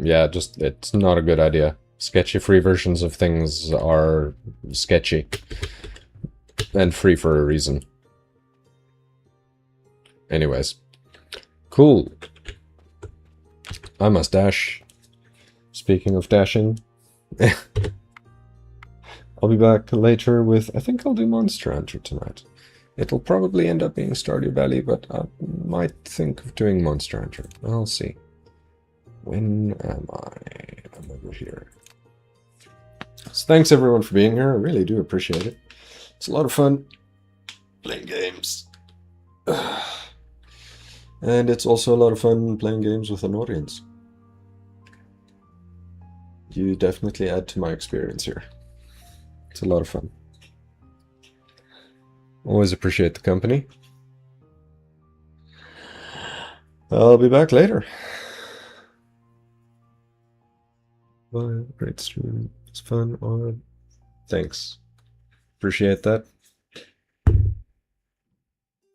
Yeah, just, it's not a good idea. Sketchy free versions of things are sketchy. And free for a reason. Anyways. Cool. I must dash. Speaking of dashing. I'll be back later with... I think I'll do Monster Hunter tonight. It'll probably end up being Stardew Valley, but I might think of doing Monster Hunter. I'll see. When am I? I'm over here. So thanks everyone for being here. I really do appreciate it. It's a lot of fun playing games. And it's also a lot of fun playing games with an audience. You definitely add to my experience here. It's a lot of fun. Always appreciate the company. I'll be back later. Bye. Great stream. It's fun. Thanks. Appreciate that.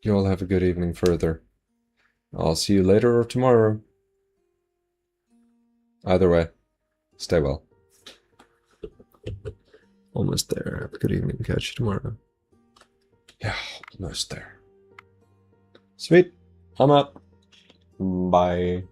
You all have a good evening further. I'll see you later or tomorrow. Either way, stay well. Almost there. Have a good evening. Catch you tomorrow. Yeah, almost there. Sweet. I'm up. Bye.